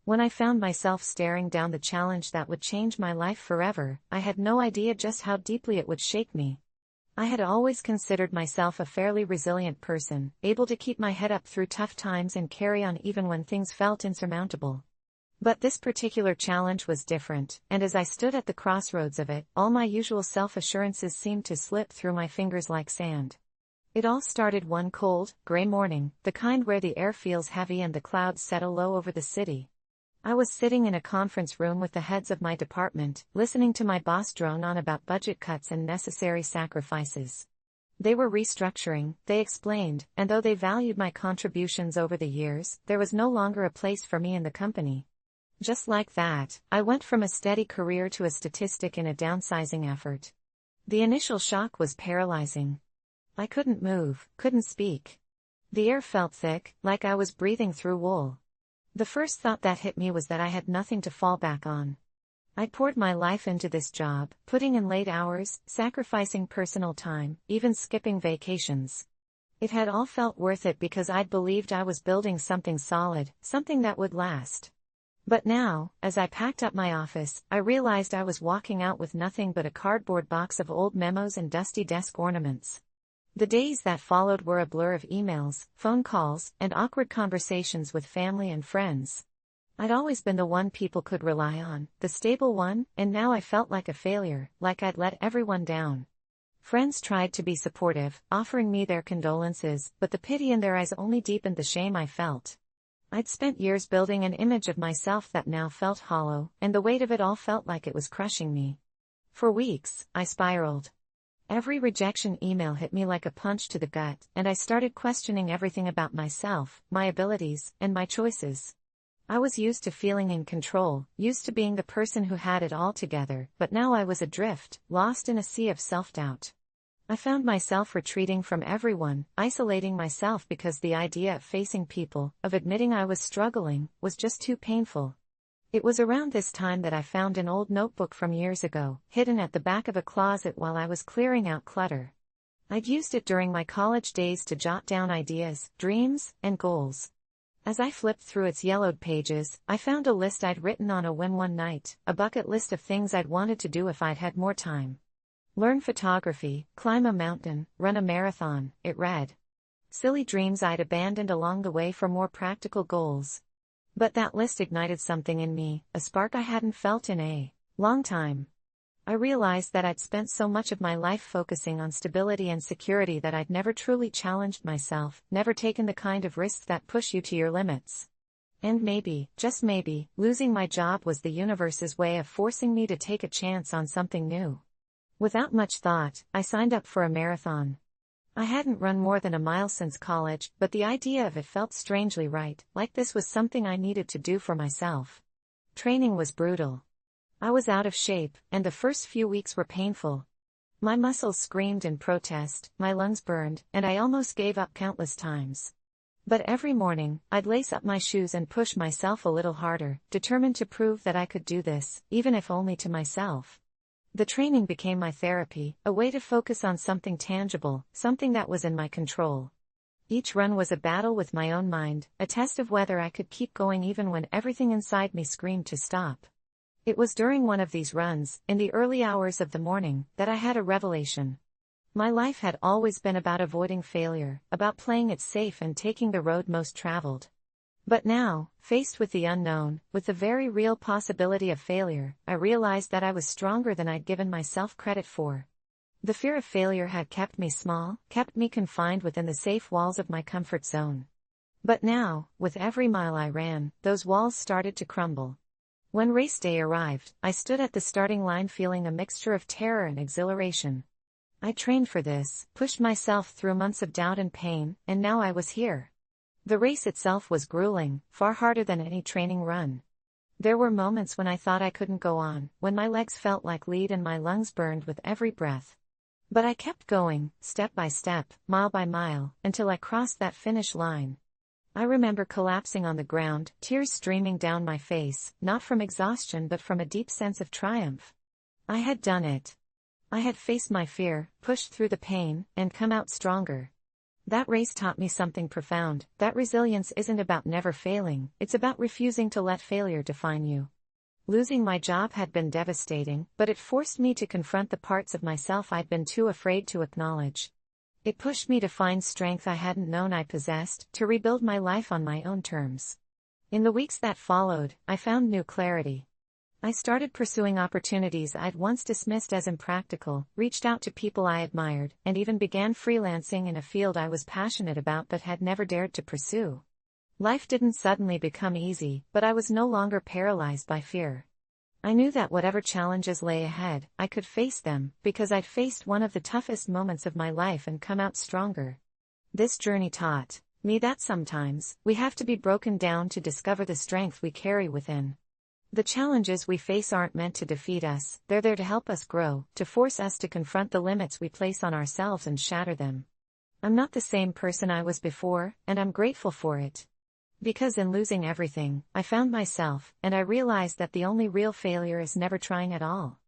When I found myself staring down the challenge that would change my life forever, I had no idea just how deeply it would shake me. I had always considered myself a fairly resilient person, able to keep my head up through tough times and carry on even when things felt insurmountable. But this particular challenge was different, and as I stood at the crossroads of it, all my usual self-assurances seemed to slip through my fingers like sand. It all started one cold, gray morning, the kind where the air feels heavy and the clouds settle low over the city. I was sitting in a conference room with the heads of my department, listening to my boss drone on about budget cuts and necessary sacrifices. They were restructuring, they explained, and though they valued my contributions over the years, there was no longer a place for me in the company. Just like that, I went from a steady career to a statistic in a downsizing effort. The initial shock was paralyzing. I couldn't move, couldn't speak. The air felt thick, like I was breathing through wool. The first thought that hit me was that I had nothing to fall back on. I'd poured my life into this job, putting in late hours, sacrificing personal time, even skipping vacations. It had all felt worth it because I'd believed I was building something solid, something that would last. But now, as I packed up my office, I realized I was walking out with nothing but a cardboard box of old memos and dusty desk ornaments. The days that followed were a blur of emails, phone calls, and awkward conversations with family and friends. I'd always been the one people could rely on, the stable one, and now I felt like a failure, like I'd let everyone down. Friends tried to be supportive, offering me their condolences, but the pity in their eyes only deepened the shame I felt. I'd spent years building an image of myself that now felt hollow, and the weight of it all felt like it was crushing me. For weeks, I spiraled. Every rejection email hit me like a punch to the gut, and I started questioning everything about myself, my abilities, and my choices. I was used to feeling in control, used to being the person who had it all together, but now I was adrift, lost in a sea of self-doubt. I found myself retreating from everyone, isolating myself because the idea of facing people, of admitting I was struggling, was just too painful. It was around this time that I found an old notebook from years ago, hidden at the back of a closet while I was clearing out clutter. I'd used it during my college days to jot down ideas, dreams, and goals. As I flipped through its yellowed pages, I found a list I'd written on a whim one night, a bucket list of things I'd wanted to do if I'd had more time. Learn photography, climb a mountain, run a marathon, it read. Silly dreams I'd abandoned along the way for more practical goals. But that list ignited something in me, a spark I hadn't felt in a long time. I realized that I'd spent so much of my life focusing on stability and security that I'd never truly challenged myself, never taken the kind of risks that push you to your limits. And maybe, just maybe, losing my job was the universe's way of forcing me to take a chance on something new. Without much thought, I signed up for a marathon. I hadn't run more than a mile since college, but the idea of it felt strangely right, like this was something I needed to do for myself. Training was brutal. I was out of shape, and the first few weeks were painful. My muscles screamed in protest, my lungs burned, and I almost gave up countless times. But every morning, I'd lace up my shoes and push myself a little harder, determined to prove that I could do this, even if only to myself. The training became my therapy, a way to focus on something tangible, something that was in my control. Each run was a battle with my own mind, a test of whether I could keep going even when everything inside me screamed to stop. It was during one of these runs, in the early hours of the morning, that I had a revelation. My life had always been about avoiding failure, about playing it safe and taking the road most traveled. But now, faced with the unknown, with the very real possibility of failure, I realized that I was stronger than I'd given myself credit for. The fear of failure had kept me small, kept me confined within the safe walls of my comfort zone. But now, with every mile I ran, those walls started to crumble. When race day arrived, I stood at the starting line feeling a mixture of terror and exhilaration. I trained for this, pushed myself through months of doubt and pain, and now I was here. The race itself was grueling, far harder than any training run. There were moments when I thought I couldn't go on, when my legs felt like lead and my lungs burned with every breath. But I kept going, step by step, mile by mile, until I crossed that finish line. I remember collapsing on the ground, tears streaming down my face, not from exhaustion but from a deep sense of triumph. I had done it. I had faced my fear, pushed through the pain, and come out stronger. That race taught me something profound, that resilience isn't about never failing, it's about refusing to let failure define you. Losing my job had been devastating, but it forced me to confront the parts of myself I'd been too afraid to acknowledge. It pushed me to find strength I hadn't known I possessed, to rebuild my life on my own terms. In the weeks that followed, I found new clarity. I started pursuing opportunities I'd once dismissed as impractical, reached out to people I admired, and even began freelancing in a field I was passionate about but had never dared to pursue. Life didn't suddenly become easy, but I was no longer paralyzed by fear. I knew that whatever challenges lay ahead, I could face them, because I'd faced one of the toughest moments of my life and come out stronger. This journey taught me that sometimes, we have to be broken down to discover the strength we carry within. The challenges we face aren't meant to defeat us, they're there to help us grow, to force us to confront the limits we place on ourselves and shatter them. I'm not the same person I was before, and I'm grateful for it. Because in losing everything, I found myself, and I realized that the only real failure is never trying at all.